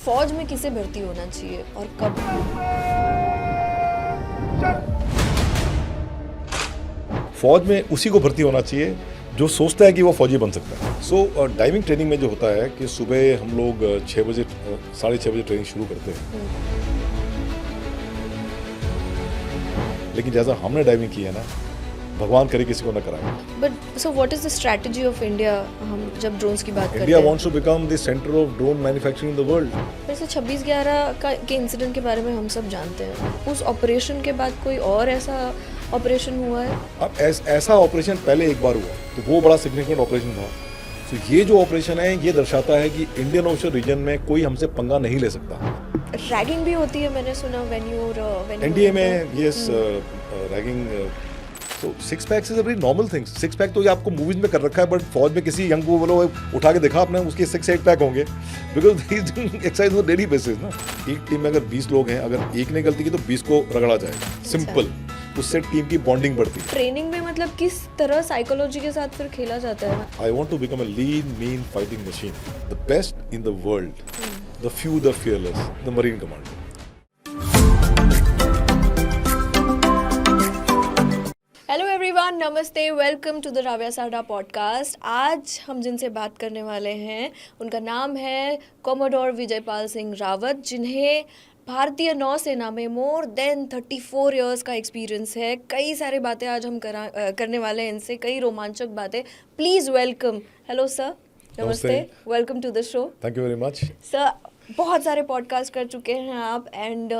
फौज में किसे भर्ती होना चाहिए और कब? फौज में उसी को भर्ती होना चाहिए जो सोचता है कि वो फौजी बन सकता है। सो डाइविंग ट्रेनिंग में जो होता है कि सुबह हम लोग 6 बजे 6:30 बजे ट्रेनिंग शुरू करते हैं। लेकिन जैसा हमने डाइविंग की है ना, भगवान करे किसी को न कराए। But so what is the strategy of India? हम जब ड्रोन्स की बात करते इंडिया हैं, wants to become the centre of drone manufacturing in the world. वैसे 26/11 के इंसिडेंट के बारे में हम सब जानते हैं। उस ऑपरेशन के बाद कोई और ऐसा ऑपरेशन हुआ है? अब ऐसा ऑपरेशन पहले एक बार हुआ तो वो बड़ा सिग्निफिकेंट ऑपरेशन था। तो ये जो ऑपरेशन है ये दर्शाता है कि इंडियन ओशन रीजन में कोई हमसे पंगा नहीं ले सकता। रैगिंग भी होती है, मैंने सुना। व्हेन एनडीए में यस रैगिंग। तो six pack is a very normal thing. Six pack तो ये आपको मूवीज में कर रखा है, बट फौज में किसी यंग को बोलो उठा के देखा आपने, उसके 6-8 पैक होंगे, because he is doing exercise on daily basis ना। एक टीम में अगर 20 लोग हैं, अगर एक ने गलती की तो 20 को रगड़ा जाएगा, सिंपल। उससे टीम की बॉन्डिंग बढ़ती है। ट्रेनिंग में मतलब किस तरह साइकोलॉजी के साथ फिर खेला जाता है? I want to become a lean mean fighting machine, the best in the world, the few the fearless, the marine commando. Hello everyone, नमस्ते, welcome to the Ravya Sada podcast. आज हम जिनसे बात करने वाले हैं उनका नाम है कॉमोडोर विजयपाल सिंह रावत, जिन्हें भारतीय नौसेना में मोर देन 34 इयर्स का एक्सपीरियंस है। कई सारी बातें आज हम करने वाले हैं इनसे, कई रोमांचक बातें। Please welcome. हेलो सर, नमस्ते, welcome to the show. Thank you very much sir. बहुत सारे पॉडकास्ट कर चुके हैं आप, एंड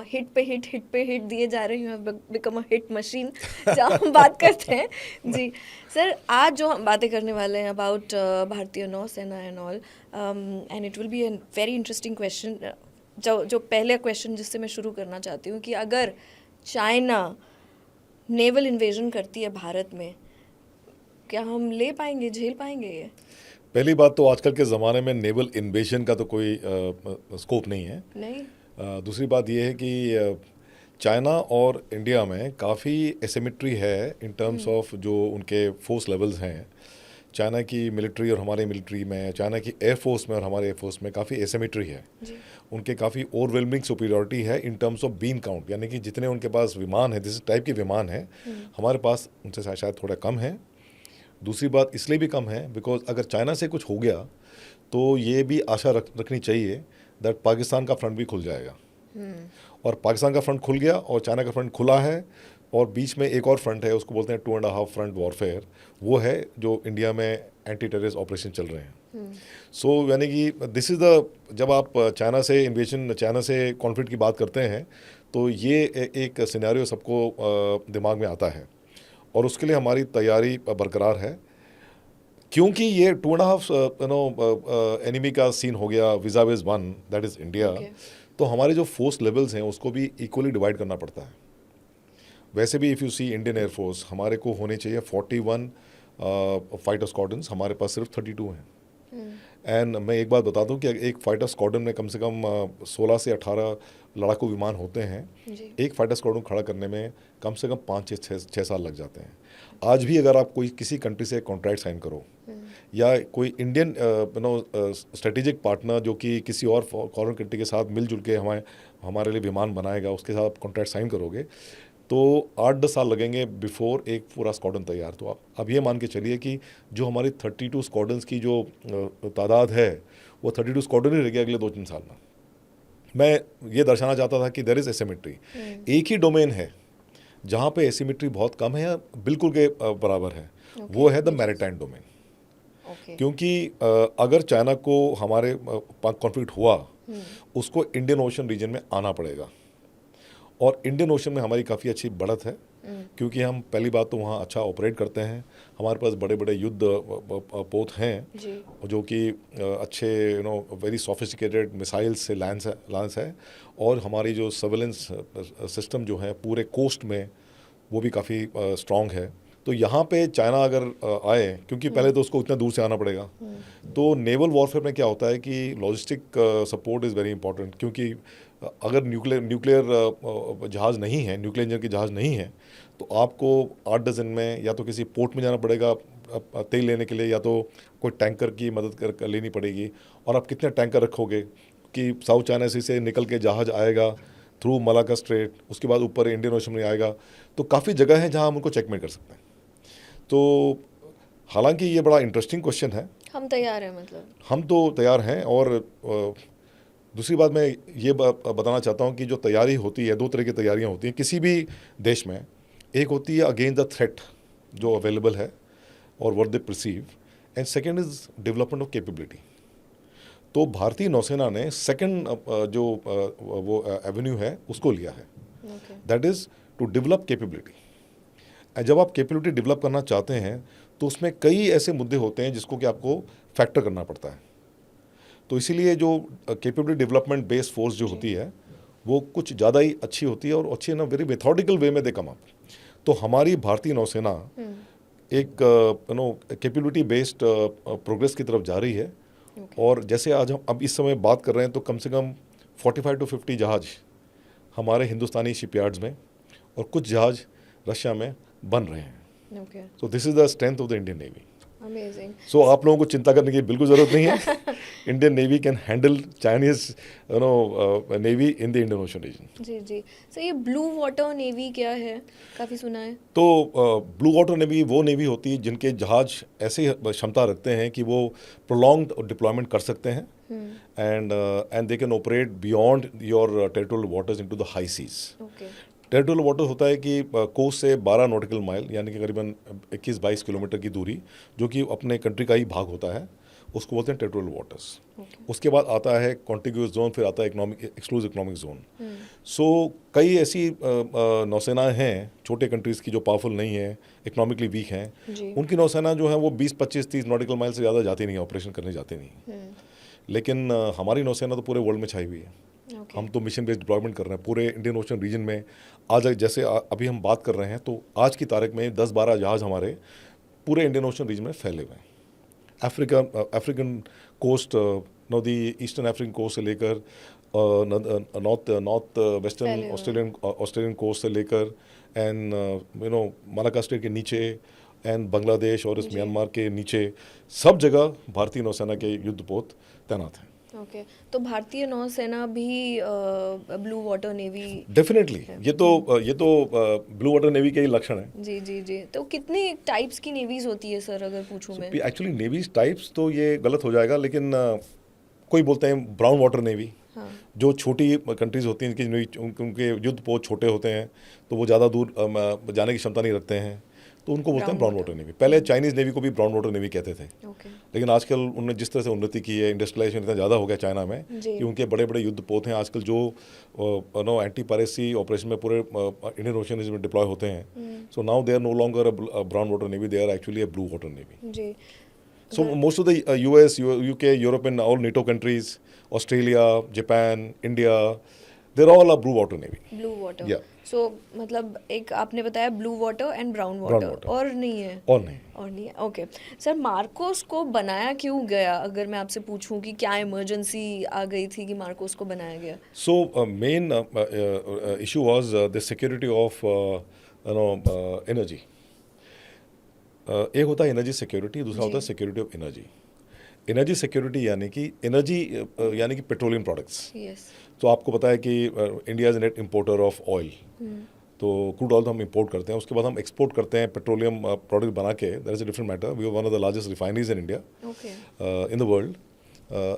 हिट पे हिट दिए जा रहे हैं, बिकम अ हिट मशीन जहाँ हम बात करते हैं। जी सर, आज जो हम बातें करने वाले हैं अबाउट भारतीय नौसेना and all, and it will be a very interesting question. जो पहले क्वेश्चन जिससे मैं शुरू करना चाहती हूँ कि अगर चाइना नेवल इन्वेजन करती है भारत में, क्या हम ले पाएंगे, झेल पाएंगे ये? पहली बात तो आजकल के ज़माने में नेवल इन्वेजन का तो कोई स्कोप नहीं है। नहीं। दूसरी बात यह है कि चाइना और इंडिया में काफ़ी एसिमेट्री है इन टर्म्स ऑफ जो उनके फोर्स लेवल्स हैं। चाइना की मिलिट्री और हमारे मिलिट्री में, चाइना की एयरफोर्स में और हमारे एयरफोर्स में काफ़ी एसिमेट्री है। उनके काफ़ी ओवरवेलमिंग सुपीरियरिटी है in terms of bean count, यानी कि जितने उनके पास विमान है, जिस टाइप के विमान है, हमारे पास उनसे शायद थोड़ा कम है। दूसरी बात इसलिए भी कम है बिकॉज अगर चाइना से कुछ हो गया तो ये भी आशा रखनी चाहिए दैट पाकिस्तान का फ्रंट भी खुल जाएगा। और पाकिस्तान का फ्रंट खुल गया और चाइना का फ्रंट खुला है, और बीच में एक और फ्रंट है, उसको बोलते हैं 2.5 फ्रंट वॉरफेयर। वो है जो इंडिया में एंटी टेररिस्ट ऑपरेशन चल रहे हैं। सो यानी कि दिस इज़ द, जब आप चाइना से इन्वेजन, चाइना से कॉन्फ्लिक्ट की बात करते हैं तो ये एक सिनेरियो सबको दिमाग में आता है, और उसके लिए हमारी तैयारी बरकरार है। क्योंकि ये 2.5 एनिमी का सीन हो गया विज़ाविज़ 1, दैट इज़ इंडिया। तो हमारे जो फोर्स लेवल्स हैं उसको भी इक्वली डिवाइड करना पड़ता है। वैसे भी if you see Indian air force, हमारे को होने चाहिए 41 फाइटर स्क्वाड्रन्स, हमारे पास सिर्फ 32 हैं। एंड मैं एक बात बता दूं कि एक फाइटर स्क्वाड्रन में कम से कम 16 से 18 लड़ाकू विमान होते हैं। एक फाइटर स्क्वाड्रन खड़ा करने में कम से कम 5-6 साल लग जाते हैं। आज भी अगर आप कोई किसी कंट्री से कॉन्ट्रैक्ट साइन करो, या कोई इंडियन स्ट्रेटेजिक पार्टनर जो कि किसी और फॉरेन कंट्री के साथ मिलजुल के हमारे लिए विमान बनाएगा, उसके साथ आप कॉन्ट्रैक्ट साइन करोगे तो 8-10 साल लगेंगे बिफोर एक पूरा स्क्वाड्रन तैयार। तो आप अब ये मान के चलिए कि जो हमारी 32 स्क्वाड्रन्स की जो तादाद है वो 32 स्क्वाड्रन ही रह गया अगले 2-3 साल में। मैं ये दर्शाना चाहता था कि देयर इज़ एसिमेट्री। एक ही डोमेन है जहाँ पे एसिमेट्री बहुत कम है, बिल्कुल के बराबर है, वो है द मैरीटाइम डोमेन। क्योंकि अगर चाइना को हमारे कॉन्फ्लिक्ट हुआ, उसको इंडियन ओशन रीजन में आना पड़ेगा, और इंडियन ओशन में हमारी काफ़ी अच्छी बढ़त है। क्योंकि हम पहली बात तो वहाँ अच्छा ऑपरेट करते हैं, हमारे पास बड़े बड़े युद्ध पोत हैं जो कि अच्छे वेरी सोफिस्टिकेटेड मिसाइल्स से लैंस है, और हमारी जो सर्वेलेंस सिस्टम जो है पूरे कोस्ट में वो भी काफ़ी स्ट्रॉन्ग है। तो यहाँ पे चाइना अगर आए, क्योंकि पहले तो उसको इतना दूर से आना पड़ेगा, तो नेवल वॉरफेयर में क्या होता है कि logistic support is very important. क्योंकि अगर न्यूक्लियर जहाज़ नहीं है, न्यूक्लियर इंजन के जहाज़ नहीं है, तो आपको 8 डजन में या तो किसी पोर्ट में जाना पड़ेगा तेल लेने के लिए, या तो कोई टैंकर की मदद कर लेनी पड़ेगी। और आप कितने टैंकर रखोगे, कि साउथ चाइना सी से निकल के जहाज़ आएगा थ्रू मलाका स्ट्रेट, उसके बाद ऊपर इंडियन ओशन में आएगा। तो काफ़ी जगह है जहाँ हम उनको चेकमेट कर सकते हैं। तो हालांकि ये बड़ा इंटरेस्टिंग क्वेश्चन है। हम तैयार हैं, मतलब हम तो तैयार हैं। और दूसरी बात मैं ये बताना चाहता हूँ कि जो तैयारी होती है, दो तरह की तैयारियाँ होती हैं किसी भी देश में। एक होती है अगेंस्ट द थ्रेट जो अवेलेबल है और what they perceive, and second is development of capability. तो भारतीय नौसेना ने सेकेंड जो वो एवेन्यू है उसको लिया है, that is to develop capability. जब आप कैपेबिलिटी डेवलप करना चाहते हैं तो उसमें कई ऐसे मुद्दे होते हैं जिसको कि आपको फैक्टर करना पड़ता है। तो इसीलिए जो कैपेबिलिटी डेवलपमेंट बेस्ड फोर्स जो होती है वो कुछ ज़्यादा ही अच्छी होती है, और अच्छी ना वेरी मेथोडिकल वे में दे कम अप। तो हमारी भारतीय नौसेना एक कैपेबिलिटी बेस्ड प्रोग्रेस की तरफ जा रही है। और जैसे आज हम अब इस समय बात कर रहे हैं तो कम से कम 45 to 50 जहाज़ हमारे हिंदुस्तानी शिपयार्ड्स में और कुछ जहाज़ रशिया में बन रहे हैं। So this is the strength of the Indian navy. Amazing. So आप लोगों को चिंता करने की बिल्कुल ज़रूरत नहीं है। Indian navy can handle Chinese navy in the Indian ocean region. जी जी। सर ये ब्लू वाटर नेवी क्या है, काफ़ी सुना है। तो ब्लू वाटर नेवी वो नेवी होती है जिनके जहाज ऐसी क्षमता रखते हैं कि वो प्रोलॉन्ग्ड डिप्लॉयमेंट कर सकते हैं, and they can operate beyond your territorial waters into the high seas. Territorial water होता है कि कोस्ट से 12 नॉटिकल माइल यानी कि करीबन 21-22 किलोमीटर की दूरी, जो कि अपने कंट्री का ही भाग होता है, उसको बोलते हैं टेरिटोरियल वाटर्स। उसके बाद आता है कॉन्टिग्यूस जोन, फिर आता है एक्सक्लूसिव इकोनॉमिक जोन। सो कई ऐसी नौसेनाएं हैं छोटे कंट्रीज़ की जो पावरफुल नहीं है, इकोनॉमिकली वीक हैं, उनकी नौसेना जो है वो 20-25-30 नॉटिकल माइल से ज़्यादा जाती नहीं है, ऑपरेशन करने जाती नहीं। लेकिन हमारी नौसेना तो पूरे वर्ल्ड में छाई हुई है। हम तो मिशन बेस्ड डिप्लॉयमेंट कर रहे हैं पूरे इंडियन ओशन रीजन में। आज जैसे अभी हम बात कर रहे हैं तो आज की तारीख में 10-12 जहाज़ हमारे पूरे इंडियन ओशन रीजन में फैले हुए हैं। अफ्रीकन कोस्ट, दी ईस्टर्न अफ्रीकन कोस्ट से लेकर नॉर्थ वेस्टर्न ऑस्ट्रेलियन कोस्ट से लेकर एंड मलाका स्ट्रेट के नीचे एंड बांग्लादेश और इस म्यांमार के नीचे सब जगह भारतीय नौसेना के युद्धपोत तैनात हैं। ओके, तो भारतीय नौसेना भी ब्लू वाटर नेवी डेफिनेटली, ये तो ब्लू वाटर नेवी के ही लक्षण है। जी जी जी। तो कितने टाइप्स की नेवीज होती है सर, अगर पूछूं मैं? एक्चुअली नेवीज टाइप्स तो ये गलत हो जाएगा, लेकिन कोई बोलते हैं ब्राउन वाटर नेवी। जो छोटी कंट्रीज होती हैं उनके युद्ध पोत छोटे होते हैं तो वो ज़्यादा दूर जाने की क्षमता नहीं रखते हैं, तो उनको बोलते हैं ब्राउन वाटर नेवी। पहले चाइनीज़ नेवी को भी ब्राउन वाटर नेवी कहते थे, लेकिन आजकल उन्होंने जिस तरह से उन्नति की है, इंडस्ट्रियलाइजेशन इतना ज़्यादा हो गया चाइना में कि उनके बड़े बड़े युद्ध पोत हैं आजकल जो एंटी पायरेसी ऑपरेशन में पूरे इंडियन ओशन में डिप्लॉय होते हैं। So now they are no longer a brown water navy, they are actually a blue water navy. So most of the US, UK, Europe and all NATO countries, Australia, Japan, India, they're all a blue water navy. Blue water. Yeah. So मतलब एक आपने बताया blue water and brown water, और नहीं है? और नहीं है। ओके सर, मार्कोस को बनाया क्यों गया, अगर मैं आपसे पूछूं कि क्या इमरजेंसी आ गई थी कि मार्कोस को बनाया गया? So main issue was the security of energy. एक होता है एनर्जी सिक्योरिटी, दूसरा होता है security of energy. Energy security यानी कि पेट्रोलियम प्रोडक्ट्स। तो आपको पता है कि India is net importer of oil. तो क्रूड ऑयल तो हम इंपोर्ट करते हैं, उसके बाद हम एक्सपोर्ट करते हैं पेट्रोलियम प्रोडक्ट बना के। That is a different matter. We are one of the largest refineries in India in the world.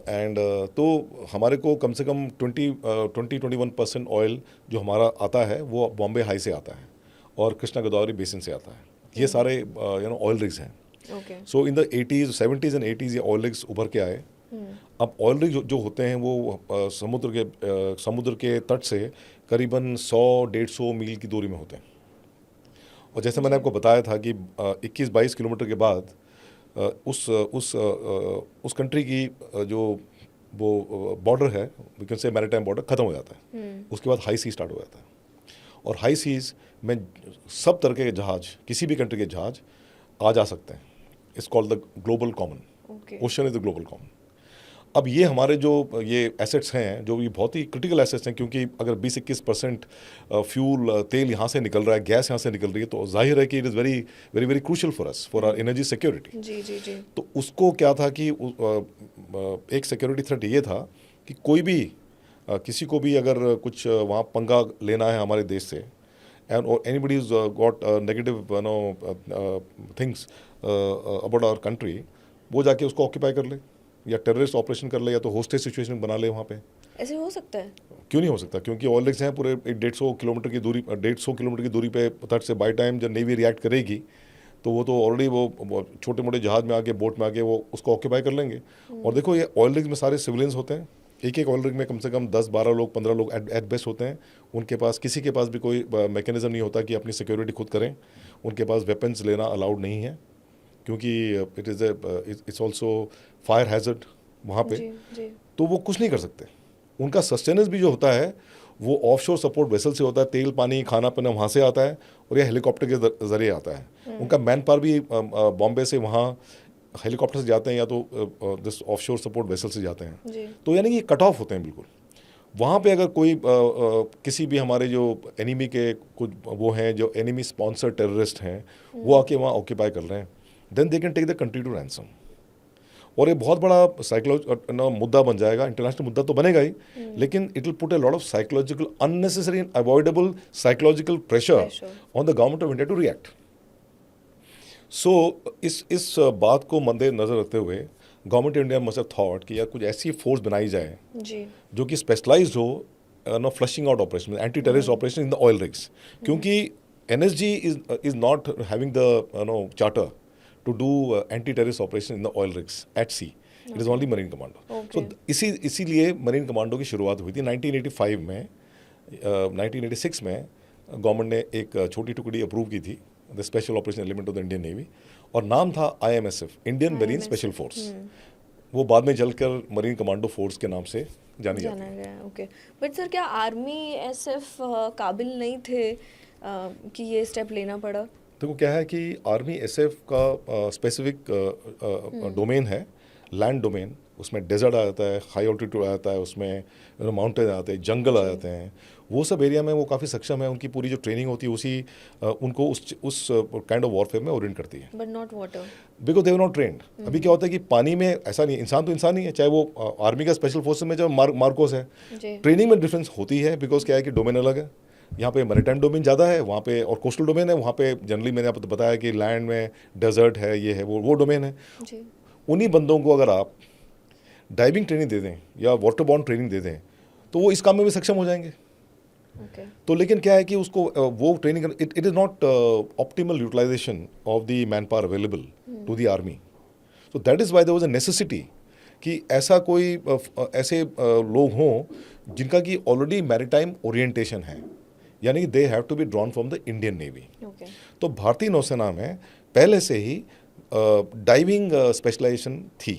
And तो हमारे को कम से कम 20-21% ऑयल जो हमारा आता है वो बॉम्बे हाई से आता है और कृष्णा गोदावरी बेसिन से आता है। ये सारे ऑयल रिग्स हैं। सो in the 80s, 70s and 80s ये ऑयल रिग्स उभर के आए। अब ऑयल रिग जो होते हैं वो समुद्र के तट से करीबन 100-150 मील की दूरी में होते हैं। और जैसे मैंने आपको बताया था कि 21-22 किलोमीटर के बाद उस कंट्री की जो वो बॉर्डर है, we can say maritime border, ख़त्म हो जाता है। उसके बाद हाई सी स्टार्ट हो जाता है, और हाई सीज में सब तरह के जहाज, किसी भी कंट्री के जहाज आ जा सकते हैं। It's called the global common. Ocean is the global common. अब ये हमारे जो ये एसेट्स हैं, जो ये बहुत ही क्रिटिकल एसेट्स हैं, क्योंकि अगर 20-21% फ्यूल तेल यहाँ से निकल रहा है, गैस यहाँ से निकल रही है, तो जाहिर है कि it is very very very crucial for us, for our energy security. जी जी जी। तो उसको क्या था कि एक सिक्योरिटी थ्रेट ये था कि कोई भी किसी को भी अगर कुछ वहाँ पंगा लेना है हमारे देश से, एंड और anybody is got negative things about our country, वो जाके उसको ऑक्यूपाई कर ले या टेररिस्ट ऑपरेशन कर ले या तो होस्टेज सिचुएशन बना ले वहाँ पे। ऐसे हो सकता है? क्यों नहीं हो सकता? क्योंकि ऑयल रिग्स हैं पूरे 150 किलोमीटर की दूरी, 150 किलोमीटर की दूरी पे तट से। बाई टाइम जब नेवी रिएक्ट करेगी तो वो तो ऑलरेडी वो छोटे मोटे जहाज में आके, बोट में आके वो उसको ऑक्यूपाई कर लेंगे। और देखो ये ऑयल रिग्स में सारे सिविलियंस होते हैं, एक एक ऑयल रिग में कम से कम 10-12 लोग, 15 लोग एट बेस्ट होते हैं। उनके पास किसी के पास भी कोई मैकेनिज्म नहीं होता कि अपनी सिक्योरिटी खुद करें। उनके पास वेपन्स लेना अलाउड नहीं है, क्योंकि इट्स ऑल्सो फायर हैजर्ड वहाँ पे। जी। तो वो कुछ नहीं कर सकते। उनका सस्टेनेंस भी जो होता है वो ऑफशोर सपोर्ट वेसल से होता है, तेल पानी खाना पीना वहाँ से आता है, और ये हेलीकॉप्टर के जरिए आता है। उनका मैन पावर भी बॉम्बे से वहाँ हेलीकॉप्टर से जाते हैं या तो दिस ऑफशोर सपोर्ट वेसल से जाते हैं। तो यानी कि कट ऑफ होते हैं बिल्कुल। वहाँ पे अगर कोई किसी भी हमारे जो एनिमी के कुछ वो हैं, जो एनिमी स्पॉन्सर टेररिस्ट हैं, वो आके वहाँ ऑक्यूपाई कर रहे हैं, then they can take the country to ransom. और ये बहुत बड़ा साइकोलॉजिकल मुद्दा बन जाएगा, इंटरनेशनल मुद्दा तो बनेगा ही, लेकिन it will put a lot of psychological unnecessary and avoidable psychological pressure on the government of India to react. So इस बात को मद्देनजर रखते हुए government of India must have thought कि यार कुछ ऐसी फोर्स बनाई जाए जी, जो कि स्पेशलाइज्ड हो no flushing out operation, anti terrorist operation in the oil rigs. क्योंकि NSG is not having the charter to do anti-terrorist operation in the oil rigs at sea. It is only Marine Commando. So इसीलिए marine commando की शुरुआत हुई थी 1985 में। 1986 में government ने एक छोटी टुकड़ी अप्रूव की थी, the special operation element of the Indian navy, और नाम था IMSF, Indian marine special force. वो बाद में चलकर मरीन कमांडो फोर्स के नाम से जानी जाती है। ओके, बट सर क्या आर्मी SF काबिल नहीं थे कि ये स्टेप लेना पड़ा? देखो क्या है कि आर्मी SF का स्पेसिफिक डोमेन है, लैंड डोमेन। उसमें डेजर्ट आ जाता है, हाई ऑल्टीट्यूड आ जाता है, उसमें माउंटेन आ जाते हैं, जंगल आ जाते हैं। वो सब एरिया में वो काफ़ी सक्षम है। उनकी पूरी जो ट्रेनिंग होती है उसी उनको उस काइंड ऑफ वॉरफेयर में ओरिएंट करती है। But not water, because they are not trained. अभी क्या होता है कि पानी में ऐसा नहीं, इंसान तो इंसान ही है, चाहे वो आर्मी का स्पेशल फोर्सेस में चाहे मार्कोस है, ट्रेनिंग में डिफरेंस होती है। बिकॉज क्या है कि डोमेन अलग है। यहाँ पे मैरीटाइम डोमेन ज़्यादा है, वहाँ पे और कोस्टल डोमेन है। वहाँ पे जनरली मैंने आपको बताया कि लैंड में डेजर्ट है, ये है, वो डोमेन है। उन्हीं बंदों को अगर आप डाइविंग ट्रेनिंग दे दें या वाटर बॉर्न ट्रेनिंग दे दें तो वो इस काम में भी सक्षम हो जाएंगे। तो लेकिन क्या है कि उसको वो training, it is not optimal utilisation of the man power available to the army. So that is why there was a necessity कि ऐसा कोई ऐसे लोग हों जिनका कि ऑलरेडी मैरीटाइम ओरिएंटेशन है, यानी कि they have to be drawn from the Indian navy. तो भारतीय नौसेना में पहले से ही डाइविंग स्पेशलाइजेशन थी,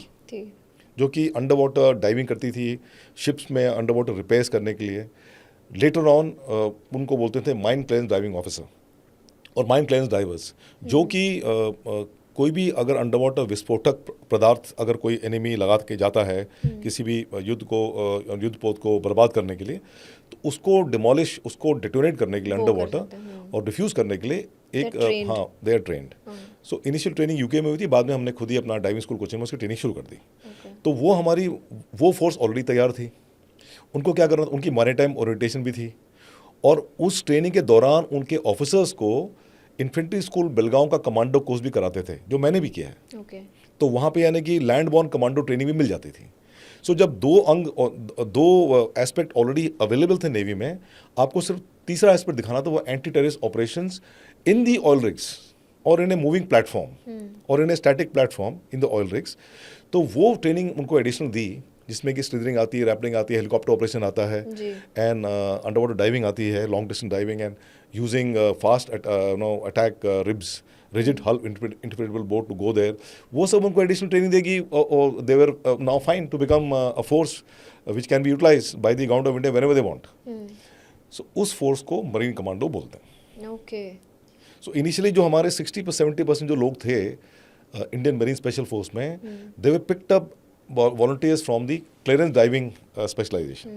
जो कि अंडर वाटर डाइविंग करती थी, शिप्स में अंडर वाटर रिपेयर्स करने के लिए। लेटर ऑन उनको बोलते थे माइन क्लेंस डाइविंग ऑफिसर और माइन क्लेंस डाइवर्स, जो कि कोई भी अगर अंडर वाटर विस्फोटक पदार्थ अगर कोई एनिमी लगा के जाता है किसी भी युद्ध पोत को बर्बाद करने के लिए, तो उसको डिमोलिश, उसको डिटोनेट करने के लिए अंडर वाटर और डिफ्यूज़ करने के लिए एक हाँ they are trained. So initial training UK में हुई थी, बाद में हमने खुद ही अपना डाइविंग स्कूल कोचिंग में उसकी ट्रेनिंग शुरू कर दी। तो वो हमारी वो फोर्स ऑलरेडी तैयार थी। उनको क्या करना था, उनकी मैरीटाइम ओरिएंटेशन भी थी, और उस ट्रेनिंग के दौरान उनके ऑफिसर्स को इन्फेंट्री स्कूल बेलगांव का कमांडो कोर्स भी कराते थे, जो मैंने भी किया है। तो वहाँ पे यानी कि लैंड बॉर्न कमांडो ट्रेनिंग भी मिल जाती थी। सो जब दो एस्पेक्ट ऑलरेडी अवेलेबल थे नेवी में, आपको सिर्फ तीसरा एस्पेक्ट दिखाना था, वो anti terrorist operations in the oil rigs और इन ए मूविंग प्लेटफॉर्म और in a static platform in the oil rigs. तो वो ट्रेनिंग उनको एडिशनल दी, जिसमें कि स्लिदरिंग आती है, रैपलिंग आती है, हेलीकॉप्टर ऑपरेशन आता है, एंड अंडर वाटर डाइविंग आती है, long distance diving, and using fast attack RIBs, rigid hull interpretable boat to go there. वो सब उनको एडिशनल ट्रेनिंग देगी, और they were now fine to become a force which can be utilised by the government of India whenever they want. So उस force को marine commando बोलते हैं। So initially जो हमारे 60-70% जो लोग थे इंडियन मरीन स्पेशल फोर्स में, they were picked up volunteers from the clearance diving specialization,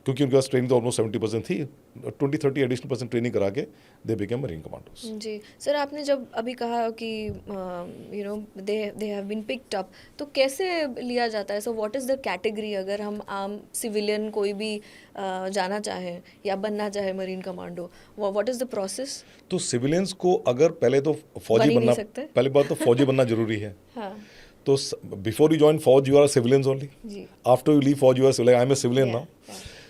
क्योंकि उनके पास ट्रेनिंग तो ऑलमोस्ट 70% थी, 20-30 एडिशनल % ट्रेनिंग करा के दे बिकेम मरीन कमांडोज। जी सर, आपने जब अभी कहा कि they they have been picked up, तो कैसे लिया जाता है? So what is the category, अगर हम आम सिविलियन कोई भी जाना चाहे या बनना चाहे marine commando, what is the process? तो सिविलियंस को अगर पहले तो बन फौजी ही नहीं बनना, सकते। पहली बात तो फौजी बनना जरूरी है। हाँ तो बिफोर यू जॉइन फौज यू आर सिविलियंस ओनली, जी, आफ्टर यू लीव फौज you are civilian, I am a civilian now.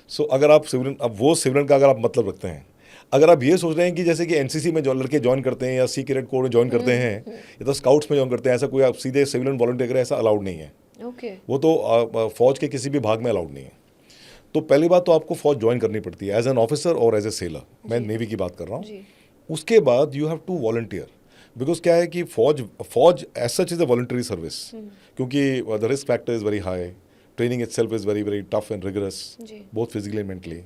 So अगर आप सिविलियन, अब वो सिविलियन का अगर आप मतलब रखते हैं, अगर आप ये सोच रहे हैं कि जैसे कि एनसीसी में जो लड़के ज्वाइन करते हैं या सी कैडेट कोर में ज्वाइन करते हैं या तो स्काउट्स में ज्वाइन करते हैं, ऐसा कोई आप सीधे सिविलियन वॉलंटियर करें, ऐसा अलाउड नहीं है। ओके, वो तो फौज के किसी भी भाग में अलाउड नहीं है। तो पहली बात तो आपको फौज ज्वाइन करनी पड़ती है एज एन ऑफिसर और एज ए सेलर, मैं नेवी की बात कर रहा हूँ। जी, उसके बाद you have to volunteer, because क्या है कि फौज as such is a voluntary service, क्योंकि the risk factor is very high, training itself is very very tough and rigorous, जी, बोथ फिजिकली एंड मेंटली।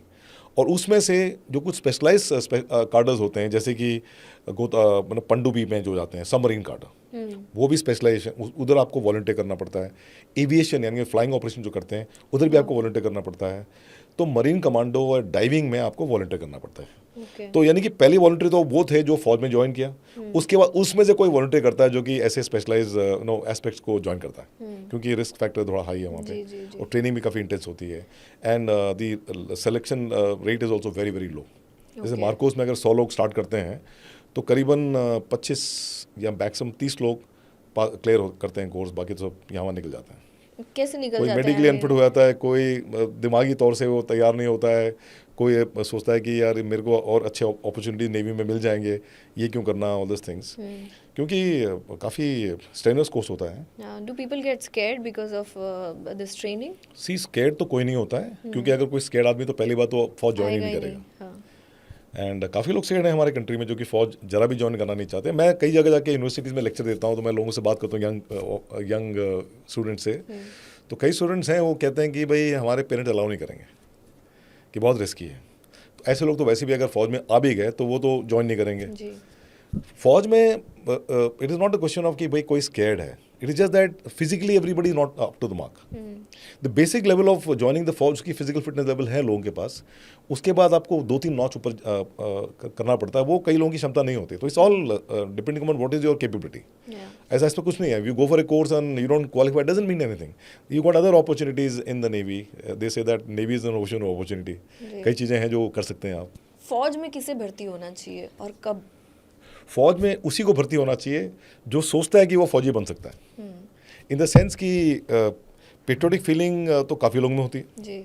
और उसमें से जो कुछ स्पेशलाइज कार्डर्स होते हैं, जैसे कि मतलब पनडुब्बी में जो जाते हैं सबमरीन कार्डर, वो भी स्पेशलाइजेशन, उधर आपको वॉलंटियर करना पड़ता है। एविएशन यानी फ्लाइंग ऑपरेशन जो करते हैं उधर भी आपको वॉलंटियर करना पड़ता है। तो मरीन कमांडो और डाइविंग में आपको वॉलंटियर करना पड़ता है। ओके, तो यानी कि पहली वॉलंटियर तो वो थे जो फौज में ज्वाइन किया, उसके बाद उसमें से कोई वॉलंटियर करता है जो कि ऐसे स्पेशलाइज एस्पेक्ट्स को ज्वाइन करता है, क्योंकि रिस्क फैक्टर थोड़ा हाई है वहाँ पे, जी, जी, जी, और ट्रेनिंग भी काफ़ी इंटेंस होती है, and the selection rate is also very very low. जैसे Okay. मार्कोस में अगर 100 लोग स्टार्ट करते हैं तो करीबन 25 या मैक्सिमम 30 लोग क्लियर करते हैं कोर्स, बाकी तो सब यहाँ निकल जाते हैं। कैसे निकल कोई जाते मेडिकली हैं? अनफिट हो जाता है, कोई दिमागी तौर से वो तैयार नहीं होता है, कोई सोचता है कि यार मेरे को और अच्छे अपॉर्चुनिटी नेवी में मिल जाएंगे, ये क्यों करना, ऑल दिस थिंग्स, क्योंकि काफ़ी स्ट्रेनर्स कोर्स होता है। Do people get scared because of this training? See scared तो कोई नहीं होता है, क्योंकि अगर कोई स्केर्ड आदमी तो पहली बात तो फौज ज्वाइन ही नहीं करेगा। हाँ, एंड काफ़ी लोग स्केर्ड हैं हमारे कंट्री में जो कि फौज जरा भी ज्वाइन करना नहीं चाहते। मैं कई जगह जाके यूनिवर्सिटीज़ में लेक्चर देता हूँ, तो मैं लोगों से बात करता हूँ, यंग स्टूडेंट से, तो कई स्टूडेंट्स हैं वो कहते हैं कि भाई हमारे पेरेंट्स अलाउ नहीं करेंगे, कि बहुत रिस्की है। तो ऐसे लोग तो वैसे भी अगर फौज में आ भी गए तो वो तो ज्वाइन नहीं करेंगे। जी, फौज में it is not a question of कि भाई कोई स्केर्ड है, it is just that physically everybody is not up to the mark. The basic level of joining the फौज की फिजिकल फिटनेस लेवल है लोगों के पास, उसके बाद आपको 2-3 नॉच ऊपर करना पड़ता है, वो कई लोगों की क्षमता नहीं होती। तो it's all depending on what is your capability. ऐसा इस पर कुछ नहीं है, you go for a course and you don't qualify doesn't mean anything, you got other opportunities in the navy, they say that navy is an ocean of opportunity. कई चीज़ें हैं जो कर सकते हैं आप। फौज में किसे भर्ती होना चाहिए और कब? फौज में उसी को भर्ती होना चाहिए जो सोचता है कि वो फौजी बन सकता है, इन द सेंस कि पेट्रियोटिक फीलिंग तो काफ़ी लोगों में होती है, जी,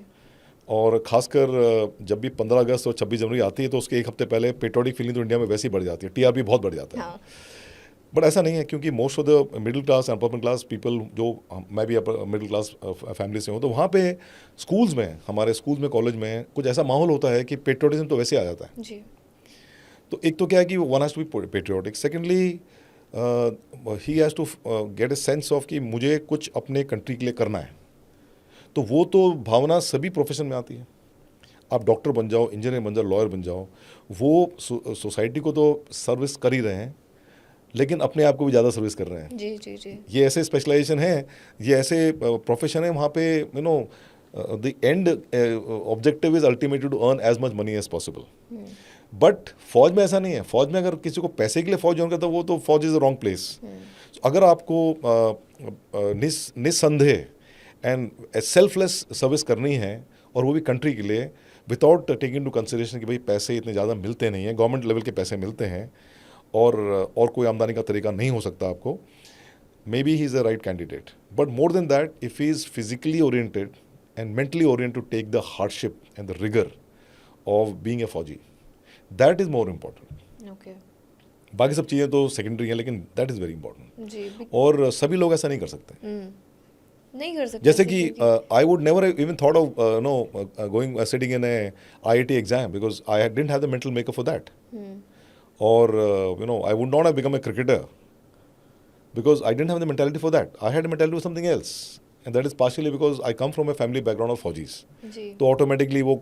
और खासकर जब भी 15 अगस्त और 26 जनवरी आती है तो उसके एक हफ्ते पहले पेट्रियोटिक फीलिंग तो इंडिया में वैसे ही बढ़ जाती है, टीआरपी बहुत बढ़ जाता है। हाँ, बट ऐसा नहीं है, क्योंकि most of the middle class and upper class people, जो मैं भी अपर मिडिल क्लास फैमिली से हूँ, तो वहाँ पे स्कूल्स में, हमारे स्कूल्स में, कॉलेज में कुछ ऐसा माहौल होता है कि पेट्रियोटिज्म तो वैसे आ जाता है। जी, तो एक तो क्या है कि one has to be patriotic, secondly he has to get a sense of कि मुझे कुछ अपने कंट्री के लिए करना है। तो वो तो भावना सभी प्रोफेशन में आती है, आप डॉक्टर बन जाओ, इंजीनियर बन जाओ, लॉयर बन जाओ, वो सोसाइटी को तो सर्विस कर ही रहे हैं, लेकिन अपने आप को भी ज़्यादा सर्विस कर रहे हैं। जी, जी, जी, ये ऐसे स्पेशलाइजेशन है, ये ऐसे प्रोफेशन है, वहाँ पे you know the end objective is ultimately to earn as much money as possible. But फौज में ऐसा नहीं है, फौज में अगर किसी को पैसे के लिए फौज ज्वाइन करता है, वो तो फौज इज़ अ रॉन्ग प्लेस। अगर आपको निस्संदेह एंड सेल्फलेस सर्विस करनी है, और वो भी कंट्री के लिए, विदाउट टेकिंग टू कंसिडरेशन कि भाई पैसे इतने ज़्यादा मिलते नहीं हैं, गवर्नमेंट लेवल के पैसे मिलते हैं, और कोई आमदनी का तरीका नहीं हो सकता आपको, maybe he is the right candidate. But more than that, if he is physically oriented and mentally oriented to take the hardship and the rigour of being a फौजी, that is more important. Okay, बाकी सब चीज़ें तो secondary हैं, लेकिन that is very important. जी, और सभी लोग ऐसा नहीं कर सकते। नहीं कर सकते। जैसे कि I would never even thought of going sitting in A IIT exam, because I didn't have the mental makeup for that, or I would not have become a cricketer because I didn't have the mentality for that. I had a mentality for something else, and that is partially because I come from a family background of फौजीज। जी, तो automatically वो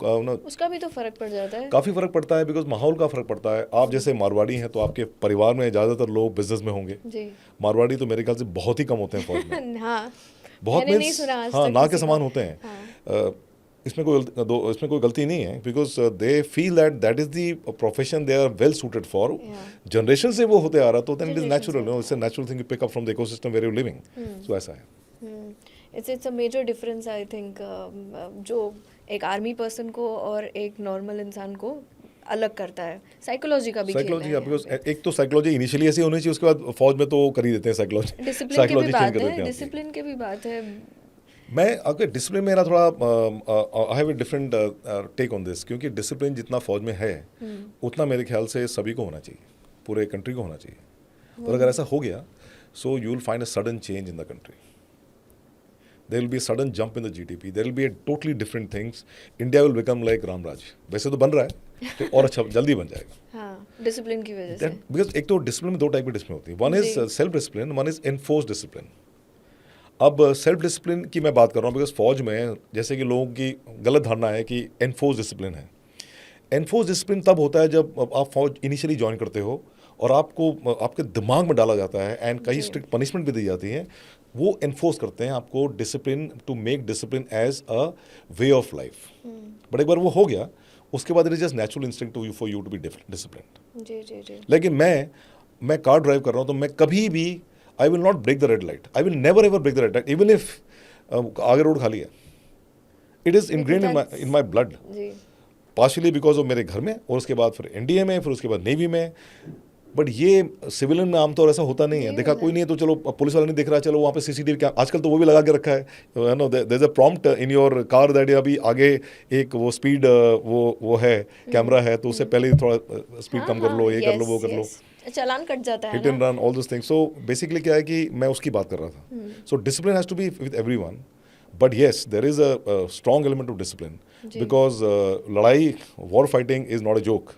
उसका भी तो फर्क पड़ जाता है। काफ़ी फ़र्क पड़ता है, बिकॉज माहौल का फ़र्क पड़ता है। आप जैसे मारवाड़ी हैं तो आपके परिवार में ज़्यादातर लोग बिजनेस में होंगे, जी, मारवाड़ी तो मेरे ख्याल से बहुत ही कम होते हैं फौज में। हाँ, बहुत मैंने नहीं means, सुना आज हाँ, तक ना के किसी समान का। होते हैं। हाँ, इसमें कोई गलती नहीं है, because they feel that is the profession they are well suited for. Generation से वो होते आ रहा, तो then it is natural, it's a natural thing to pick up from the ecosystem where you living. So ऐसा है. It's a major difference I think, जो एक आर्मी पर्सन को और एक नॉर्मल इंसान को अलग करता है. साइकोलॉजी का भी खेल है साइकोलॉजी, यहाँ बिकॉज पे. एक तो साइकोलॉजी इनिशियली ऐसी होनी चाहिए, उसके बाद फौज में तो कर ही देते हैं साइकोलॉजी. डिसिप्लिन की भी साइकोलॉजी चेंज बात कर है, देते हैं. डिसिप्लिन की भी बात है. मैं अगर डिसिप्लिन मेरा थोड़ा I have a different take on this, क्योंकि डिसिप्लिन जितना फौज में है उतना मेरे ख्याल से सभी को होना चाहिए, पूरे कंट्री को होना चाहिए. और अगर ऐसा हो गया, so you will find a sudden change in the country. There will be a sudden jump in the GDP. There will be a totally different things. India will become like Ramraj. वैसे तो बन रहा है, तो और अच्छा जल्दी बन जाएगा. हाँ, डिसिप्लिन की वजह से. बिकॉज एक तो डिसिप्लिन में दो टाइप की डिसिप्लिन होती है. One is self discipline, one is enforce discipline. अब सेल्फ डिसिप्लिन की मैं बात कर रहा हूँ, बिकॉज फौज में जैसे कि लोगों की गलत धारणा है कि एनफोर्स डिसिप्लिन है. एनफोर्स डिसिप्लिन तब होता है जब आप फौज इनिशियली ज्वाइन करते हो और आपको आपके दिमाग में डाला जाता है एंड कई स्ट्रिक्ट पनिशमेंट भी दी जाती है. वो एनफोर्स करते हैं आपको discipline, to make discipline as a way of life. But एक बार वो हो गया, उसके बाद it is just natural instinct to for you to be discipline. जी जी जी. लेकिन मैं कार ड्राइव कर रहा हूँ, तो मैं कभी भी I will not break the red light. I will never ever break the red light, even if आगे रोड खाली है. It is ingrained in my blood, partially because of मेरे घर में, और उसके बाद फिर एनडीए में, फिर उसके बाद नेवी में. बट ये सिविलियन में आमतौर ऐसा होता नहीं है. देखा कोई नहीं है तो चलो, पुलिस वाला नहीं दिख रहा, चलो वहाँ पे सीसीटीवी क्या, आजकल तो वो भी लगा के रखा है. No, there is a prompt in your car that अभी आगे एक वो स्पीड वो है, कैमरा है, तो उससे पहले थोड़ा स्पीड कम कर लो, ये कर लो, वो कर लो, चालान कट जाता है. Hit and run, all this things. So basically क्या है कि मैं उसकी बात कर रहा था. So discipline has to be with everyone. But yes, there is a strong element of discipline, because लड़ाई, war fighting is not a joke,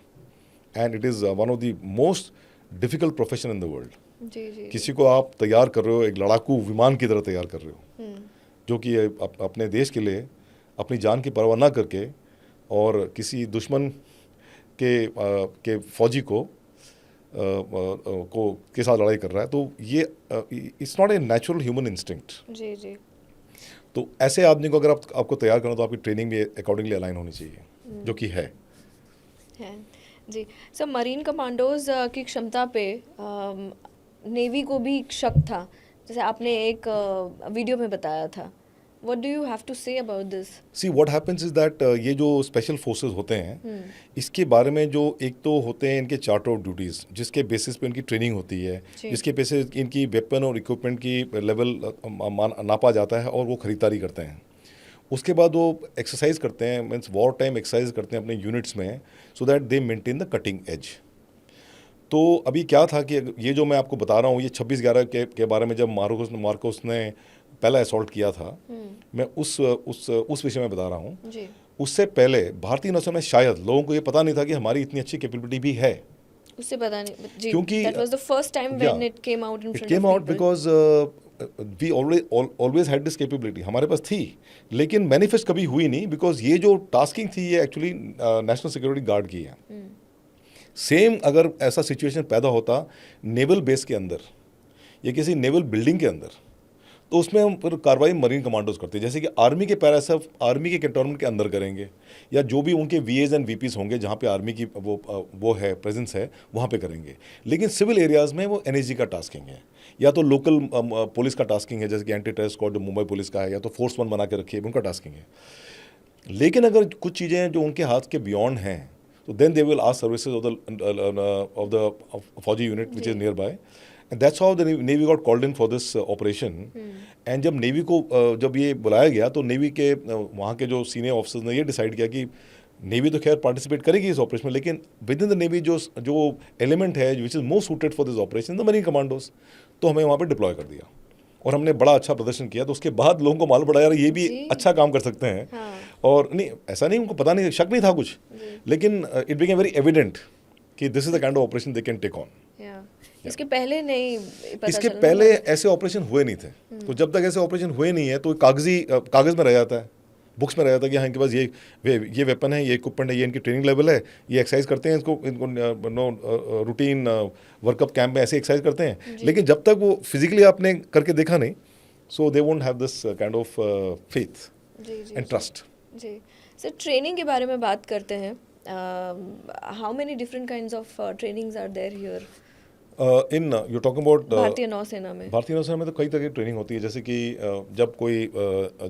and it is one of the most difficult profession in the world. किसी को आप तैयार कर रहे हो, एक लड़ाकू विमान की तरह तैयार कर रहे हो, जो कि अपने देश के लिए अपनी जान की परवाह ना करके और किसी दुश्मन के फौजी को के साथ लड़ाई कर रहा है. तो ये it's not a natural human instinct. जी जी. तो ऐसे आदमी को अगर आपको तैयार करना, तो आपकी ट्रेनिंग भी अकॉर्डिंगली अलाइन होनी चाहिए, जो कि है. जी सर, मरीन कमांडोज की क्षमता पे नेवी को भी शक था, जैसे आपने एक वीडियो में बताया था. What do you have to say about this? See what happens is that ये जो स्पेशल फोर्सेस होते हैं, इसके बारे में जो एक तो होते हैं इनके चार्टर ऑफ ड्यूटीज़, जिसके बेसिस पे इनकी ट्रेनिंग होती है, जिसके बेसिस इनकी वेपन और इक्विपमेंट की लेवल नापा जाता है और वो खरीदारी करते हैं. उसके बाद वो एक्सरसाइज करते हैं, मीन्स वॉर टाइम एक्सरसाइज करते हैं अपने यूनिट्स में, so that they maintain the cutting edge. तो अभी क्या था कि ये जो मैं आपको बता रहा हूँ, ये 26/11 के बारे में जब मार्कोस ने पहला असॉल्ट किया था, मैं उस विषय में बता रहा हूँ. उससे पहले भारतीय नौसेना में शायद लोगों को ये पता नहीं था कि हमारी इतनी अच्छी कैपेबिलिटी भी है. उससे पता नहीं जी, क्योंकि that was the first time when it came out in front of people. It came out because we always had this capability, हमारे पास थी, लेकिन मैनिफेस्ट कभी हुई नहीं, बिकॉज ये जो टास्किंग थी ये एक्चुअली नेशनल सिक्योरिटी गार्ड की है. सेम अगर ऐसा सिचुएशन पैदा होता नेवल बेस के अंदर या किसी नेवल बिल्डिंग के अंदर, तो उसमें हम फिर कार्रवाई मरीन कमांडोज करते हैं. जैसे कि आर्मी के पैरासफ आर्मी के कैंटोनमेंट के अंदर करेंगे, या जो भी उनके वीएज एंड वीपीज होंगे जहाँ पे आर्मी की वो है प्रेजेंस है, वहाँ पे करेंगे. लेकिन सिविल एरियाज़ में वो एनएसजी का टास्किंग है, या तो लोकल पुलिस का टास्किंग है, जैसे कि एंटी टेरर स्क्वाड जो मुंबई पुलिस का है, या तो फोर्स 1 बना के रखिए, उनका टास्किंग है. लेकिन अगर कुछ चीज़ें हैं जो उनके हाथ के बियॉन्ड हैं, तो then they will ask services of the फौजी unit which is nearby. And that's how the Navy got called in for this operation. And जब नेवी को जब ये बुलाया गया, तो नेवी के वहाँ के जो सीनियर ऑफिसर्स ने ये डिसाइड किया कि नेवी तो खैर पार्टिसिपेट करेगी इस ऑपरेशन में, लेकिन विद इन द नेवी जो एलिमेंट है which is most suited for this operation, the marine commandos, तो हमें वहाँ पे डिप्लॉय कर दिया और हमने बड़ा अच्छा प्रदर्शन किया. तो उसके बाद लोगों को मालूम पड़ा यार ये भी अच्छा काम कर सकते हैं. और नहीं, ऐसा नहीं, उनको पता नहीं, शक नहीं था कुछ, लेकिन इट बिकेम वेरी एविडेंट कि this is the kind of operation they can take on. इसके पहले नहीं पता, इसके पहले ऐसे ऑपरेशन हुए नहीं थे. तो जब तक ऐसे ऑपरेशन हुए नहीं है, तो कागज़ में रह जाता है, बुक्स में रह जाता है कि हाँ इनके पास ये वेपन है, ये इक्विपमेंट है, ये इनकी ट्रेनिंग लेवल है, ये एक्सरसाइज करते हैं, इनको रूटीन वर्कअप कैंप में ऐसे एक्सरसाइज करते हैं. लेकिन जब तक वो फिजिकली आपने करके देखा नहीं, so they won't have this kind of faith and trust. जी सर ट्रेनिंग के बारे में बात करते हैं. How many different kinds of trainings are there here in you talking about भारतीय नौसेना में? भारतीय नौसेना में तो कई तरह की ट्रेनिंग होती है, जैसे कि जब कोई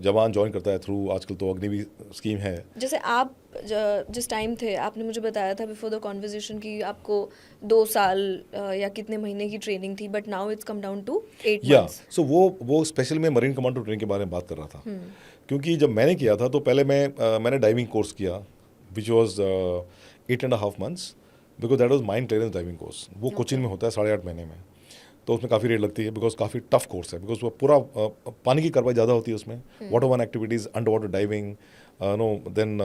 जवान ज्वाइन करता है थ्रू आजकल तो अग्निवीर स्कीम है. जैसे आप जिस टाइम थे, आपने मुझे बताया था बिफोर द कॉन्वर्जेशन कि आपको 2 साल या कितने महीने की ट्रेनिंग थी, but now it's come down to 8 या months. सो वो स्पेशल मैं मरीन कमांडो ट्रेनिंग के बारे में बात कर रहा था. क्योंकि जब मैंने किया था तो पहले मैंने डाइविंग कोर्स किया which was 8.5 months, because that was mine clearance diving course. वो कोचिन में होता है 8.5 महीने में, तो उसमें काफ़ी रेट लगती है बिकॉज काफ़ी टफ कोर्स है, बिकॉज वो पूरा पानी की कार्रवाई ज़्यादा होती है उसमें. Water one activities, under water diving, no then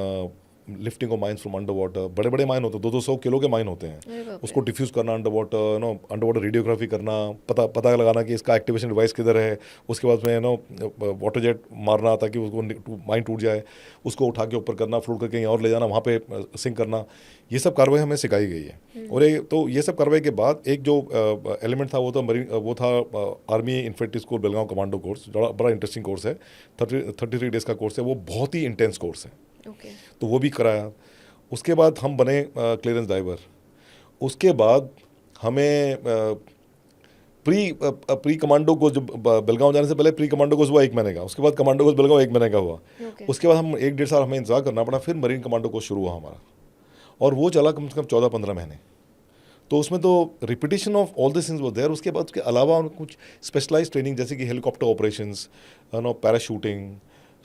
lifting of mines from under water. बड़े बड़े माइन होते हैं, 200 किलो के माइन होते हैं. उसको डिफ्यूज करना under water, no under water radiography करना, पता लगाना कि इसका एक्टिवेशन डिवाइस किधर है. उसके बाद में नो वाटर जेट मारना ताकि उसको माइन टूट जाए, उसको उठा के ऊपर करना, फ्लोट करके कहीं और ले जाना, वहाँ पे सिंक करना. ये सब कार्रवाई हमें सिखाई गई है. और तो ये सब कार्रवाई के बाद एक जो एलिमेंट था वो था army infantry school Belgaum commando course. बड़ा इंटरेस्टिंग कोर्स है, 33 डेज का कोर्स है. वो बहुत ही इंटेंस कोर्स है. तो वो भी कराया. उसके बाद हम बने क्लियरेंस डाइवर. उसके बाद हमें प्री कमांडो कोर्स, जब बेलगांव जाने से पहले प्री कमांडो कोर्स हुआ 1 महीने का. उसके बाद कमांडो कोर्स बेलगांव 1 महीने का हुआ. उसके बाद हम 1-1.5 साल हमें इंतजार करना पड़ा. फिर मरीन कमांडो कोर्स शुरू हुआ हमारा, और वो चला कम से कम 14-15 महीने. तो उसमें तो repetition of all this things was there. उसके बाद उसके अलावा कुछ स्पेशलाइज ट्रेनिंग जैसे कि helicopter operations, no parachuting,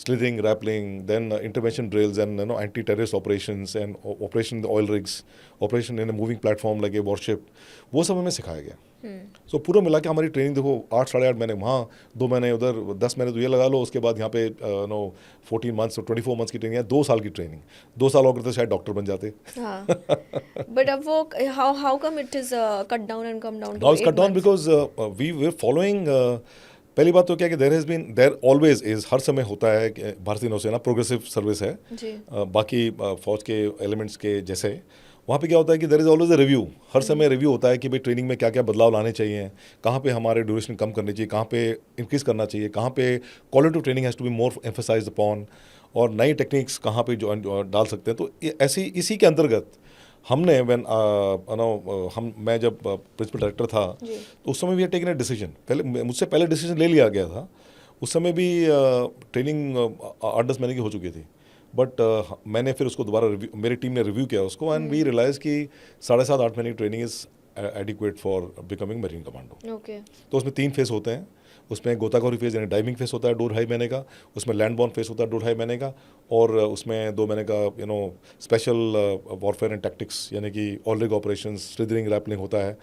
slithering, rappelling, then intervention drills and anti-terrorist operations and operation in the oil rigs, operation in a moving platform like a warship, वो सब हमें सिखाया गया. सो पूरा मिला के हमारी ट्रेनिंग देखो 8-8.5 महीने वहाँ, 2 महीने उधर, 10 महीने तो ये लगा लो. उसके बाद यहाँ पे 14 months, 24 months की ट्रेनिंग है. 2 साल की ट्रेनिंग. 2 साल और करते शायद डॉक्टर बन जाते. बट अब वो how come it is cut down and come down? Now it's cut down because we were following. पहली बात तो क्या कि देयर ऑलवेज इज, हर समय होता है कि भारतीय नौसेना प्रोग्रेसिव सर्विस है बाकी फौज के एलिमेंट्स के जैसे. वहाँ पे क्या होता है कि there is always a review. हर समय रिव्यू होता है कि भाई ट्रेनिंग में क्या क्या बदलाव लाने चाहिए, कहाँ पे हमारे ड्यूरेशन कम करनी चाहिए, कहाँ पे इंक्रीज करना चाहिए, कहाँ पे quality training has to be more emphasised upon, और नई टेक्निक्स कहाँ पे जो डाल सकते हैं. तो ऐसी इसी के अंतर्गत हमने मैं जब प्रिंसिपल डायरेक्टर था तो उस समय भी टेकन ए डिसीजन. मुझसे पहले डिसीजन ले लिया गया था. उस समय भी ट्रेनिंग 8-10 महीने की हो चुकी थी. बट मैंने फिर उसको दोबारा मेरी टीम ने रिव्यू किया उसको, एंड वी रियलाइज कि 7.5-8 महीने की training is adequate for becoming marine commando. तो उसमें 3 फेज होते हैं. उसमें गोताखोरी फेज यानी डाइविंग फेज होता है 2-2.5 महीने का. उसमें लैंड बॉर्न फेज होता है 2-2.5 महीने का. और उसमें 2 महीने का स्पेशल वॉरफेयर एंड टैक्टिक्स यानी कि all rig operations, slithering, rappelling होता है.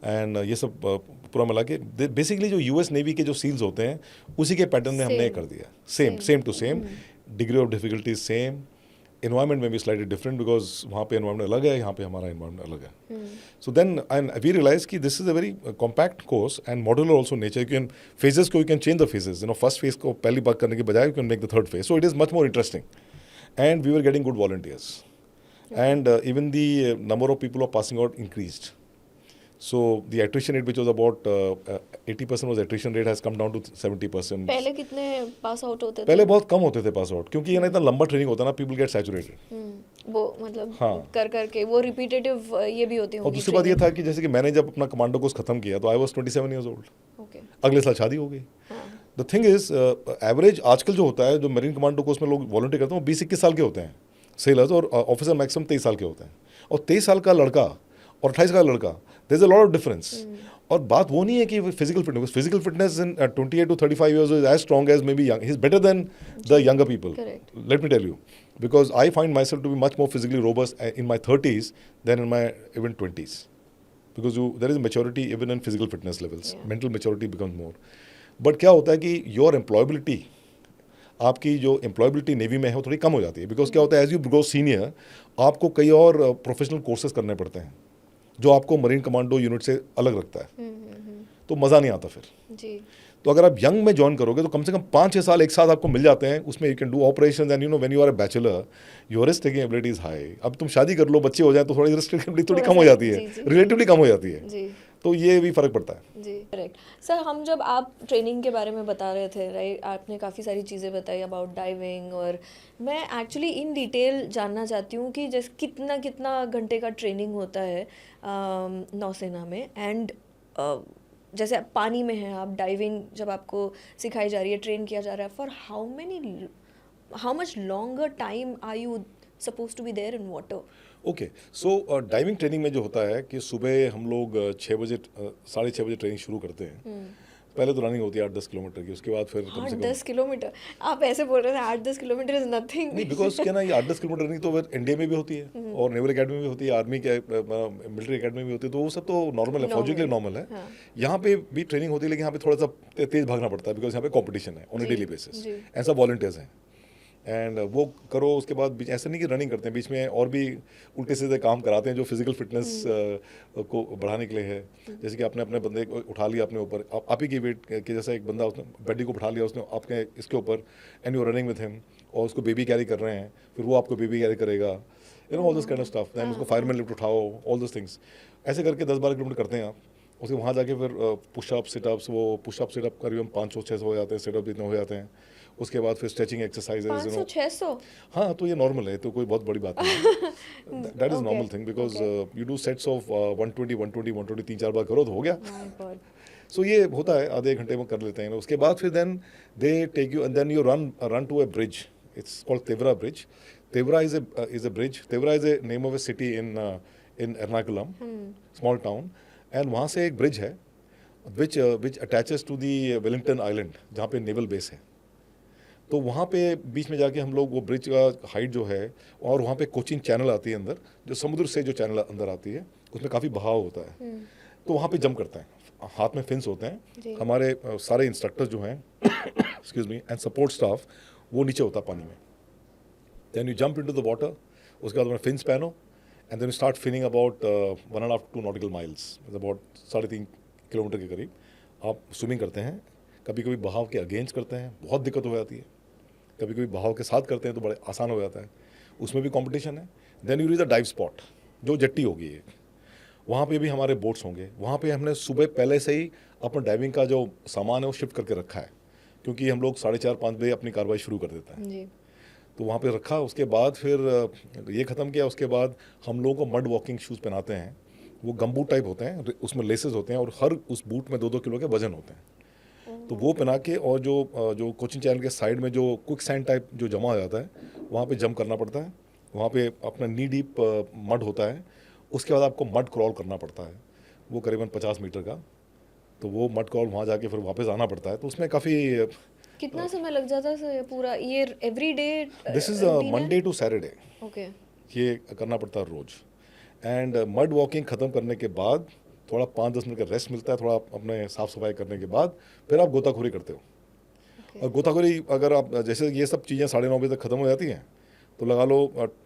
एंड ये सब पूरा मिला के बेसिकली जो यूएस नेवी के जो सील्स होते हैं उसी के पैटर्न में हमने कर दिया. Same to same, degree of difficulty same, environment में भी स्लाइटली डिफरेंट बिकॉज वहाँ पे इन्वायरमेंट अलग है, यहाँ पे हमारा इन्वायरमेंट अलग है. So then and we realise कि this is a very compact course and modular also nature. You can phases को, you can change the phases. First phase को पहली बार करने के बजाय you can make the third phase. So it is much more interesting and we were getting good volunteers and even the number of people of passing out increased. So the attrition rate, which was about 80% was attrition rate, has come down to 70%. पहले कितने pass out होते थे? पहले बहुत कम होते थे pass out, क्योंकि ये ना इतना लंबा ट्रेनिंग होता है ना, पीपल गेट सैचुरेटेड. वो मतलब कर के वो रिपीटेटिव ये भी होती होगी. और दूसरी बात ये था कि जैसे कि मैंने जब अपना कमांडो कोर्स खत्म किया तो आई वाज 27 years old. अगले साल शादी हो गई. द थिंग इज एवरेज आजकल जो होता है, जो मरीन कमांडो कोर्स में लोग वॉलंटियर करते हैं वो 20-21 साल के होते हैं सेलर्स, और ऑफिसर मैक्सिमम 23 साल के होते हैं. और 23 साल का लड़का और 28 का लड़का, there is a lot of difference. और बात वो नहीं है कि physical fitness in 28 to 35 years is as strong as maybe young. He's better than the younger people. Correct. Let me tell you, because I find myself to be much more physically robust in my 30s than in my even 20s. Because there is maturity even in physical fitness levels. Yeah. Mental maturity becomes more. But क्या होता है कि your employability, आपकी जो employability navy में है वो थोड़ी कम हो जाती है. बिकॉज क्या होता है, एज यू ग्रो सीनियर आपको कई और प्रोफेशनल कोर्सेज करने पड़ते हैं जो आपको मरीन कमांडो यूनिट से अलग रखता है. तो मज़ा नहीं आता फिर जी. तो अगर आप यंग में ज्वाइन करोगे तो कम से कम 5-6 साल एक साथ आपको मिल जाते हैं. उसमें you can do operation and when you are a bachelor your risk taking ability is high. अब तुम शादी कर लो, बच्चे हो जाए तो थोड़ी रिस्क टेकिंग एबिलिटी थोड़ी कम हो जाती है, रिलेटिवली कम हो जाती है. तो ये भी फ़र्क पड़ता है। जी करेक्ट सर। हम जब आप ट्रेनिंग के बारे में बता रहे थे राइट, आपने काफ़ी सारी चीज़ें बताई अबाउट डाइविंग, और मैं एक्चुअली इन डिटेल जानना चाहती हूँ कि जैसे कितना कितना घंटे का ट्रेनिंग होता है नौसेना में, एंड जैसे आप पानी में हैं, आप डाइविंग जब आपको सिखाई जा रही है, ट्रेन किया जा रहा है, for how much longer time are you suppose to be there in water? Okay, so diving training में जो होता है कि सुबह हम लोग 6 बजे 6:30 बजे ट्रेनिंग शुरू करते हैं। पहले तो रनिंग होती है 8-10 किलोमीटर की, उसके बाद फिर कम से कम 8-10 किलोमीटर? आप ऐसे बोल रहे थे 8-10 किलोमीटर इज नथिंग। नहीं, बिकॉज क्या ना, ये 8-10 किलोमीटर रनिंग तो फिर इंडिया में भी होती है और नेवल एकेडमी में भी होती है, आर्मी के मिलिट्री एकेडमी में भी होती है, तो वो सब तो नॉर्मल है, फौजी के लिए नॉर्मल है। हाँ। यहाँ पे भी ट्रेनिंग होती है, लेकिन यहाँ पे थोड़ा सा तेज भागना पड़ता है, बिकॉज यहाँ पे कॉम्पिटिशन है ऑन ए जी, डेली बेसिस। जी। ऐसा वॉलंटियर्स हैं एंड वो करो, उसके बाद ऐसा नहीं कि रनिंग करते हैं, बीच में और भी उल्टे सीधे काम कराते हैं जो फिजिकल फिटनेस को बढ़ाने के लिए है। जैसे कि आपने अपने बंदे को उठा लिया अपने ऊपर, आप ही की वेट के जैसा एक बंदा उसने बेडी को उठा लिया उसने आपके इसके ऊपर, and you running with him, और उसको बेबी कैरी कर रहे हैं, फिर वो आपको बेबी कैरी करेगा, you know all this kind of stuff. Then उसको फायरमैन लिफ्ट उठाओ, ऑल दिस थिंग्स। ऐसे करके 10-12 किलोमीटर करते हैं आप। उसके वहाँ जाके फिर पुशअप सिटअप्स, वो पुशअप सिटअप करीबन 500-600 हो जाते हैं, सिटअप इतने हो जाते हैं। उसके बाद फिर स्ट्रेचिंग एक्सरसाइजेज, 500-600? हाँ, तो ये नॉर्मल है, तो कोई बहुत बड़ी बात नहीं है। That is normal thing, because you do sets of 120 120 120 3-4 बार करो तो हो गया। My God. सो ये होता है, आधे घंटे में कर लेते हैं। उसके बाद फिर then they take you and then you run to a bridge, it's called Thevara bridge. Thevara is a bridge. Thevara is a name of a city in Ernakulam, small town, and वहाँ से एक ब्रिज है which attaches to the Wellington island, जहाँ पे naval base है। तो वहाँ पे बीच में जाके हम लोग वो ब्रिज का हाइट जो है, और वहाँ पे कोचिंग चैनल आती है अंदर, जो समुद्र से जो चैनल अंदर आती है, उसमें काफ़ी बहाव होता है, तो वहाँ पे जंप करते हैं। हाथ में फिन्स होते हैं, हमारे सारे इंस्ट्रक्टर्स जो हैं excuse me and support staff, वो नीचे होता है पानी में। Then you jump into the water, उसके बाद अपने फिन्स पहनो, and then you start finning about 1.5 to 2 nautical miles, about 3.5 kilometre के करीब आप स्विमिंग करते हैं। कभी कभी बहाव के अगेंस्ट करते हैं, बहुत दिक्कत हो जाती है। कभी कभी बहाव के साथ करते हैं तो बड़े आसान हो जाता है, उसमें भी कंपटीशन है। Then you reach a dive spot, जो जेट्टी होगी एक, वहाँ पे भी हमारे बोट्स होंगे। वहाँ पे हमने सुबह पहले से ही अपना डाइविंग का जो सामान है वो शिफ्ट करके रखा है, क्योंकि हम लोग 4:30-5 बजे अपनी कार्रवाई शुरू कर देते हैं। जी। तो वहाँ पे रखा, उसके बाद फिर ये ख़त्म किया। उसके बाद हम लोगों को मड वॉकिंग शूज़ पहनाते हैं, वो गमबूट टाइप होते हैं, उसमें लेसेस होते हैं, और हर उस बूट में 2-2 किलो के वजन होते हैं। तो वो पहना के, और जो कोचिंग चैनल के साइड में जो क्विक सैंड टाइप जो जमा हो जाता है, वहाँ पे जंप करना पड़ता है। वहाँ पे अपना नी डीप मड होता है। उसके बाद आपको मड क्रॉल करना पड़ता है, वो करीबन 50 मीटर का। तो वो मड क्रॉल वहाँ जाके फिर वापस आना पड़ता है, तो उसमें काफ़ी। कितना समय लग जाता है सर ये पूरा, ये every day? This is Monday to Saturday, okay. ये करना पड़ता है रोज़। एंड मड वॉकिंग ख़त्म करने के बाद थोड़ा 5-10 मिनट का रेस्ट मिलता है, थोड़ा अपने साफ़ सफाई करने के बाद फिर आप गोताखोरी करते हो। और गोताखोरी अगर आप, जैसे ये सब चीज़ें 9:30 बजे तक ख़त्म हो जाती हैं, तो लगा लो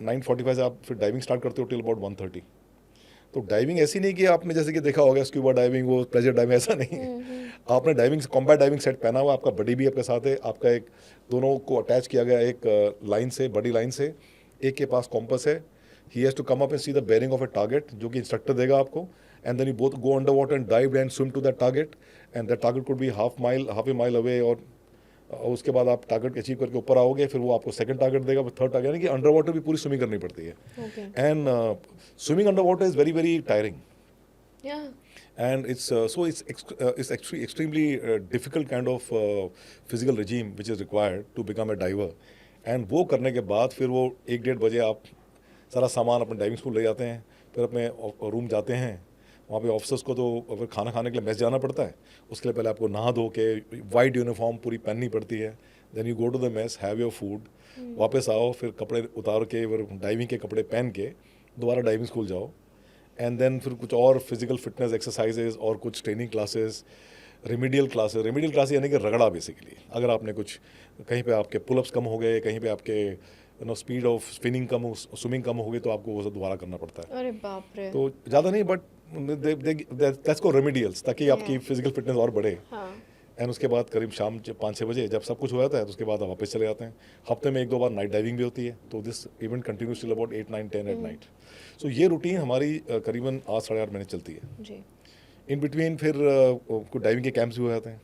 9:45 से आप फिर डाइविंग स्टार्ट करते हो टिल अबाउट 1:30। तो डाइविंग ऐसी नहीं कि आपने जैसे कि देखा होगा स्क्यूबा डाइविंग, वो प्लेजर डाइविंग, ऐसा नहीं है। आपने डाइविंग कॉम्बैट डाइविंग सेट पहना हुआ, आपका बडी भी आपके साथ है, आपका एक दोनों को अटैच किया गया एक लाइन से, बड़ी लाइन से। एक के पास कॉम्पस है, he has to come up and see the bearing of a target, जो कि इंस्ट्रक्टर देगा आपको, and then you both go under water and dive and swim to that target, and that target could be half a mile away. और उसके बाद आप target achieve करके ऊपर आओगे, फिर वो आपको सेकंड टारगेट देगा, फिर थर्ड टारगेट, यानी कि अंडर वाटर भी पूरी स्विमिंग करनी पड़ती है। And swimming under water is very very tiring, and it's actually extremely difficult kind of physical regime which is required to become a diver. And वो करने के बाद फिर वो 1-1:30 बजे आप सारा सामान अपने डाइविंग स्कूल ले जाते हैं, फिर अपने रूम जाते हैं। वहाँ पे ऑफिसर्स को तो फिर खाना खाने के लिए मेस जाना पड़ता है, उसके लिए पहले आपको नहा धो के वाइट यूनिफॉर्म पूरी पहननी पड़ती है। Then you go to the mess, have your food, वापस आओ, फिर कपड़े उतार के, फिर डाइविंग के कपड़े पहन के दोबारा डाइविंग स्कूल जाओ। एंड देन फिर कुछ और फिजिकल फिटनेस एक्सरसाइजेज और कुछ ट्रेनिंग क्लासेस, रेमिडियल क्लासेस यानी कि रगड़ा बेसिकली। अगर आपने कुछ कहीं पे आपके पुलअप्स कम हो गए, कहीं पे आपके स्पीड ऑफ स्विमिंग कम हो गई, तो आपको वो सब दोबारा करना पड़ता है। अरे बाप रे। तो ज़्यादा नहीं, बट दैट्स को रेमिडियल्स, ताकि आपकी फिजिकल फिटनेस और बढ़े। एंड उसके बाद करीब शाम 5-6 बजे जब सब कुछ हो जाता है, तो उसके बाद आप वापस चले जाते हैं। हफ्ते में 1-2 बार नाइट डाइविंग भी होती है, तो this event continues till about 8, 9, 10 at night. So ये रूटीन हमारी करीबन 8 साढ़े 8 महीने चलती है। जी। इन बिटवीन फिर कुछ डाइविंग के कैंप्स भी हो जाते हैं।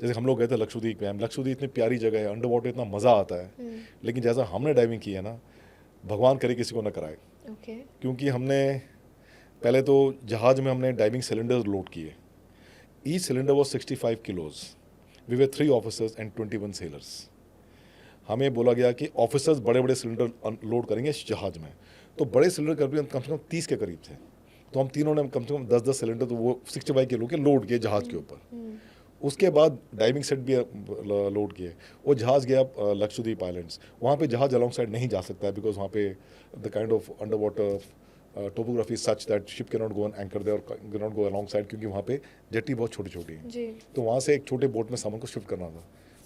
जैसे हम लोग गए थे लक्षद्वीप में, लक्षद्वीप इतनी प्यारी जगह है, अंडर वाटर इतना मज़ा आता है, लेकिन जैसा हमने डाइविंग की है ना, भगवान करे किसी को ना कराए। ओके। क्योंकि हमने पहले तो जहाज़ में हमने डाइविंग सिलेंडर्स लोड किए। Each cylinder was 65 kilos. We were 3 officers and 21 sailors. हमें बोला गया कि ऑफिसर्स बड़े बड़े सिलेंडर लोड करेंगे इस जहाज़ में, तो बड़े सिलेंडर कम से कम 30 के करीब थे। तो हम तीनों ने कम से कम 10-10 सिलेंडर, तो वो 65 किलो के लोड किए जहाज़ के ऊपर। उसके बाद डाइविंग सेट भी लोड किए। वो जहाज़ गया लक्षद्वीप आइलैंड्स। वहाँ पे जहाज़ अलॉन्ग साइड नहीं जा सकता है, बिकॉज वहाँ पे the kind of under water topography such that ship can not go anchor there और can not go alongside, क्योंकि वहाँ पे जेट्टी बहुत छोटी छोटी है। जी। तो वहाँ से एक छोटे बोट में सामान को शिफ्ट करना था,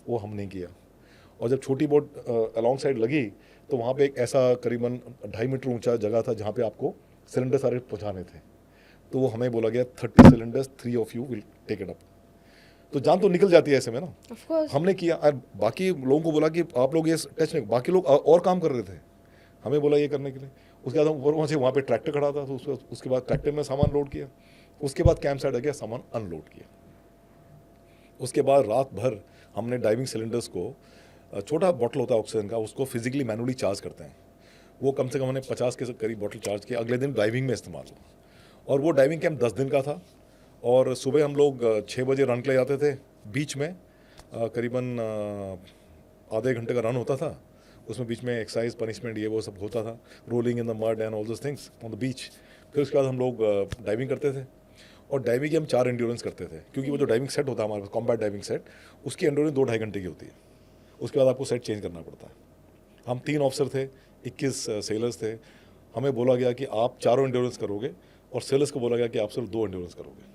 वो हम नहीं किया। और जब छोटी बोट अलॉन्ग साइड लगी, तो वहाँ पे एक ऐसा करीबन 2.5 मीटर ऊंचा जगह था जहाँ पे आपको सिलेंडर सारे पहुँचाने थे। तो वो हमें बोला गया 30 cylinders, 3 of you will take it up. तो जान तो निकल जाती है ऐसे में ना। Of course. हमने किया, और बाकी लोगों को बोला कि आप लोग ये टच नहीं, बाकी लोग और काम कर रहे थे, हमें बोला ये करने के लिए। उसके बाद हम वहाँ से, वहाँ पे ट्रैक्टर खड़ा था, तो उसके बाद ट्रैक्टर में सामान लोड किया। उसके बाद कैंप साइड आ गया, सामान अनलोड किया। उसके बाद रात भर हमने डाइविंग सिलेंडर्स को, छोटा बॉटल होता है ऑक्सीजन का, उसको फिजिकली मैनुअली चार्ज करते हैं। वो कम से कम हमने 50 के करीब बॉटल चार्ज किया। अगले दिन डाइविंग में इस्तेमाल हुआ। और वो डाइविंग कैंप 10 दिन का था। और सुबह हम लोग 6 बजे रन के लिए जाते थे बीच में। करीबन आधे घंटे का रन होता था। उसमें बीच में एक्सरसाइज, पनिशमेंट, ये वो सब होता था, rolling in the mud and all those things on the beach. फिर उसके बाद हम लोग डाइविंग करते थे। और डाइविंग की हम 4 एंड्योरेंस करते थे, क्योंकि वो जो डाइविंग सेट होता है हमारे पास, कॉम्बैट डाइविंग सेट, उसकी एंड्योरेंस 2-2.5 घंटे की होती है। उसके बाद आपको सेट चेंज करना पड़ता है। हम 3 ऑफिसर थे, 21 सेलर्स थे। हमें बोला गया कि आप 4 एंड्योरेंस करोगे, और सेलर्स को बोला गया कि आप सिर्फ 2 एंड्योरेंस करोगे।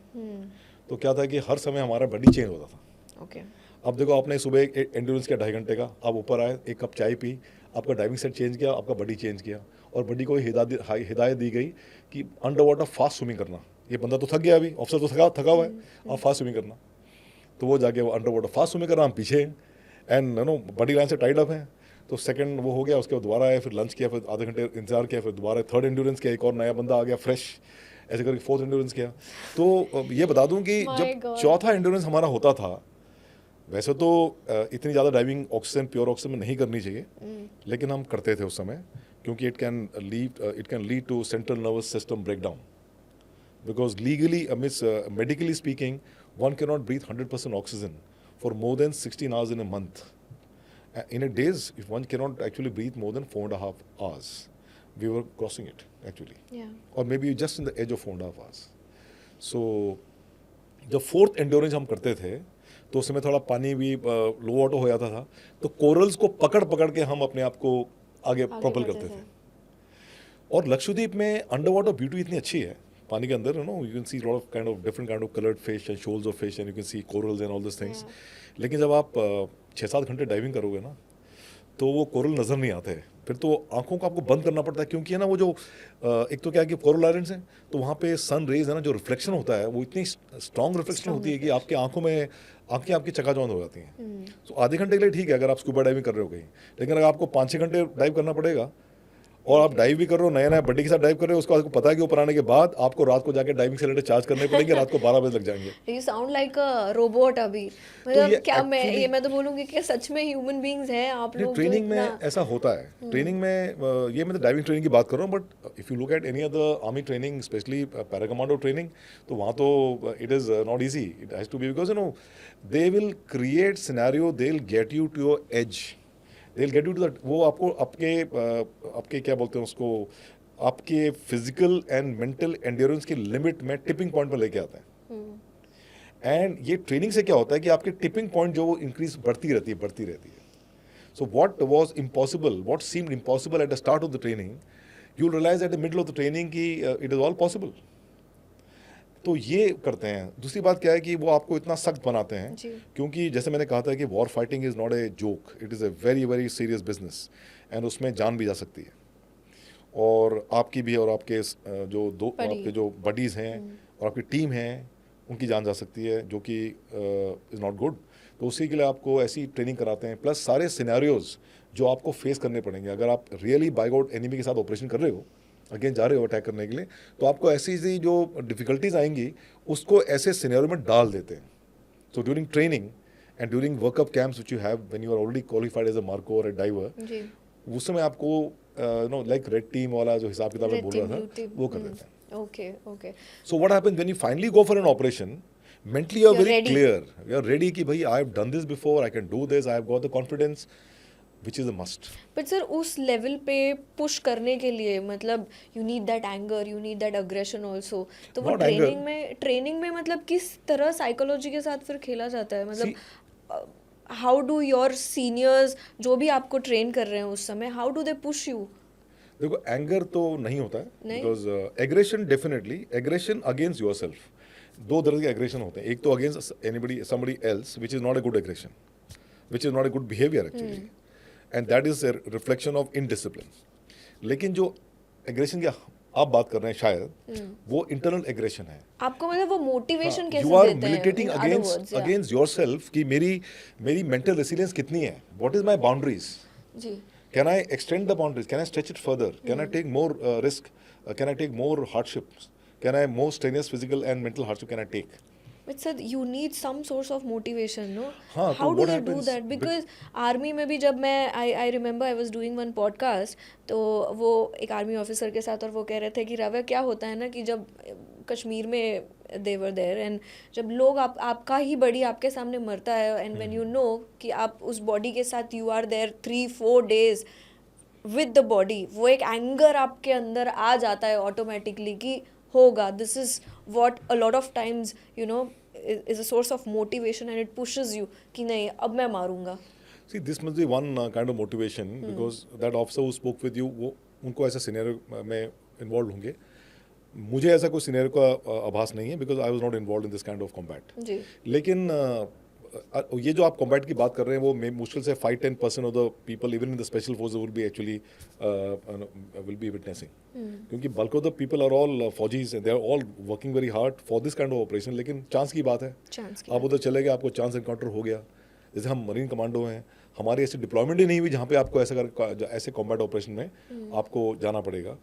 तो क्या था कि हर समय हमारा बॉडी चेंज होता था। ओके। अब देखो, आपने सुबह एक एंड्योरेंस किया 2.5 घंटे का, आप ऊपर आए, 1 कप चाय पी, आपका डाइविंग सेट चेंज किया, आपका बॉडी चेंज किया। और बॉडी को हिदायत दी गई कि अंडर वाटर फास्ट स्विमिंग करना। ये बंदा तो थक गया, अभी ऑफिसर तो थका हुआ है, आप फास्ट स्विमिंग करना। तो वो जाके वो अंडर वाटर फास्ट स्विमिंग कर रहा, हम पीछे हैं, एंड नो बॉडी लाइन से टाइड अप है। तो सेकंड वो हो गया। उसके बाद दोबारा आया, फिर लंच किया, फिर आधे घंटे इंतजार किया, फिर दोबारा 3rd एंड्योरेंस किया, एक और नया बंदा आ गया फ्रेश, ऐसे करके 4th एंड्योरेंस किया। तो ये बता दूं कि My जब God. 4था एंड्योरेंस हमारा होता था, वैसे तो इतनी ज़्यादा डाइविंग ऑक्सीजन, प्योर ऑक्सीजन में नहीं करनी चाहिए, लेकिन हम करते थे उस समय, क्योंकि it can lead to central nervous system breakdown. Because legally, medically speaking, one can not breathe 100% oxygen for more than 16 hours in a month. In a days, if one cannot actually breathe more than 4.5 hours, we were crossing it actually, Yeah. or maybe just in the edge of 4.5 hours. So, जब 4th endurance हम करते थे, तो उसमें थोड़ा पानी भी लो water हो जाता था, तो कोरल्स को पकड़ पकड़ के हम अपने आप को आगे प्रोपल बढ़ते करते थे। और लक्षद्वीप में अंडर वाटर ब्यूटी इतनी अच्छी है, पानी के अंदर, you can see lot of different kind of coloured fish and shoals of fish, and you can see corals and all this things. लेकिन जब आप 6-7 घंटे डाइविंग करोगे ना, तो वो कोरल नज़र नहीं आते। फिर तो आंखों को आपको बंद करना पड़ता है, क्योंकि है ना वो जो एक तो क्या है कि कोरल आइलैंड्स हैं, तो वहाँ पे सन रेज है ना, जो रिफ्लेक्शन होता है, वो इतनी स्ट्रॉन्ग रिफ्लेक्शन होती है कि आपकी आंखों में आंखें आपकी चकाचौंध हो जाती हैं। तो आधे घंटे के लिए ठीक है अगर आप स्कूबा डाइविंग कर रहे हो कहीं, लेकिन अगर आपको 5-6 घंटे डाइव करना पड़ेगा, और आप डाइव भी कर रहे हो, नया नया बड्डी के साथ डाइव कर रहे हो, उसको आपको पता है कि ऊपर आने के बाद आपको रात को जाके डाइविंग सिलेंडर चार्ज करने पड़ेंगे, रात को 12 बजे लग जाएंगे। You sound like a robot अभी। मतलब ये क्या actually- मैं तो बोलूंगी कि सच में ह्यूमन बीइंग्स हैं आप लोग जो ट्रेनिंग में इतना। ऐसा होता है। ट्रेनिंग में ये मैं तो डाइविंग ट्रेनिंग की बात कर रहा हूँ, but if you look at any other army training, specially paracommando training, तो वहाँ तो it is not easy, it has to be, because they will create scenario, they will get you to your edge, they will get you to that, वो आपको आपके क्या बोलते हैं उसको, आपके फिजिकल एंड मेंटल एंड्योरेंस की लिमिट में टिपिंग पॉइंट पर लेके आते हैं। एंड ये ट्रेनिंग से क्या होता है कि आपके टिपिंग पॉइंट जो इंक्रीज बढ़ती रहती है। So what was impossible, what seemed impossible at the start of the training, you'll realize at the middle of the training कि it is all possible. तो ये करते हैं। दूसरी बात क्या है कि वो आपको इतना सख्त बनाते हैं, जी। क्योंकि जैसे मैंने कहा था कि war fighting is not a joke, it is a very very serious business, and उसमें जान भी जा सकती है, और आपकी भी, और आपके आपके जो बडीज़ हैं और आपकी टीम है, उनकी जान जा सकती है, जो कि इज़ नॉट गुड। तो उसी के लिए आपको ऐसी ट्रेनिंग कराते हैं, प्लस सारे सिनेरियोज जो आपको फेस करने पड़ेंगे। अगर आप रियली बाय गॉड एनिमी के साथ ऑपरेशन कर रहे हो, अगेंस्ट जा रहे हो अटैक करने के लिए, तो आपको ऐसी सी जो डिफिकल्टीज आएंगी उसको ऐसे सिनेरियो में डाल देते हैं. So during training and during workup camps which you have when you are already qualified as a Marco और अ डाइवर, जी. उस समय आपको नो लाइक रेड टीम वाला जो हिसाब किताब में Red बोल team, रहा blue था team. वो कर देते हैं. Okay, okay. So what happens when you finally go for an operation? Mentally you are You're very ready. clear. You are ready कि भाई I have done this before, I can do this, I have got the confidence, which is a must. But sir उस level पे push करने के लिए मतलब you need that anger, you need that aggression also. तो वो Not anger. Training में मतलब किस तरह साइकोलॉजी के साथ फिर खेला जाता है, मतलब हाउ डू योर सीनियर्स जो भी आपको ट्रेन कर रहे हैं उस समय, how do they push you? देखो एंगर तो नहीं होता है, नहीं? Because aggression definitely, aggression against your self. दो तरह के एग्रेशन होते हैं. एक तो against anybody somebody else which is not a good aggression, which is not a good behaviour actually, and that is reflection of indiscipline. लेकिन जो aggression की आप बात कर रहे हैं शायद वो इंटरनल एग्रेशन है. आपको मतलब वो मोटिवेशन कैसे यू आर देते हैं? Militating In other words, yeah. Against yourself कि मेरी मेंटल रेसिलियंस कितनी है, व्हाट इज माई बाउंड्रीज, जी. can I extend the boundaries, can I stretch it further, can I take more risk, can I take more hardships, can I more strenuous physical and mental hardship can I take. But sir, you need some source of motivation, no? हाँ, How तो do what you do happens- that? Because army में भी जब मैं I remember I was doing one podcast, तो वो एक army officer के साथ और वो कह रहे थे कि रवि क्या होता है ना कि जब कश्मीर में they were there and जब लोग आपका ही बड़ी आपके सामने मरता है and when you know कि आप उस बॉडी के साथ you are there 3-4 days with the body, वो एक एंगर आपके अंदर आ जाता है ऑटोमेटिकली कि होगा. This is what a lot of times you know is a source of motivation and it pushes you कि नहीं अब मैं मारूंगा. See, this must be one kind of motivation because that officer who spoke with you, वो उनको ऐसा scenario में involve होंगे. मुझे ऐसा कोई सिनेरियो का आभास नहीं है because I was not involve in this kind of combat. जी. लेकिन ये जो आप कॉम्बैट की बात कर रहे हैं वो मुश्किल से 5-10% of the people even in the special forces will be actually will be witnessing, क्योंकि bulk of the people are all फौजीज, they are all working very hard for this kind of operation. लेकिन chance की बात है, chance आप उधर चले गए, आपको चांस एनकाउंटर हो गया. जैसे हम मरीन कमांडो हैं, हमारी ऐसी डिप्लॉयमेंट ही नहीं हुई जहाँ पे आपको ऐसे कॉम्बैट ऑपरेशन में आपको जाना पड़ेगा.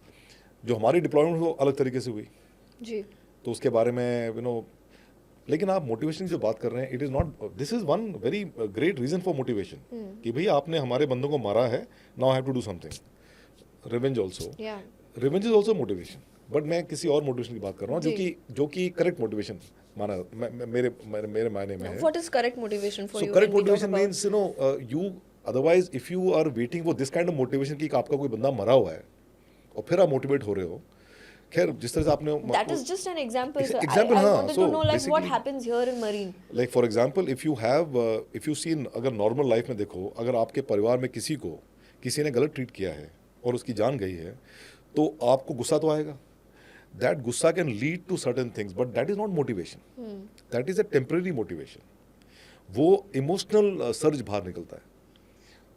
जो हमारी डिप्लॉयमेंट वो अलग तरीके से हुई, जी. तो उसके बारे में यू नो. लेकिन आप मोटिवेशन की जो बात कर रहे हैं, it is not, this is one very great reason for motivation कि भाई आपने हमारे बंदों को मारा है, now I have to do something. Revenge also, या revenge is also motivation, but मैं किसी और मोटिवेशन की बात कर रहा हूँ जो कि करेक्ट मोटिवेशन माना मेरे मायने में है. What is correct motivation for So you? correct motivation means you otherwise if you are waiting for this kind of motivation कि आपका कोई बंदा मरा हुआ है और फिर आप मोटिवेट हो रहे हो. खैर जिस तरह से आपने That is just an example, sir. Example, I हाँ. wanted So to know like what basically- happens here in Marine. Like for example if you seen, अगर नॉर्मल लाइफ में देखो, अगर आपके परिवार में किसी ने गलत ट्रीट किया है और उसकी जान गई है, तो आपको गुस्सा तो आएगा. दैट गुस्सा can lead to certain things, but that is not motivation, that is a temporary motivation. वो इमोशनल सर्ज बाहर निकलता है.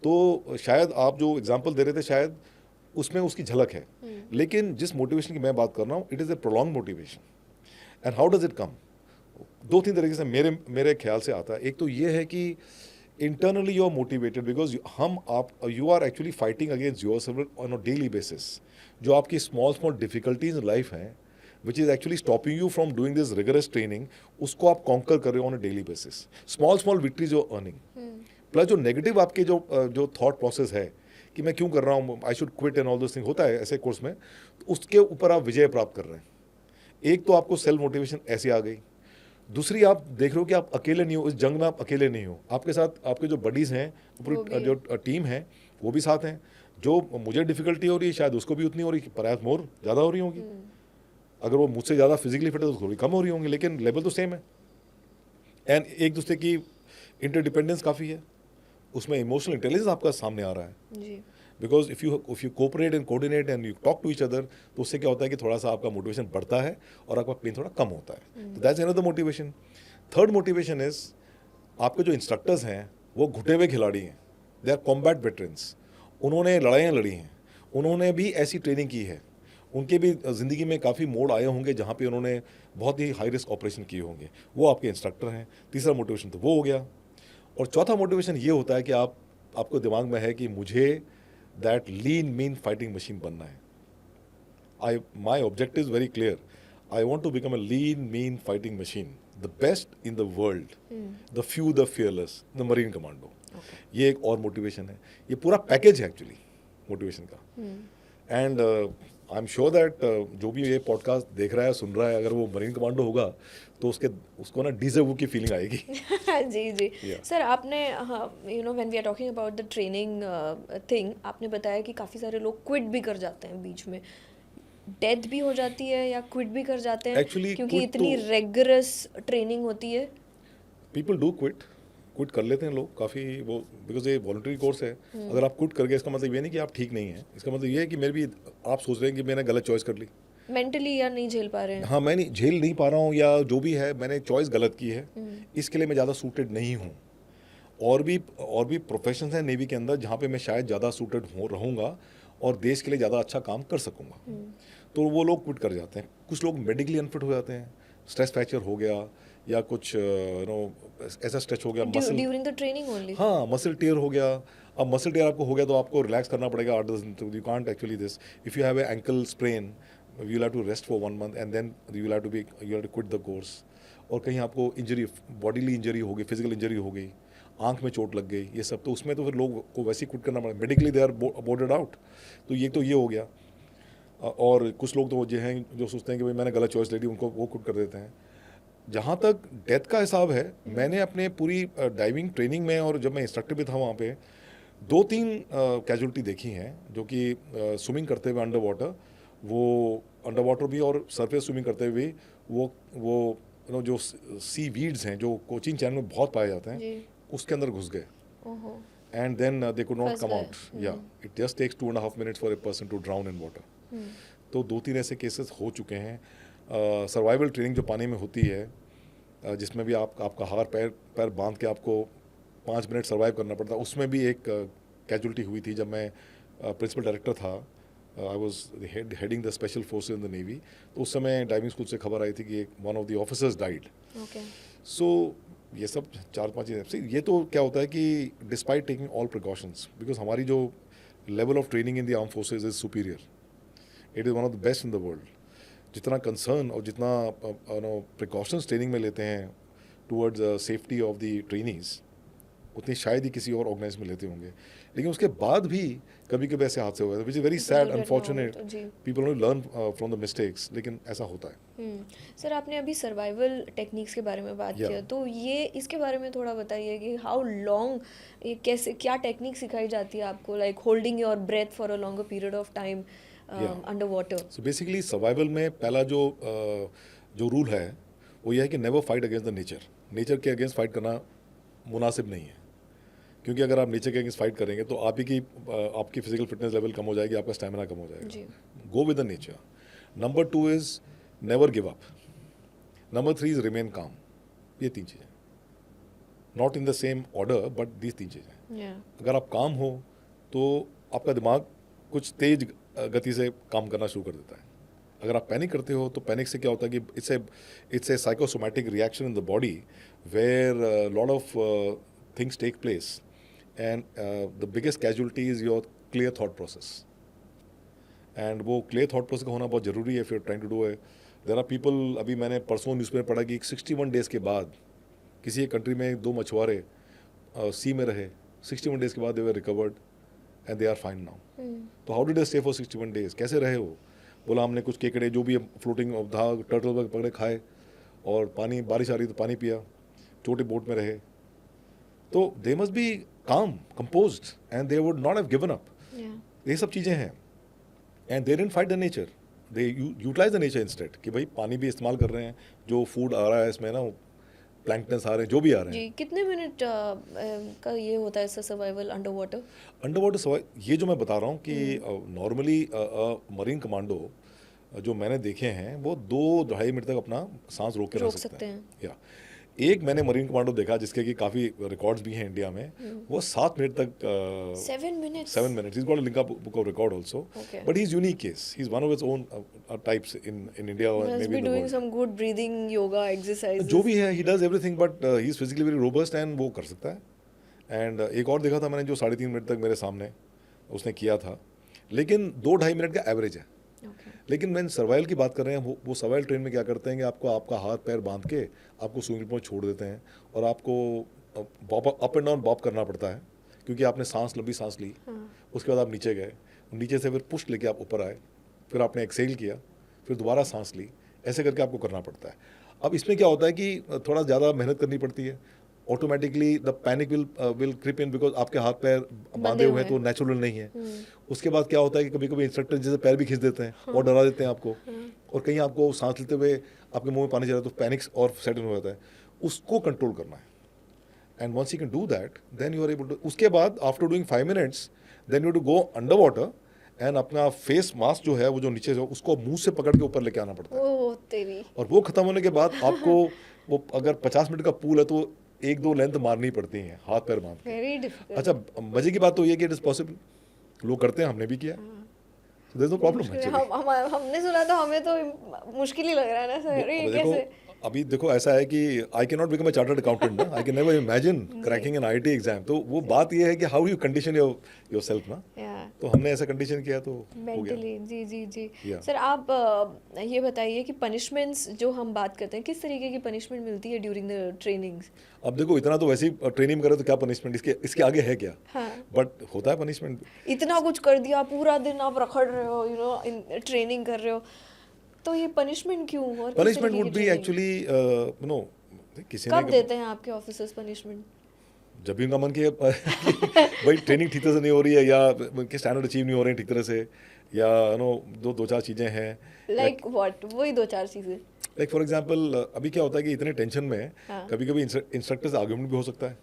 तो शायद आप जो एग्जाम्पल दे रहे थे शायद उसमें उसकी झलक है. लेकिन जिस मोटिवेशन की मैं बात कर रहा हूँ, it is a prolong motivation. And how does it come? 2-3 तरीके से मेरे ख्याल से आता है. एक तो ये है कि internally you are motivated because you are actually fighting against yourself on a daily basis. जो आपकी स्मॉल डिफिकल्टीज इन लाइफ हैं which is actually stopping you from doing this rigorous training, उसको आप कॉन्कर कर रहे हो on a daily basis. Small victories जो earning, plus जो नेगेटिव आपके जो थॉट प्रोसेस है कि मैं क्यों कर रहा हूँ, I should quit and all this thing होता है ऐसे कोर्स में, तो उसके ऊपर आप विजय प्राप्त कर रहे हैं. एक तो आपको सेल्फ मोटिवेशन ऐसी आ गई. दूसरी आप देख रहे हो कि आप अकेले नहीं हो, इस जंग में आप अकेले नहीं हो, आपके साथ आपके जो बडीज़ हैं, पूरी जो टीम है वो भी साथ हैं. जो मुझे डिफिकल्टी हो रही है शायद उसको भी उतनी हो रही है, परहैप्स मोर ज़्यादा हो रही होंगी. अगर वो मुझसे ज़्यादा फिजिकली फिट है तो थोड़ी कम हो रही होंगी, लेकिन लेवल तो सेम है. एंड एक दूसरे की इंटरडिपेंडेंस काफ़ी है. उसमें इमोशनल इंटेलिजेंस आपका सामने आ रहा है. जी. Because if you cooperate and coordinate and you talk to each other, तो उससे क्या होता है कि थोड़ा सा आपका मोटिवेशन बढ़ता है और आपका पेन थोड़ा कम होता है. तो that's another motivation. Third motivation is आपके जो इंस्ट्रक्टर्स हैं वो घुटे हुए खिलाड़ी हैं. They are combat veterans. उन्होंने लड़ाइयाँ लड़ी हैं, उन्होंने भी ऐसी ट्रेनिंग की है. उनके भी ज़िंदगी में काफ़ी मोड़ आए होंगे जहाँ पे उन्होंने बहुत ही हाई रिस्क ऑपरेशन किए होंगे. वो आपके इंस्ट्रक्टर हैं. तीसरा मोटिवेशन तो वो हो गया. और चौथा मोटिवेशन ये होता है कि आपको दिमाग में है कि मुझे that lean mean fighting machine बनना है. My objective is very clear. I want to become a lean, mean fighting machine, the best in the world, the few, the fearless, the Marine Commando. ये एक और motivation है, ये पूरा package है actually motivation का। And I am sure that जो भी ये पॉडकास्ट देख रहा है, सुन रहा है, अगर वो मरीन कमांडो होगा तो उसको ना डिजर्व की फीलिंग आएगी। जी जी सर, आपने you know when we are talking about the training thing, आपने बताया कि काफ़ी सारे लोग क्विट भी कर जाते हैं बीच में, डेथ भी हो जाती है या क्विट भी कर जाते हैं Actually, क्योंकि quit इतनी तो- रेगरस ट्रेनिंग होती है। पीपल डू क्विट कर लेते हैं लोग काफ़ी, वो बिकॉज ये वॉलंटरी कोर्स है। अगर आप क्विट कर गए इसका मतलब ये नहीं कि आप ठीक नहीं हैं, इसका मतलब ये है कि मेरे भी आप सोच रहे हैं कि मैंने गलत चॉइस कर ली, मेंटली या नहीं झेल पा रहे हैं। हाँ मैं नहीं झेल नहीं पा रहा हूँ, या जो भी है मैंने चॉइस गलत की है, इसके लिए मैं ज़्यादा सूटेड नहीं हूँ। और भी प्रोफेशंस हैं नेवी के अंदर जहाँ पे मैं शायद ज़्यादा सूटेड रहूँगा और देश के लिए ज़्यादा अच्छा काम कर सकूँगा, तो वो लोग क्विट कर जाते हैं। कुछ लोग मेडिकली अनफिट हो जाते हैं, स्ट्रेस फ्रैक्चर हो गया या कुछ ऐसा स्ट्रेच हो गया muscle, during the training only. हाँ मसल टेयर हो गया। अब मसल टेयर आपको हो गया तो आपको रिलैक्स करना पड़ेगा 8-10 दिन, you can't actually this. If you have a ankle sprain you will have to rest for 1 month and then you will have to quit the course. और कहीं आपको इंजरी, बॉडीली इंजरी हो गई, फिजिकल इंजरी हो गई, आंख में चोट लग गई, ये सब, तो उसमें तो फिर लोग को वैसे ही क्विट करना पड़ेगा, medically they are boarded out. तो ये हो गया। और कुछ लोग तो जो हैं जो सोचते हैं कि भाई मैंने गलत चॉइस ले ली, उनको वो क्विट कर देते हैं। जहाँ तक डेथ का हिसाब है, मैंने अपने पूरी डाइविंग ट्रेनिंग में और जब मैं इंस्ट्रक्टर भी था वहाँ पे 2-3 कैजुअलिटी देखी हैं, जो कि स्विमिंग करते हुए अंडर वाटर भी और सरफेस स्विमिंग करते हुए वो जो सी वीड्स हैं जो कोचिंग चैनल में बहुत पाए जाते हैं, उसके अंदर घुस गए and then they could not फंस कम गए। आउट। या it just takes 2.5 minutes for a person to drown in water. तो 2-3 ऐसे केसेस हो चुके हैं। सर्वाइवल ट्रेनिंग जो पानी में होती है, जिसमें भी आपका हाथ पैर बांध के आपको 5 मिनट सर्वाइव करना पड़ता है, उसमें भी एक कैजुअलिटी हुई थी जब मैं प्रिंसिपल डायरेक्टर था। I was heading the special forces in the navy. तो उस समय डाइविंग स्कूल से खबर आई थी कि one of the officers died. So ये सब 4-5 चीज़ें। ये तो क्या होता है कि despite taking all precautions, because हमारी जो level of training in the arm forces is superior, it is one of the best in the world. जितना कंसर्न और जितना प्रिकॉशंस ट्रेनिंग में लेते हैं towards safety of the trainees, उतनी शायद ही किसी और ऑर्गेनाइज में लेते होंगे। लेकिन उसके बाद भी कभी कभी ऐसे हादसे हुए, which is very sad, unfortunate. People only learn from the mistakes, लेकिन ऐसा होता है। सर, आपने अभी सर्वाइवल टेक्निक्स के बारे में बात किया, तो ये इसके बारे में थोड़ा बताइए कि हाउ लॉन्ग, ये कैसे, क्या टेक्निक सिखाई जाती है आपको, like holding your breath for a longer period of time under water. So basically survival में पहला जो रूल है वो यह है कि never fight against the nature के अगेंस्ट फाइट करना मुनासिब नहीं है, क्योंकि अगर आप नेचर के अगेंस्ट फाइट करेंगे तो आपकी फिजिकल फिटनेस लेवल कम हो जाएगी, आपका स्टैमिना कम हो जाएगा। Go with the nature. Number 2 is never give up. Number 3 is remain काम। ये 3 चीज़ें, not in the same order but these 3 चीज़ें। अगर आप काम हो तो आपका दिमाग कुछ तेज गति से काम करना शुरू कर देता है। अगर आप पैनिक करते हो तो पैनिक से क्या होता है कि it's a psychosomatic reaction in the body where lot of things take place and the biggest casualty is your clear thought process. And वो क्लियर थॉट प्रोसेस का होना बहुत ज़रूरी है if you are trying to do है। There are people, अभी मैंने परसों न्यूज़पेपर पढ़ा कि 61 डेज़ के बाद किसी एक कंट्री में 2 मछुआरे सी में रहे, 61 डेज़ के बाद they were recovered and they are fine now. तो how did they stay for 61 days? कैसे रहे वो? बोला हमने कुछ केकड़े जो भी फ्लोटिंग धाग टर्टल पकड़े खाए, और पानी, बारिश आ रही तो पानी पिया, छोटे बोट में रहे। तो they must be calm, composed and they would not have given up. ये सब चीज़ें हैं and they didn't fight the nature, they utilize the nature instead. कि भाई पानी भी इस्तेमाल कर रहे हैं, जो फूड आ रहा है इसमें ना, प्लैंक्टन्स आ रहे हैं, जो भी आ रहे हैं। जी, कितने मिनट का ये होता है survival under water? Under water survive, ये जो मैं बता रहा हूँ कि नॉर्मली मरीन कमांडो जो मैंने देखे हैं वो 2-2.5 मिनट तक अपना सांस रोक के रह सकते हैं। या एक मैंने मरीन कमांडो देखा जिसके कि काफ़ी रिकॉर्ड्स भी हैं इंडिया में, वो 7 मिनट तक 7 minutes? 7 minutes. He's got a Linka book of record also. Okay. But he's unique case. He's one of his own types in India or Must maybe be in the doing world. some good breathing yoga exercises. जो भी है, he does everything, but he's physically very robust and वो कर सकता है। And एक और देखा था मैंने जो 3.5 मिनट तक मेरे सामने उसने किया था, लेकिन 2-2.5 मिनट का एवरेज है। Okay. लेकिन मैं सर्वाइवल की बात कर रहे हैं, वो सर्वाइवल ट्रेन में क्या करते हैं कि आपको आपका हाथ पैर बांध के आपको स्विमिंग पूल में छोड़ देते हैं और आपको बॉप अप एंड डाउन बॉप करना पड़ता है, क्योंकि आपने लंबी सांस ली, उसके बाद आप नीचे गए, नीचे से फिर पुश लेके आप ऊपर आए, फिर आपने एक्सेल किया, फिर दोबारा सांस ली, ऐसे करके आपको करना पड़ता है। अब इसमें क्या होता है कि थोड़ा ज़्यादा मेहनत करनी पड़ती है, automatically the panic will creep in, because आपके हाथ पैर बांधे हुए हैं तो नेचुरल नहीं है। उसके बाद क्या होता है कि कभी कभी इंस्ट्रक्टर जैसे पैर भी खींच देते हैं और डरा देते हैं आपको, और कहीं आपको सांस लेते हुए आपके मुंह में पानी चला तो पैनिक्स और सेट इन हो जाता है, उसको कंट्रोल करना है। And once you can do that then you are able to, उसके बाद after doing 5 minutes then you to go under water and अपना फेस मास्क जो है वो जो नीचे जो उसको मुंह से पकड़ के ऊपर लेके आना पड़ता है। ओह तेरी। और वो खत्म होने के बाद आपको वो अगर 50 मिनट का पूल है तो 1-2 लेंथ मारनी पड़ती हैं हाथ पैर बांध के। Very difficult. अच्छा, मजे की बात तो ये कि इट इज पॉसिबल, लोग करते हैं, हमने भी किया, so there is no problem actually. हमने सुना तो हमें तो मुश्किल ही लग रहा है ना सर, ये कैसे? अभी देखो ऐसा है कि I can not become a chartered accountant ना, I can never imagine cracking an IT exam. तो वो बात ये है कि हाउ यू कंडीशन योरसेल्फ ना, तो हमने ऐसा कंडीशन किया तो हो गया। मेंटली। जी जी जी। Yeah. सर आप ये बताइए कि पनिशमेंट्स जो हम बात करते हैं, किस तरीके की पनिशमेंट मिलती है ड्यूरिंग द ट्रेनिंग्स? अब देखो इतना तो वैसे ही ट्रेनिंग करे तो क्या पनिशमेंट, इसके आगे है क्या? हाँ। बट होता है पनिशमेंट। इतना कुछ कर दिया, पूरा दिन आप रखड़ रहे हो, यू नो ट्रेनिंग कर रहे हो, तो ये पनिशमेंट क्यों? और किस पनिशमेंट तरीके वुड की be training? Actually you know किसी कब ने देते हैं आपके ऑफिसर्स पनिशमेंट? जब भी उनका मन किया कि भाई ट्रेनिंग ठीक तरह से नहीं हो रही है या उनके स्टैंडर्ड अचीव नहीं हो रहे हैं ठीक तरह से, या यू नो दो चार चीज़ें हैं, लाइक व्हाट? वही 2-4 चीजें। लाइक फॉर एग्जांपल अभी क्या होता है कि इतने टेंशन में हाँ। कभी कभी इंस्ट्रक्टर से आर्ग्यूमेंट भी हो सकता है,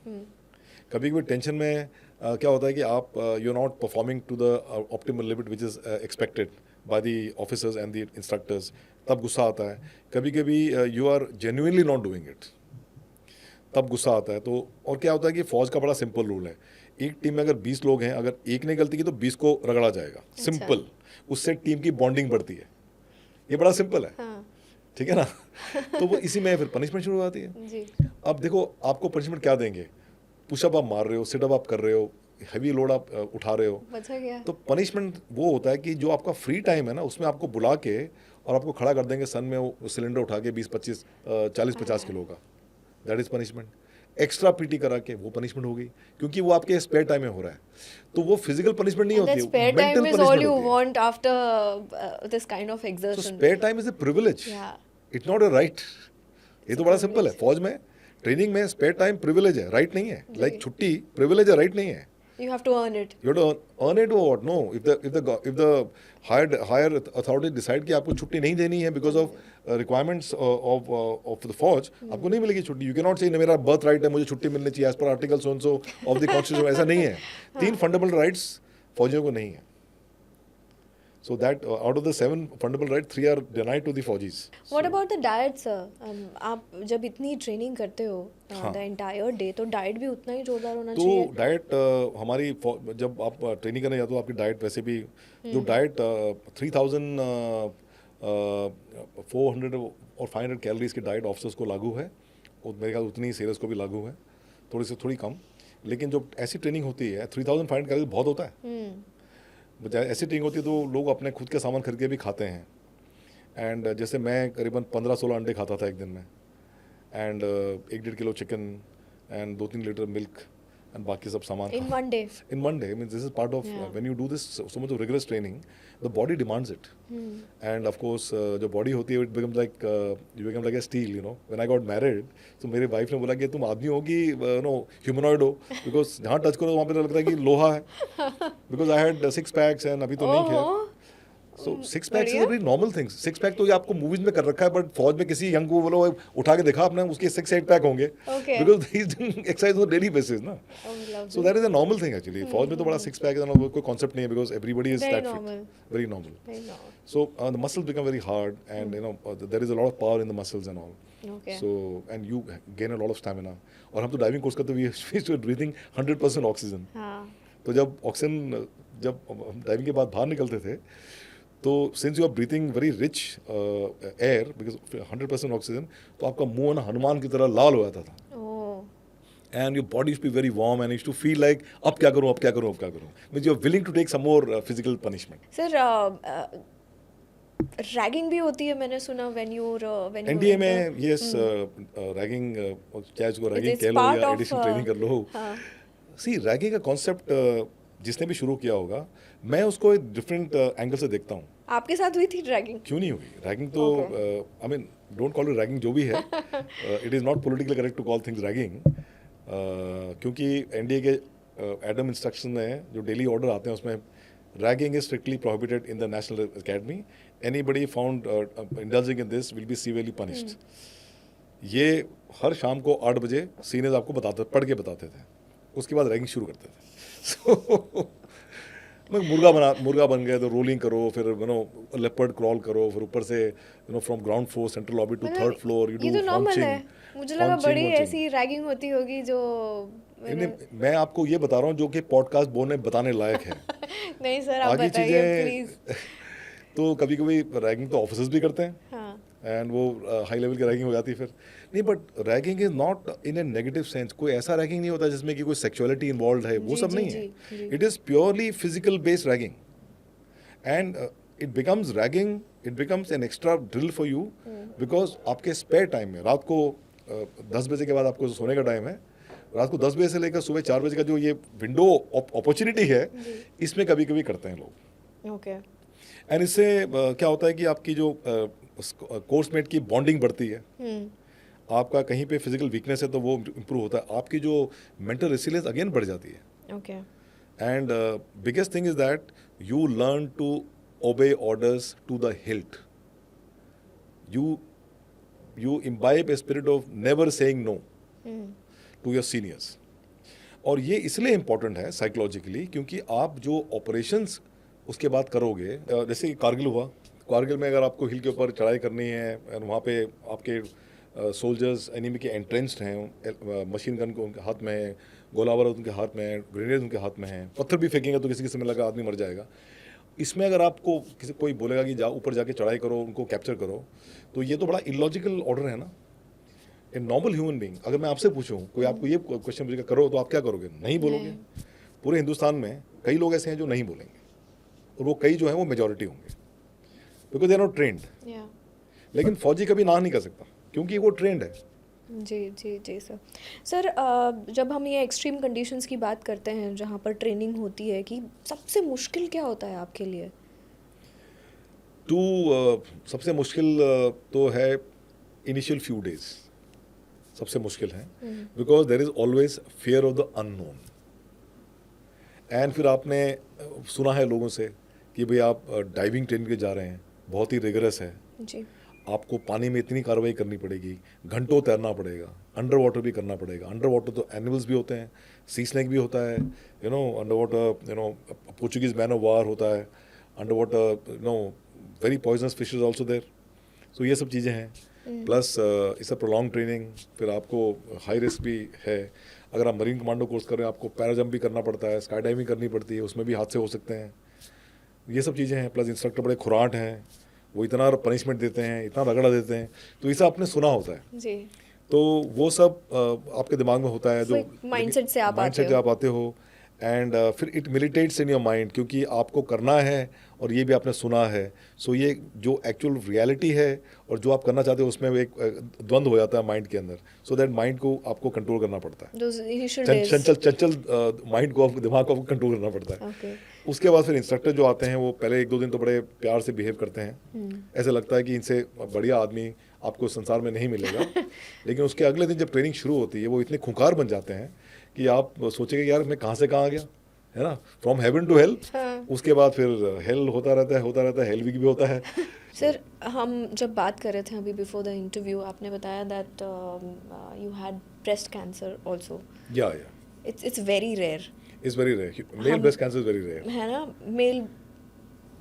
कभी कभी टेंशन में क्या होता है कि आप you are not performing to the optimal limit which is expected by the officers and the instructors, तब गुस्सा आता है। कभी कभी you are genuinely not doing it, तब गुस्सा आता है। तो और क्या होता है कि फौज का बड़ा सिंपल रूल है, एक टीम में अगर 20 लोग हैं, अगर एक ने गलती की तो 20 को रगड़ा जाएगा, सिंपल। उससे टीम की बॉन्डिंग बढ़ती है, ये बड़ा सिंपल है, हाँ ठीक है ना। तो वो इसी में फिर पनिशमेंट शुरू हो जाती है। जी। अब देखो आपको पनिशमेंट क्या देंगे, पुशअप आप मार रहे हो, सिटअप आप कर रहे हो, हैवी लोड आप उठा रहे हो, बचा गया। तो पनिशमेंट वो होता है कि जो आपका फ्री टाइम है ना उसमें आपको बुला के और आपको खड़ा कर देंगे सन में, वो सिलेंडर उठा के 20-25 40-50 किलो का, that is punishment. Extra PT करा के वो पनिशमेंट होगी, क्योंकि वो आपके स्पेयर टाइम में हो रहा है, तो वो फिजिकल पनिशमेंट नहीं होती है, spare mental time is all punishment you होती है। Want after this kind of तो exertion. Spare time is a privilege, Yeah. It's not a right. ये तो बड़ा सिंपल है, फौज में ट्रेनिंग में स्पेयर टाइम प्रिविलेज है, राइट नहीं है। लाइक छुट्टी प्रिविलेज है, राइट नहीं है। You have to earn it. You have to earn it or what? No. If the higher authority decide कि आपको छुट्टी नहीं देनी है because of requirements of the फौज, आपको नहीं मिलेगी छुट्टी। You cannot say मेरा बर्थ राइट है, मुझे छुट्टी मिलनी चाहिए as per article so and so of the constitution, ऐसा नहीं है। 3 फंडामेंटल राइट्स फौजियों को नहीं है। So that out of the 7 fundamental rights, 3 are denied to the फौजीज। What about the diet, sir? आप जब इतनी ट्रेनिंग करते हो हाँ। the entire day, तो डाइट भी उतना ही जोरदार होना तो चाहिए। डाइट हमारी जब आप ट्रेनिंग करने जाते हो, आपकी डाइट वैसे भी जो डाइट 3,400 और 500 कैलोरीज की डाइट ऑफिसर्स को लागू है, और मेरे ख्याल उतनी ही सेलर्स को भी लागू है, थोड़ी कम। लेकिन जो ऐसी ट्रेनिंग होती है 3,500 कैलोरीज बहुत होता है। ऐसी ट्रेनिंग होती है तो लोग अपने खुद के सामान खरीद के भी खाते हैं। एंड जैसे मैं करीबन 15-16 अंडे खाता था एक दिन में, and 1-1.5 kilo chicken and 2-3 litre milk and बाकी सब सामान In one day. in one day. I mean, this is part of Yeah. when you do this so much of rigorous training, the body demands it. And of course, जो body होती है, it becomes like you become like a steel. You know, when I got married, तो मेरे wife ने बोला कि तुम आदमी हो कि नो ह्यूमनॉइड हो, बिकॉज जहाँ टच करो वहाँ पे लगता है कि लोहा है, because I had 6 packs and अभी तो नहीं है। ओहो, सो 6 PACS is a very normal thing. 6 pack तो ये आपको मूवीज में कर रखा है, बट फौज में किसी यंग को बोलो उठा के दिखा अपने, उसके 6-8 पैक होंगे, Okay. Because he is doing exercise on daily basis ना। So that is a normal thing actually. फौज में तो बड़ा 6 पैक है, कोई कॉन्सेप्ट नहीं है, because everybody is Very that normal. fit, very normal. very normal. So the muscles become very hard, and you know there is a lot of power in the muscles and all. Okay. So and you gain a lot of stamina. और हम तो diving course करते हुए breathing 100% oxygen. हाँ। तो जब oxygen जब हम डाइविंग के बाद बाहर निकलते थे, तो since you are breathing very rich air because 100% oxygen, तो आपका मुंह ना हनुमान की तरह लाल हो जाता था, Oh. and your body used to be very warm and used to feel like अब क्या करूँ, means you are willing to take some more physical punishment. Sir ragging भी होती है मैंने सुना when you एनडीए में यस रैगिंग, क्या इसको रैगिंग it's कह लो part या of, एडिशनल ट्रेनिंग कर लो। हाँ सी रैगिंग का कॉन्सेप्ट जिसने भी शुरू किया होगा, मैं उसको एक डिफरेंट एंगल से देखता हूँ। आपके साथ हुई थी रैगिंग? क्यों नहीं हुई रैगिंग? तो Okay. I mean don't call it ragging, जो भी है it is not politically correct to call things ragging, क्योंकि एनडीए के एडम इंस्ट्रक्शन में जो डेली ऑर्डर आते हैं उसमें ragging is strictly prohibited in the national academy, anybody found indulging in this will be severely punished. ये हर शाम को 8 बजे सीनियर्स आपको बताते, पढ़ के बताते थे, उसके बाद रैगिंग शुरू करते थे। So, मुर्गा बन गए तो रोलिंग करो, फिर लेपर्ड क्रॉल करो, फिर ऊपर से from ground floor central lobby to third floor you ये डू तो नॉर्मल है, हाउंचिंग। मुझे लगा बड़ी ऐसी रैगिंग होती होगी जो मैं आपको ये बता रहा हूँ जो कि पॉडकास्ट बोलने बताने लायक है। नहीं सर आप आगे बताइए प्लीज। चीजें तो कभी कभी रैगिंग तो ऑफिसर्स भी करते हैं, हाँ एंड वो हाई लेवल की रैगिंग हो जाती है फिर। नहीं, but ragging is not in A negative sense. कोई ऐसा रैगिंग नहीं होता जिसमें कि कोई सेक्सुअलिटी इन्वॉल्व है, वो जी, सब जी, नहीं जी, है। जी। It is purely physical based ragging, and it becomes ragging, it becomes an extra drill for you, because आपके स्पेयर टाइम में रात को 10 बजे के बाद आपको सोने का टाइम है, रात को 10 बजे से लेकर सुबह 4 बजे का जो ये विंडो अपॉर्चुनिटी है, इसमें कभी कभी करते हैं लोग। ओके एंड इससे क्या होता है कि आपकी जो कोर्समेट की बॉन्डिंग बढ़ती है, आपका कहीं पे फिजिकल वीकनेस है तो वो इम्प्रूव होता है, आपकी जो मेंटल रेसिलियंस अगेन बढ़ जाती है। Okay and biggest thing is that you learn to obey orders to the hilt, you imbibe a spirit of never saying no to your seniors. और ये इसलिए इम्पॉर्टेंट है साइकोलॉजिकली, क्योंकि आप जो ऑपरेशंस उसके बाद करोगे, जैसे कि कारगिल हुआ, कारगिल में अगर आपको हिल के ऊपर चढ़ाई करनी है और वहाँ पे आपके सोल्जर्स एनिमी के एंट्रेंस्ड हैं, मशीन गन को उनके हाथ में है, गोला बारूद उनके हाथ में है, ग्रेनेड उनके हाथ में है, पत्थर भी फेंकेंगे तो किसी किसी में लगा आदमी मर जाएगा। इसमें अगर आपको किसी कोई बोलेगा कि जाओ ऊपर जाके चढ़ाई करो, उनको कैप्चर करो, तो ये तो बड़ा इलॉजिकल ऑर्डर है ना। ए नॉर्मल ह्यूमन बीइंग, अगर मैं आपसे पूछूं, कोई आपको ये क्वेश्चन पूछेगा करो, तो आप क्या करोगे? नहीं बोलोगे। पूरे हिंदुस्तान में कई लोग ऐसे हैं जो नहीं बोलेंगे, और वो कई जो हैं वो मेजॉरिटी होंगे, because they are not trained. या लेकिन फौजी कभी ना नहीं कर सकता, क्योंकि वो ट्रेंड है। जी जी जी सर। सर जब हम ये एक्सट्रीम कंडीशंस की बात करते हैं जहाँ पर ट्रेनिंग होती है, कि सबसे मुश्किल क्या होता है आपके लिए? सबसे मुश्किल तो है इनिशियल फ्यू डेज, सबसे मुश्किल है, because there is always fear of the unknown. And फिर आपने सुना है लोगों से कि भाई आप डाइविंग ट्रेनिंग के जा रहे हैं, बहुत ही रिगरस है, जी आपको पानी में इतनी कार्रवाई करनी पड़ेगी, घंटों तैरना पड़ेगा, अंडर वाटर भी करना पड़ेगा। अंडर वाटर तो एनिमल्स भी होते हैं, सी स्नेक भी होता है, under water Portuguese man of war होता है, under water very poisonous fishes also there. So ये सब चीज़ें हैं, plus it's a prolong training. फिर आपको हाई रिस्क भी है, अगर आप मरीन कमांडो कोर्स कर रहे हैं आपको पैरा जंप भी करना पड़ता है, स्काई डाइविंग करनी पड़ती है, उसमें भी हादसे हो सकते हैं। ये सब चीज़ें हैं, प्लस इंस्ट्रक्टर बड़े खुराट हैं, वो इतना पनिशमेंट देते हैं, इतना रगड़ा देते हैं, तो ये सब आपने सुना होता है। जी तो वो सब आपके दिमाग में होता है, जो माइंडसेट से आप माइंडसेट से आप आते हो, एंड फिर इट मिलिटेट्स इन योर माइंड, क्योंकि आपको करना है और ये भी आपने सुना है। सो ये जो एक्चुअल रियलिटी है और जो आप करना चाहते हो उसमें एक द्वंद्व हो जाता है माइंड के अंदर। सो दैट माइंड को आपको कंट्रोल करना पड़ता है, those initial days। Chanchal mind को, दिमाग को आपको कंट्रोल करना पड़ता है। Okay। उसके बाद फिर इंस्ट्रक्टर जो आते हैं वो पहले 1-2 दिन तो बड़े प्यार से बिहेव करते हैं, ऐसा लगता है कि इनसे बढ़िया आदमी आपको संसार में नहीं मिलेगा। लेकिन उसके अगले दिन जब ट्रेनिंग शुरू होती है वो इतने खूंखार बन जाते हैं कि आप सोचेंगे यार मैं कहाँ से कहाँ आ गया, है ना, फ्रॉम हेवन टू हेल। उसके बाद फिर हेल होता रहता है, हेल वीक भी होता है। सर हम जब बात कर रहे थे अभी बिफोर द इंटरव्यू, आपने बताया that you had breast cancer also. Yeah it's very rare. It's very rare, male breast cancer is very rare, है ना। मेल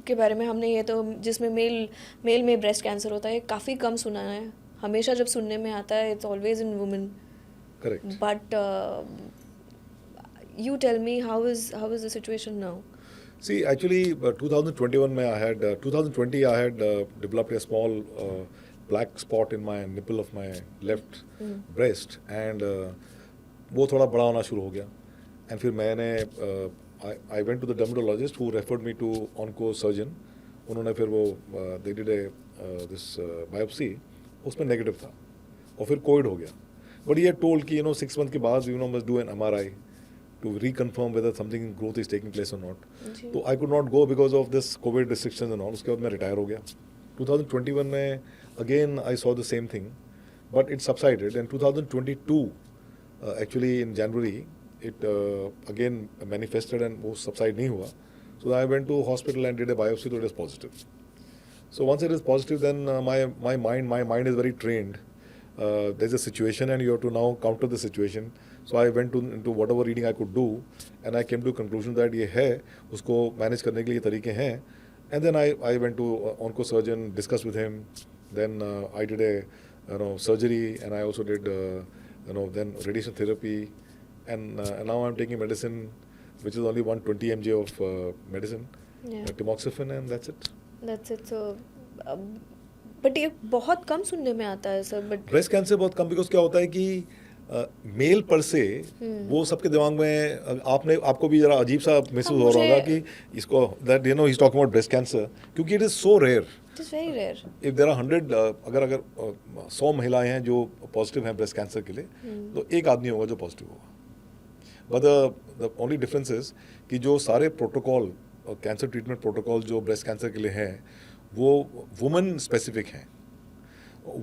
के बारे में हमने ये तो, जिसमें मेल में ब्रेस्ट कैंसर होता है, काफ़ी कम सुना है। हमेशा जब सुनने में आता है it's always in women. Correct. But you tell me how is the situation now? See, actually, 2021 में I had 2020 I had developed a small black spot in my nipple of my left breast, and वो थोड़ा बड़ा होना शुरू हो गया। And फिर मैंने I went to the dermatologist who referred me to onco surgeon, उन्होंने फिर वो दे डिड दिस बायोप्सी, उसमें नेगेटिव था और फिर कोविड हो गया. बट ये टोल्ड कि 6 मंथ के बाद must do an MRI to reconfirm whether something growth is taking place or not. तो I could not go because of this COVID restrictions and all. उसके बाद मैं रिटायर हो गया. 2021 में again I saw the same thing, but it subsided. And 2022 actually in January it again manifested and वो subside नहीं हुआ. So I went to hospital and did a biopsy, so it is positive. So once it is positive, then my mind is very trained. There's a situation and you have to now counter the situation. So I went into whatever reading I could do and I came to a conclusion that ये है, उसको manage करने के लिए तरीके हैं. And then I went to onco surgeon, discussed with him. Then I did a surgery and I also did then radiation therapy. And now I'm taking medicine which is only 120 mg of medicine, tamoxifen, and that's it. That's it. So but ये बहुत कम सुनने में आता है sir. But breast cancer बहुत कम, because क्या होता है कि मेल पर से वो सबके दिमाग में आपको भी जरा अजीब सा महसूस हो रहा होगा कि इसको that he is talking about breast cancer, क्योंकि it is so rare. It is very rare. If there are 100 अगर 100 महिलाएं हैं जो पॉजिटिव हैं ब्रेस्ट कैंसर के लिए, तो एक आदमी होगा जो पॉजिटिव होगा. But the only difference is कि जो सारे प्रोटोकॉल, कैंसर ट्रीटमेंट प्रोटोकॉल जो ब्रेस्ट कैंसर के लिए हैं, वो वुमेन स्पेसिफिक हैं.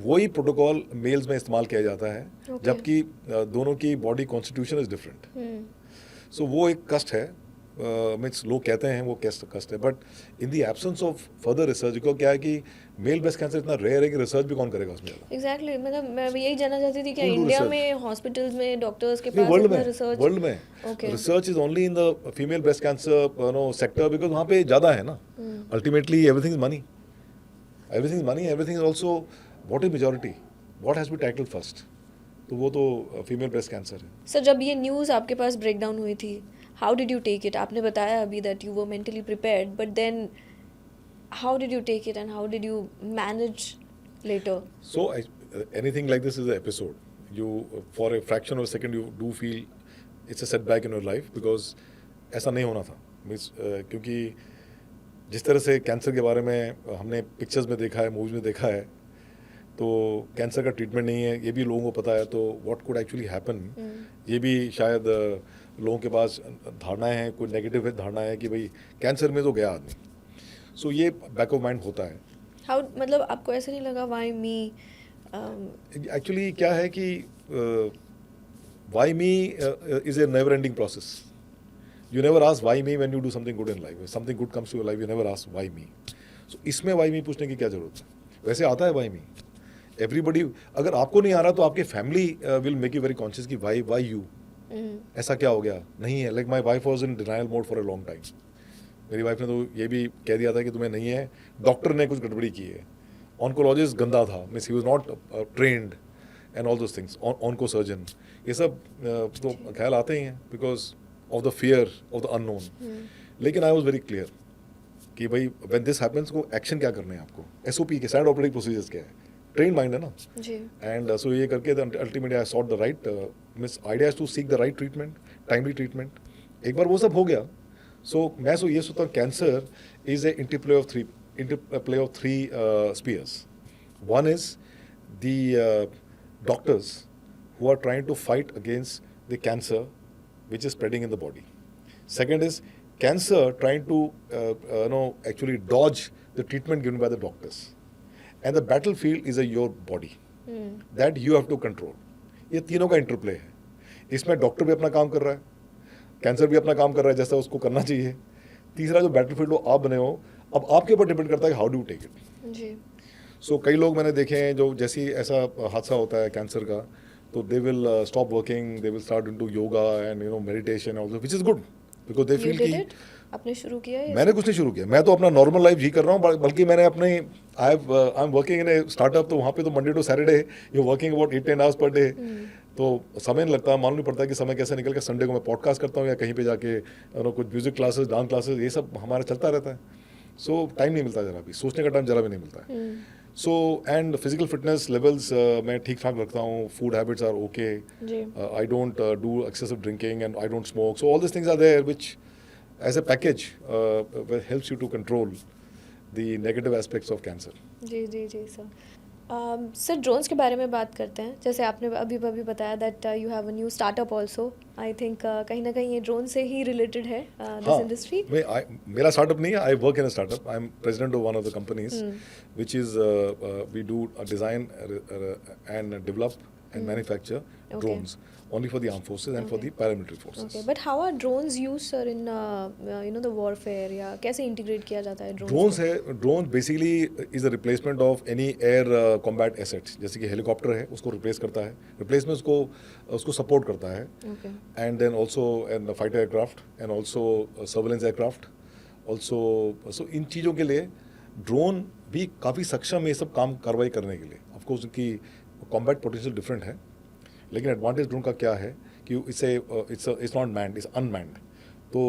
वही प्रोटोकॉल मेल्स में इस्तेमाल किया जाता है, जबकि दोनों की बॉडी कॉन्स्टिट्यूशन इज डिफरेंट. सो वो एक कष्ट है, मीन्स लोग कहते हैं वो कष्ट है. But in the absence of further research, को क्या है कि मेल ब्रेस्ट कैंसर इतना रेयर है कि रिसर्च भी कौन करेगा उसमें. एग्जैक्टली, मतलब मैं यही जानना चाहती थी कि इंडिया में हॉस्पिटल्स में डॉक्टर्स के पास वर्ल्ड रिसर्च में research is only in the female breast cancer sector, because वहाँ पे ज़्यादा है ना. Ultimately everything is money, everything is also what is majority, what has be tackled first. तो वो तो फीमेल ब्रेस्ट कैंसर है. सर जब ये न्यूज़ आपके पास ब्रेक डाउन हुई थी, how did you take it? आपने बताया अभी that you were mentally prepared, but then how did you take it and how did you manage later? So anything like this is an episode. You for a fraction of a second you do feel it's a setback in your life, because ऐसा नहीं होना था. क्योंकि जिस तरह से cancer के बारे में हमने पिक्चर्स में देखा है, मूवीज में देखा है, तो कैंसर का ट्रीटमेंट नहीं है ये भी लोगों को पता है. तो व्हाट कुड एक्चुअली हैपन, ये भी शायद लोगों के पास धारणाएं हैं, कोई नेगेटिव धारणा है कि भाई कैंसर में तो गया आदमी. सो ये बैक ऑफ माइंड होता है. हाउ, मतलब आपको ऐसा नहीं लगा व्हाई मी? एक्चुअली क्या है कि why me is a never ending process. You never ask why me when you do something good in life. If something good comes to your life, you never ask why me. So इसमें why me पूछने की क्या जरूरत है? वैसे आता है why me. Everybody, अगर आपको नहीं आ रहा तो आपके family will make you very conscious कि why you. ऐसा क्या हो गया? नहीं है. Like my wife was in denial mode for a long time. मेरी वाइफ ने तो ये भी कह दिया था कि तुम्हें नहीं है, डॉक्टर ने कुछ गड़बड़ी की है, ऑन्कोलॉजिस्ट गंदा था, means he was not trend and all those things, onco surgeon, ये सब तो ख्याल आते ही हैं because of the fear of the unknown. लेकिन आई वॉज वेरी क्लियर कि भाई व्हेन दिस हैपेंस को एक्शन क्या करने हैं आपको, SOP के स्टैंडर्ड ऑपरेटिंग प्रोसीजर्स क्या है, ट्रेन माइंड है ना. एंड सो ये करके ultimately I sought the right means idea to seek the right treatment, timely treatment. एक बार वो सब हो गया, सो मैं ये सोचता हूँ cancer is a interplay of three spheres. One is the doctors who are trying to fight against the cancer which is spreading in the body. Second is cancer trying to actually dodge the treatment given by the doctors. And the battlefield is your body that you have to control. ये तीनों का interplay है. इसमें doctor भी अपना काम कर रहा है, कैंसर भी अपना काम कर रहा है जैसा उसको करना चाहिए. तीसरा जो बैटलफील्ड वो आप बने हो, अब आपके ऊपर डिपेंड करता है हाउ डू टेक इट. सो कई लोग मैंने देखे हैं जो जैसी ऐसा हादसा होता है कैंसर का, तो they will stop working, they will start into yoga and meditation also, which is good because they feel कि आपने शुरू किया है. मैंने कुछ नहीं शुरू किया, मैं तो अपना नॉर्मल लाइफ जी कर रहा हूँ, बल्कि मैंने अपने I am working in a startup, तो वहाँ पे तो Monday to Saturday you working about 8-10 hours per day. तो समय नहीं लगता, मालूम नहीं पड़ता कि समय कैसे निकल के संडे को मैं पॉडकास्ट करता हूँ या कहीं पे जाके कुछ म्यूजिक क्लासेस, डांस क्लासेस, ये सब हमारा चलता रहता है. सो टाइम नहीं मिलता जरा भी, सोचने का टाइम जरा भी नहीं मिलता है. So and physical fitness levels मैं ठीक ठाक रखता हूँ, food habits are okay, I don't do excessive drinking and I don't smoke. So all this things are there which as a package helps you to control the negative aspects of cancer. जी जी जी sir. Sir drones के बारे में बात करते हैं, जैसे आपने अभी बताया that you have a new startup also. I think कहीं ना कहीं ये ड्रोन से ही रिलेटेड है दिस इंडस्ट्री। मेरा स्टार्टअप नहीं है, I work in a startup, I am president of one of the companies which is we do design and develop and manufacture drones only for the armed forces and for the paramilitary forces. Okay, but how are drones used, sir, in the warfare? या कैसे integrate किया जाता है drone basically is a replacement of any air combat asset, जैसे कि helicopter है उसको replace करता है, रिप्लेस में उसको सपोर्ट करता है, and then also and fighter aircraft and also surveillance aircraft also. So इन चीज़ों के लिए ड्रोन भी काफ़ी सक्षम है ये सब काम कार्रवाई करने के लिए। ऑफकोर्स उनकी कॉम्बैट पोटेंशियल डिफरेंट है, लेकिन एडवांटेज ड्रोन का क्या है कि it's not manned, it's unmanned. तो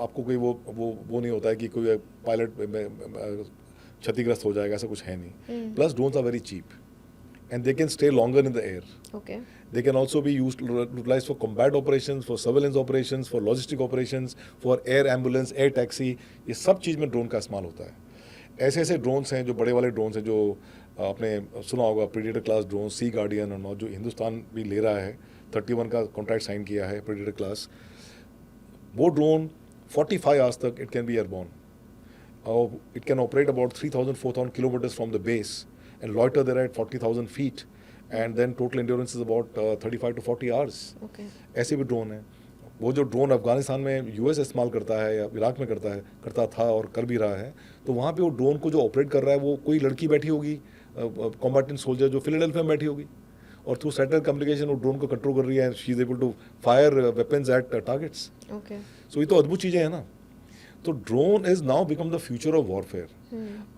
आपको कोई वो नहीं होता है कि कोई पायलट क्षतिग्रस्त हो जाएगा, ऐसा कुछ है नहीं। Plus drones are very cheap and they can stay longer in the air. They can also be utilize for combat operations, for surveillance operations, for logistic operations, for air ambulance, air taxi, ये सब चीज़ में drone का इस्तेमाल होता है। ऐसे ऐसे drones हैं जो बड़े वाले ड्रोन्स हैं, जो आपने सुना होगा प्रेडेटर क्लास ड्रोन, सी गार्डियन और जो हिंदुस्तान भी ले रहा है, 31 का कॉन्ट्रैक्ट साइन किया है प्रेडेटर क्लास। वो ड्रोन 45 आवर्स तक it can be airborne, it can operate about 3,000-4,000 kilometres from the base and loiter there at 40,000 feet and then total endurance is about 35 to 40 hours. ऐसे भी drone है। वो जो drone Afghanistan में US इस्तेमाल करता है या इराक में करता था और कर भी रहा है, तो वहाँ पे वो ड्रोन को जो ऑपरेट कर रहा है वो कोई लड़की बैठी होगी, कॉम्बैटेंट सोल्जर जो फिलाडेल्फिया में बैठी होगी, और थ्रू सैटेलाइट कम्युनिकेशन वो ड्रोन को कंट्रोल कर रही है, she is able to fire weapons at targets. So ये तो अद्भुत चीज़ें हैं ना। तो drone is now become the future of warfare.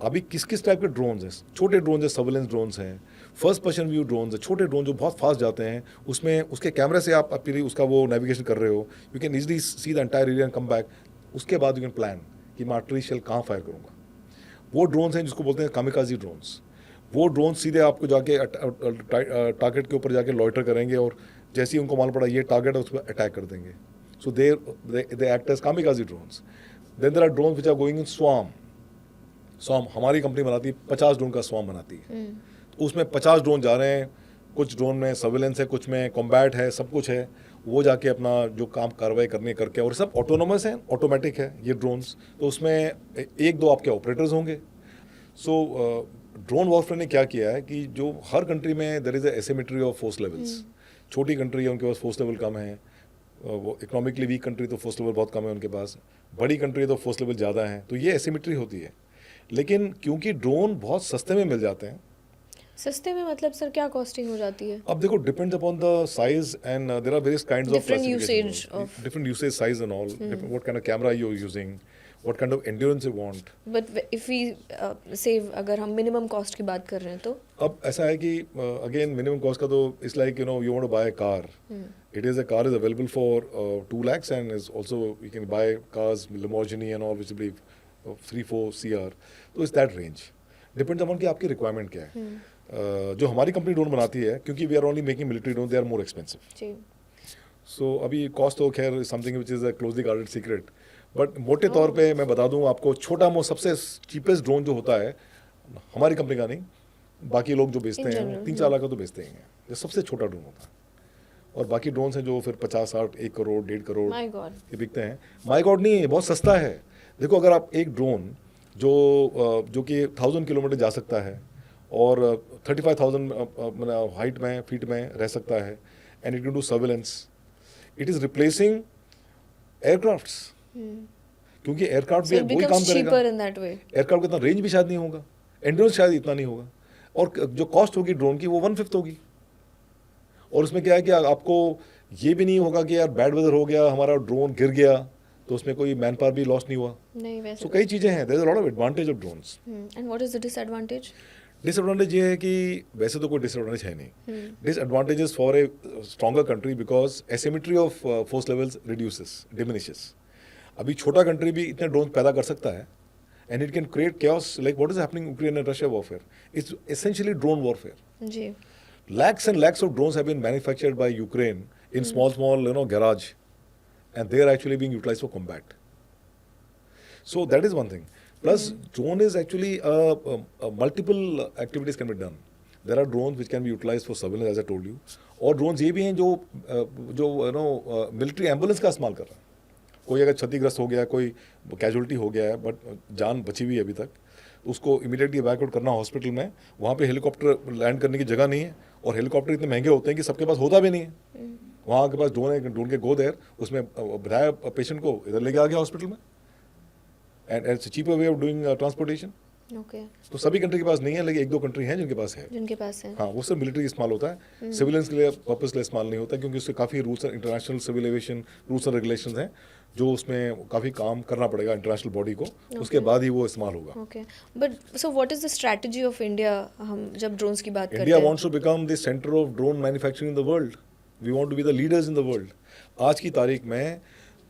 अभी किस किस टाइप के ड्रोन्स हैं? छोटे ड्रोन्स हैं, सर्वेलेंस ड्रोन्स हैं, फर्स्ट पर्सन व्यू ड्रोन्स है, छोटे ड्रोन जो बहुत फास्ट जाते हैं, उसमें उसके कैमरे से आप उसका वो नेविगेशन कर रहे हो, you can easily see the entire area and come back. उसके बाद यू कैन प्लान कि मैं आर्टिलरी शेल कहाँ फायर करूँगा। वो ड्रोन्स हैं जिसको बोलते हैं कामिकाजी ड्रोन्स। वो ड्रोन सीधे आपको जाके टारगेट के ऊपर जाके लॉइटर करेंगे और जैसे ही उनको मालूम पड़ा ये टारगेट है उस पर अटैक कर देंगे। So they act as kamikaze drones. Then there are drones which are going in swarm. हमारी कंपनी बनाती है 50 ड्रोन का स्वार्म बनाती है। तो उसमें 50 ड्रोन जा रहे हैं, कुछ ड्रोन में सर्वेलेंस है, कुछ में कॉम्बैट है, सब कुछ है। वो जाके अपना जो काम कार्रवाई करने करके, और सब ऑटोनोमस है, ऑटोमेटिक है ये ड्रोन्स। तो उसमें एक दो आपके ऑपरेटर्स होंगे। सो ड्रोन वॉरफेयर ने क्या किया है कि जो हर कंट्री में there is a asymmetry of force levels. छोटी कंट्री है उनके पास फोर्स लेवल कम है, वो इकोनॉमिकली वीक कंट्री तो फोर्स लेवल बहुत कम है उनके पास, बड़ी कंट्री तो फोर्स लेवल ज़्यादा है। तो ये एसिमेट्री होती है। लेकिन क्योंकि ड्रोन बहुत सस्ते में मिल जाते हैं। सस्ते में मतलब सर क्या कॉस्टिंग हो जाती है? अब देखो, depends upon the size and there are various kinds of different usage size and all, what kind of camera you're using, what kind of endurance you want. But if we say अगर हम minimum cost की बात कर रहे हैं तो अब ऐसा है कि अगेन मिनिमम कॉस्ट का तो it's like you want to buy a car. It is a car is available for 2 lakhs and is also you can buy cars Lamborghini and all which will be 3-4 CR. तो इस that range depends upon कि आपकी requirement क्या है। जो हमारी company drone बनाती है, क्योंकि we are only making military drone, they are more expensive. So अभी कॉस्ट तो खैर something which is a closely guarded secret, but मोटे तौर पे मैं बता दूं आपको, छोटा मोटा सबसे चीपेस्ट ड्रोन जो होता है हमारी कंपनी का नहीं, बाकी लोग जो बेचते हैं 3-4 लाख का तो बेचते ही हैं, जो सबसे छोटा ड्रोन होता है। और बाकी ड्रोन्स हैं जो फिर 50-60, 1 करोड़ 1.5 करोड़ ये बिकते हैं। माई गॉड नहीं है, बहुत सस्ता है। देखो, अगर आप एक ड्रोन जो कि 1000 किलोमीटर जा सकता है और 35,000 हाइट में फीट में रह सकता है, and it can do surveillance, it is replacing aircrafts. क्योंकि एयरक्राफ्ट भी वही काम करेगा। एयरक्राफ्ट का इतना रेंज भी शायद नहीं होगा, एंड्योरेंस शायद इतना नहीं होगा, और जो कॉस्ट होगी ड्रोन की वो 1/5 होगी। और उसमें क्या है कि आपको ये भी नहीं होगा कि यार बैड वेदर हो गया, हमारा ड्रोन गिर गया, तो उसमें कोई मैन पावर भी लॉस नहीं हुआ। नहीं, वैसे तो कई चीज़ें हैं, there is a lot of advantage of drones. And what is the disadvantage? Disadvantage ये है कि वैसे तो कोई डिसएडवांटेज है नहीं। Disadvantages for a stronger country because asymmetry of force levels diminishes. अभी छोटा कंट्री भी इतने ड्रोन पैदा कर सकता है, and it can create chaos like what is happening in Ukraine and Russia warfare. It's essentially drone warfare. जी. Lakhs and lakhs of drones have been manufactured by Ukraine in small garage, and they are actually being utilized for combat. So that is one thing. Plus, drone is actually multiple activities can be done. There are drones which can be utilized for surveillance, as I told you. और drones ये भी हैं जो military ambulance का इस्तेमाल कर रहा है. कोई अगर क्षतिग्रस्त हो गया, कोई कैजुअलिटी हो गया है, बट जान बची हुई है अभी तक, उसको इमीडिएटली इवैक्यूएट करना हॉस्पिटल में. वहाँ पे हेलीकॉप्टर लैंड करने की जगह नहीं है, और हेलीकॉप्टर इतने महंगे होते हैं कि सबके पास होता भी नहीं है. वहाँ के पास ड्रोन है, ड्रोन के गो देयर, उसमें बिठाया पेशेंट को, इधर लेके आ गया हॉस्पिटल में. And it's cheaper way of doing transportation. Okay. तो सभी कंट्री के पास नहीं है, लेकिन एक दो कंट्री हैं जिनके पास है. जिनके पास है. हाँ, वो सब मिलिट्री इस्तेमाल होता है, सिविलियंस के लिए पर्पस के लिए इस्तेमाल नहीं होता, क्योंकि उससे काफ़ी rules, international civil aviation rules and regulations हैं, जो उसमें काफ़ी काम करना पड़ेगा इंटरनेशनल बॉडी को, उसके बाद ही वो इस्तेमाल होगा. Okay. But so what is the strategy of India, हम जब ड्रोन्स की बात करते इंडिया हैं? Wants to become the centre of drone manufacturing in the world. We want to be the leaders in the world. आज की तारीख में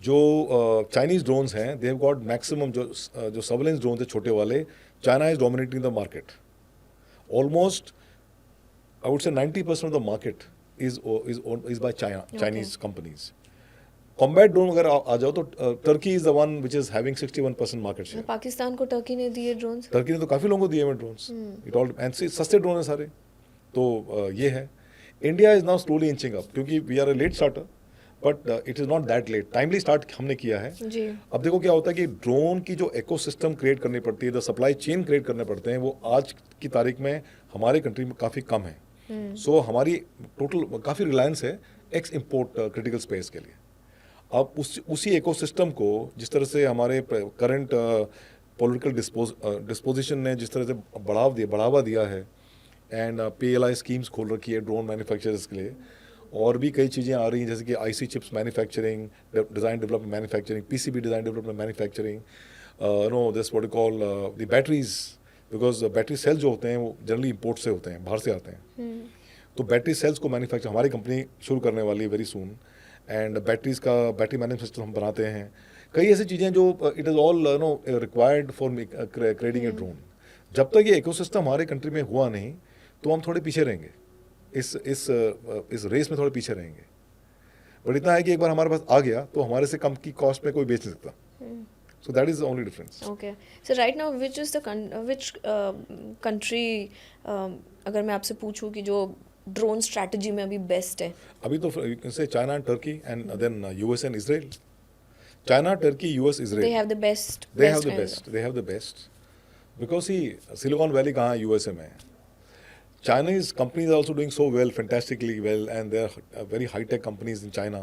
जो चाइनीज ड्रोन्स हैं, दे हैव गॉट मैक्सिमम, जो सर्वेलेंस ड्रोन्स हैं छोटे वाले, China is dominating the market. Almost I would say 90% of the market is by China, Chinese companies. Combat drone अगर आ जाओ तो Turkey is the one which is having 61% market share. Pakistan को Turkey ने दिए drones. Turkey ने तो काफ़ी लोगों को दिए हैं ड्रोन्स. इट ऑल एंड सस्ते ड्रोन हैं सारे. तो ये है. India is now slowly inching up, क्योंकि we are a late starter, but it is not that late. Timely start हमने किया है. जी. अब देखो क्या होता है कि ड्रोन की जो इकोसिस्टम क्रिएट करनी पड़ती है, जो सप्लाई चेन क्रिएट करने पड़ते हैं, वो आज की तारीख में हमारे कंट्री में काफ़ी कम है. सो हमारी टोटल काफ़ी रिलायंस है एक्स इम्पोर्ट क्रिटिकल स्पेस के लिए. अब उसी इकोसिस्टम को जिस तरह से हमारे करंट पॉलिटिकल डिस्पोजिशन ने जिस तरह से बढ़ावा दिया है, एंड PLI स्कीम्स खोल रखी है ड्रोन मैन्युफैक्चरर्स के लिए, और भी कई चीज़ें आ रही हैं, जैसे कि IC chips manufacturing, design development manufacturing, PCB design development manufacturing, this what you call the batteries, because battery cells जो होते हैं वो जनरली इंपोर्ट से होते हैं, बाहर से आते हैं. तो बैटरी सेल्स को मैन्युफैक्चर हमारी कंपनी शुरू करने वाली है वेरी सून. एंड बैटरीज का बैटरी मैनेजमेंट सिस्टम हम बनाते हैं. कई ऐसी चीज़ें जो it is all required for creating a drone. जब तक ये इकोसिस्टम हमारे कंट्री में हुआ नहीं, तो हम थोड़े पीछे रहेंगे, इस रेस में थोड़े पीछे रहेंगे. बट इतना है कि एक बार हमारे पास आ गया तो हमारे से कम की कॉस्ट में कोई बेच नहीं सकता. So that is the only difference. Okay. So right now which country, अगर मैं आपसे पूछूं कि जो ड्रोन स्ट्रैटेजी में अभी बेस्ट है? अभी तो you can say China and Turkey and then US and Israel. China, Turkey, US, Israel, they have the best. they have the best because see, Silicon Valley कहाँ है? USA में है. Chinese companies are also doing so well, fantastically well, and they are very high-tech companies in China.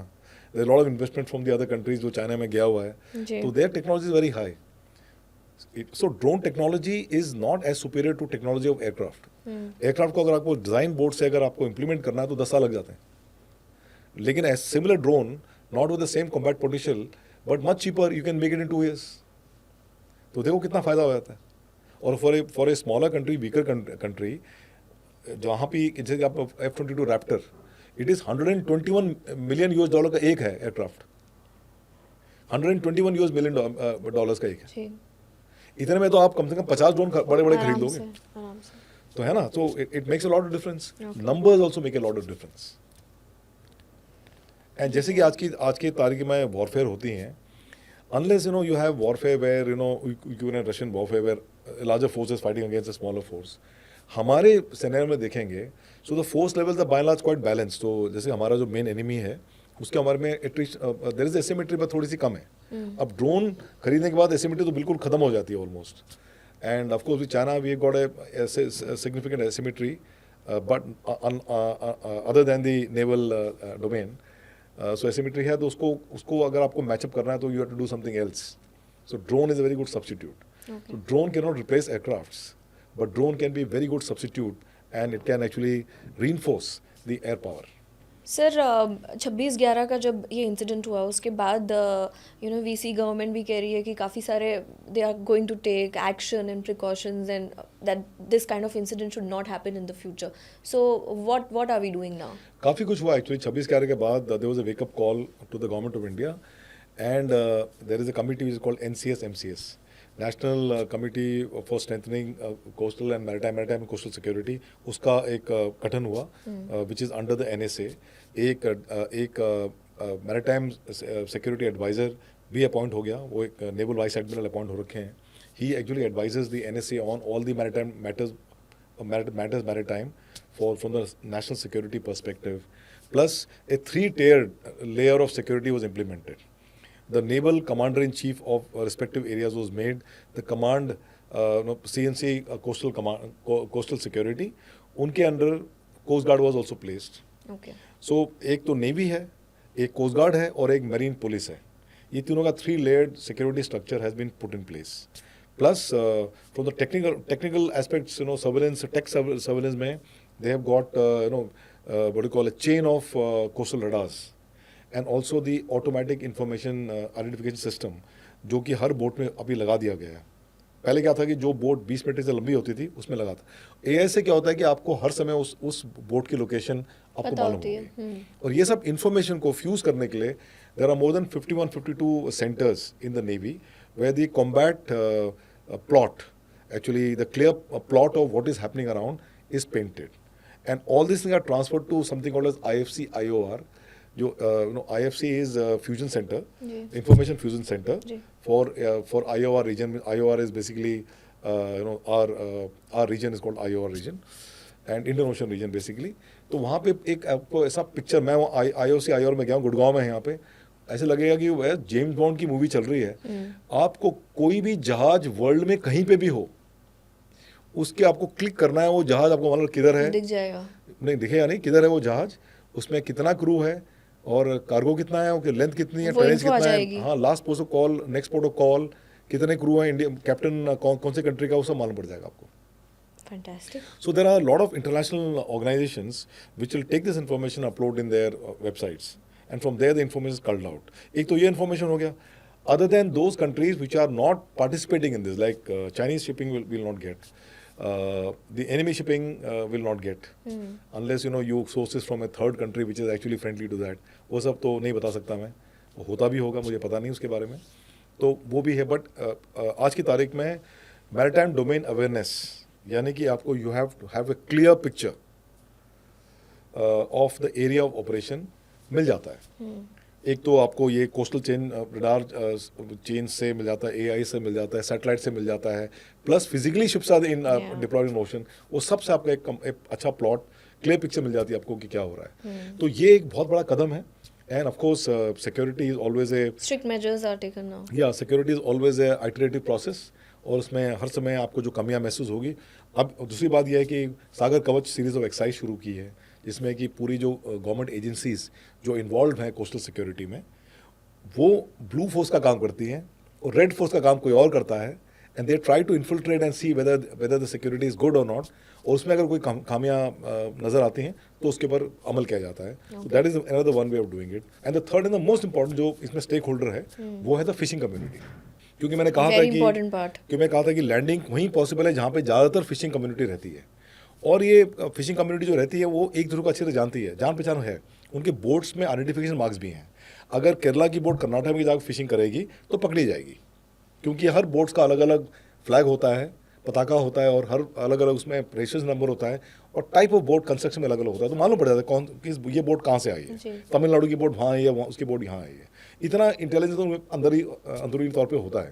There are a lot of investment from the other countries जो China में गया हुआ है, तो their technology is very high. So drone technology is not as superior to technology of aircraft. Aircraft को अगर आपको design board से अगर आपको इम्प्लीमेंट करना है तो 10 साल लग जाते हैं. लेकिन as similar drone, not with the same combat potential, but much cheaper, you can make it in 2 years. तो देखो कितना फ़ायदा हो जाता है. और for a smaller country, weaker country, जहाँ पे जैसे आप F-22 Raptor, it is $121 million का एक है एयरक्राफ्ट. $121 मिलियन का एक है. इतने में तो आप कम से कम 50 ड्रोन बड़े खरीद लोगे. तो है ना. तो it makes a lot of difference. Numbers also make a lot of difference. And जैसे कि आज की तारीख में वॉरफेयर होती हैं, unless you have warfare where Ukraine Russian warfare where larger forces fighting against a smaller force. हमारे scenario में देखेंगे, so the force levels are by and large quite balance. तो जैसे हमारा जो मेन एनिमी है उसके हमारे में देयर इज एसिमेट्री पर थोड़ी सी कम है. अब ड्रोन खरीदने के बाद एसिमेट्री तो बिल्कुल खत्म हो जाती है almost. And of course with China we got a significant asymmetry, but other than the naval domain. So asymmetry है, तो उसको अगर आपको मैचअप करना है तो you have to do something else. So drone is a very good substitute. So drone cannot replace aircrafts, but drone can be a very good substitute, and it can actually reinforce the air power. Sir 26/11 का जब ये incident हुआ उसके बाद VC government भी कह रही है कि काफ़ी सारे they are going to take action and precautions and that this kind of incident should not happen in the future. So what are we doing now? काफ़ी कुछ हुआ एक्चुअली. 26/11 के बाद there was a wake up call to the government of India, and there is a committee which is called NCS, national committee for strengthening coastal and maritime coastal security. उसका एक गठन हुआ which is under the NSA. एक maritime security adviser भी appoint हो गया. वो एक नेवल वाइस एडमिरल अपॉइंट हो रखे हैं. He actually advises the NSA on all the maritime maritime from the national security perspective. Plus, a three-tiered layer of security was implemented. The naval commander-in-chief of respective areas was made. The command, CNC coastal security, उनके under coast guard was also placed. Okay. So एक तो navy है, एक coast guard है और एक marine police है. ये तीनों का 3 layered security structure has been put in place. Plus from the technical aspects, surveillance, tech surveillance में they have got what you call a chain of coastal radars and also the automatic information identification system, जो कि हर boat में अभी लगा दिया गया है. पहले क्या था कि जो बोट 20 मीटर से लंबी होती थी उसमें लगा था. एआई से क्या होता है कि आपको हर समय उस बोट की लोकेशन आपको पता मालूम होती है. होगी. और ये सब इंफॉर्मेशन को फ्यूज करने के लिए there are more than 51-52 centres in the navy where the combat plot, actually the clear plot of what is happening around is painted, and all this thing are transferred to something called as IFC IOR. जो IFC is fusion center, information fusion center जी. for IOR region. IOR is basically our region is called IOR region and Indian Ocean region basically. तो वहाँ पे एक आपको ऐसा picture, मैं IOC IOR में गया हूँ, गुड़गांव में है यहाँ पे, ऐसे लगेगा कि वह जेम्स बॉन्ड की मूवी चल रही है. आपको कोई भी जहाज वर्ल्ड में कहीं पे भी हो, उसके आपको क्लिक करना है, वो जहाज आपको मालूम किधर है, दिख जाएगा. नहीं दिखेगा नहीं, किधर है वो जहाज, उसमें कितना क्रू है और कार्गो कितना है, उसकी लेंथ कितनी है, वो टनेज info आ कितना जाएगी. है, हाँ, last port of call, next port of call, कितने क्रू हैं, इंडिया कैप्टन कौन से कंट्री का, वो सब मालूम पड़ जाएगा आपको. Fantastic. So there are a lot of international organizations which will take this information, upload in their websites, and from there the information is culled out. एक तो ये information हो गया. Other than those countries which are not participating in this, like Chinese shipping will not get. The enemy shipping will not get unless you source this from a third country which is actually friendly to that. वो सब तो नहीं बता सकता मैं, वो होता भी होगा, मुझे पता नहीं उसके बारे में, तो वो भी है. बट आज की तारीख में मैरिटाइम डोमेन अवेयरनेस, यानी कि आपको you have to have a clear picture of the area of operation मिल जाता है. एक तो आपको ये कोस्टल चेन रडार चेन से मिल जाता है, AI से मिल जाता है, सैटेलाइट से मिल जाता है, plus physically ships are in deployed in ocean. वो सबसे आपका एक अच्छा प्लॉट, क्लियर पिक्चर मिल जाती है आपको कि क्या हो रहा है. तो ये एक बहुत बड़ा कदम है. And of course security is always a Strict measures are taken now. या security is always a iterative process, और उसमें हर समय आपको जो कमियां महसूस होगी. अब दूसरी बात यह है कि सागर कवच सीरीज ऑफ एक्सरसाइज शुरू की है, जिसमें कि पूरी जो गवर्नमेंट एजेंसीज जो इन्वॉल्व हैं कोस्टल सिक्योरिटी में, वो ब्लू फोर्स का काम करती हैं और रेड फोर्स का काम कोई और करता है. And they try to infiltrate and see whether the security is good और नॉट. और उसमें अगर कोई खामियां नजर आती हैं तो उसके ऊपर अमल किया जाता है. तो that is another one way of doing it. And the third and the most important जो इसमें स्टेक होल्डर है, वो है द फिशिंग कम्युनिटी. क्योंकि मैंने कहा Very था important part. कि लैंडिंग वहीं पॉसिबल है जहाँ पे ज़्यादातर फिशिंग कम्युनिटी रहती है. और ये फिशिंग कम्युनिटी जो रहती है वो एक दूसरे को अच्छे से जानती है, जान पहचान है. उनके बोट्स में आइडेंटिफिकेशन मार्क्स भी हैं. अगर केरला की बोट कर्नाटक में जाकर फिशिंग करेगी तो पकड़ी जाएगी, क्योंकि हर बोट्स का अलग अलग फ्लैग होता है, पताका होता है, और हर अलग अलग उसमें रजिस्ट्रेशन नंबर होता है, और टाइप ऑफ बोट कंस्ट्रक्शन में अलग अलग होता है. तो मालूम पड़ जाता है ये बोट कहाँ से आई है, तमिलनाडु की बोट वहाँ आई है, उसकी बोट यहाँ आई है. इतना इंटेलिजेंस तो अंदरूनी तौर पर होता है.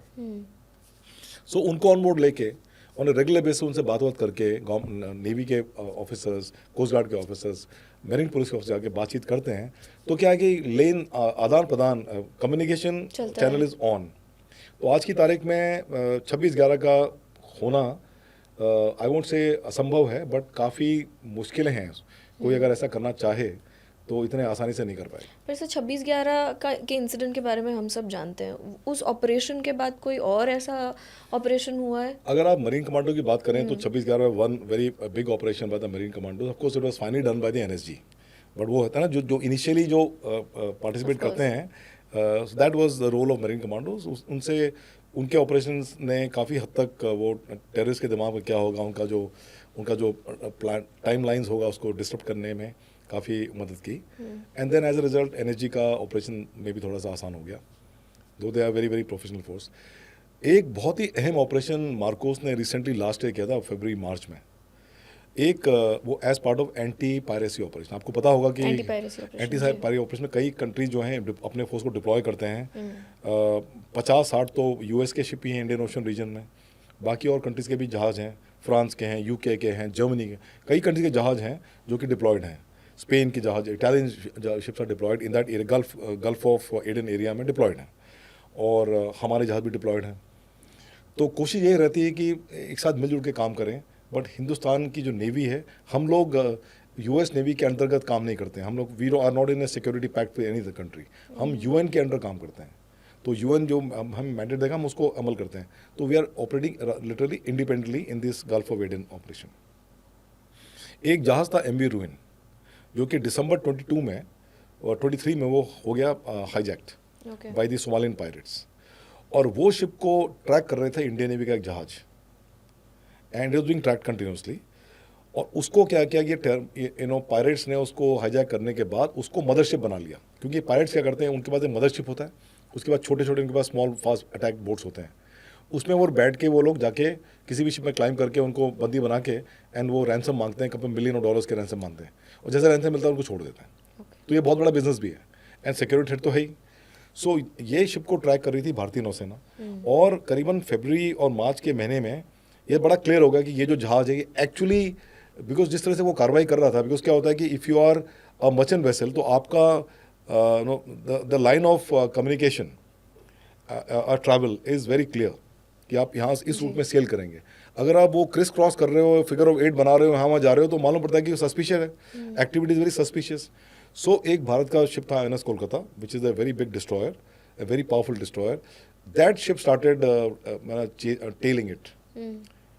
सो उनको ऑन बोर्ड लेके ऑन ए रेगुलर बेसिस उनसे बात करके नेवी के ऑफिसर्स, कोस्ट गार्ड के ऑफिसर्स, मेरीन पुलिस के ऑफिसर आके बातचीत करते हैं. तो क्या है कि लेन आदान प्रदान कम्युनिकेशन चैनल इज ऑन. तो आज की तारीख में 26/11 का होना आई वोंट से असंभव है, बट काफ़ी मुश्किलें हैं. कोई अगर ऐसा करना चाहे तो इतने आसानी से नहीं कर पाए. पर सर 26/11 के इंसिडेंट के बारे में हम सब जानते हैं. उस ऑपरेशन के बाद कोई और ऐसा ऑपरेशन हुआ है? अगर आप मरीन कमांडो की बात करें तो 26/11 में one very big operation by the marine commando. Of course it was finally done by the NSG, but वो होता है ना जो इनिशियली जो पार्टिसिपेट करते हैं, that was the role of marine commandos. उनसे उनके ऑपरेशंस ने काफ़ी हद तक वो टेररिस्ट के दिमाग में क्या होगा, उनका जो टाइम लाइन्स होगा उसको डिस्टर्ब करने में काफ़ी मदद की. And then as a result NSG का ऑपरेशन में भी थोड़ा सा आसान हो गया, though they are very very professional force. एक बहुत ही अहम ऑपरेशन मार्कोस ने रिसेंटली लास्ट ईयर किया था, फरवरी-मार्च में. एक वो as part of anti piracy operation. आपको पता होगा कि एंटी पायरेसी ऑपरेशन में कई कंट्रीज जो हैं अपने फोर्स को डिप्लॉय करते हैं. 50-60 तो US के शिप ही हैं इंडियन ओशन रीजन में, बाकी और कंट्रीज़ के भी जहाज़ हैं, फ्रांस के हैं, यूके के हैं, जर्मनी के, कई कंट्रीज के जहाज़ हैं जो कि डिप्लॉयड हैं। स्पेन के जहाज, Italian ships are deployed in that area, Gulf of Aden area में डिप्लॉयड हैं, और हमारे जहाज़ भी डिप्लॉयड हैं। तो कोशिश ये रहती है कि एक साथ मिलजुल के काम करें। बट हिंदुस्तान की जो नेवी है, हम लोग यूएस नेवी के अंतर्गत काम नहीं करते हैं। हम लोग we are not in a security pact with any other country. हम यूएन के अंडर काम करते हैं। तो यूएन जो हम मैंडेट देगा हम उसको अमल करते हैं। तो we are operating literally independently in this Gulf of Aden operation. एक जहाज़ था एमवी रूइन, जो कि दिसंबर 22 में और 23 में वो हो गया hijacked by the Somalian pirates, और वो शिप को ट्रैक कर रहे थे इंडियन नेवी का एक जहाज, and it was being tracked continuously. और उसको क्या किया, ये पायरेट्स ने उसको हाईजैक करने के बाद उसको मदरशिप बना लिया। क्योंकि पायरेट्स क्या करते हैं, उनके पास एक मदरशिप होता है, उसके बाद छोटे छोटे उनके पास स्मॉल फास्ट अटैक बोट्स होते हैं। उसमें वो बैठ के वो लोग जाके किसी भी शिप में क्लाइम करके उनको बंदी बना के एंड वो रैंसम मांगते हैं, कभी मिलियन ऑफ डॉलर्स के रैंसम मांगते हैं, और जैसे रैंसम मिलता है उनको छोड़ देते हैं। तो ये बहुत बड़ा बिजनेस भी है, एंड सिक्योरिटी थ्रेट तो है ही। सो ये शिप को ट्रैक कर रही थी भारतीय नौसेना, और करीबन फरवरी और मार्च के महीने में ये बड़ा क्लियर होगा कि ये जो जहाज है ये एक्चुअली, बिकॉज जिस तरह से वो कार्रवाई कर रहा था, बिकॉज क्या होता है कि if you are a merchant vessel, तो आपका the line of communication travel is very clear कि आप यहाँ इस रूट में सेल करेंगे। अगर आप वो क्रिस क्रॉस कर रहे हो, फिगर ऑफ 8 बना रहे हो, यहाँ वहाँ जा रहे हो, तो मालूम पड़ता है कि सस्पिशियस है, एक्टिविटीज वेरी सस्पिशियस। सो एक भारत का शिप था NS Kolkata, which is a very big destroyer, a very powerful destroyer. That ship started tailing it,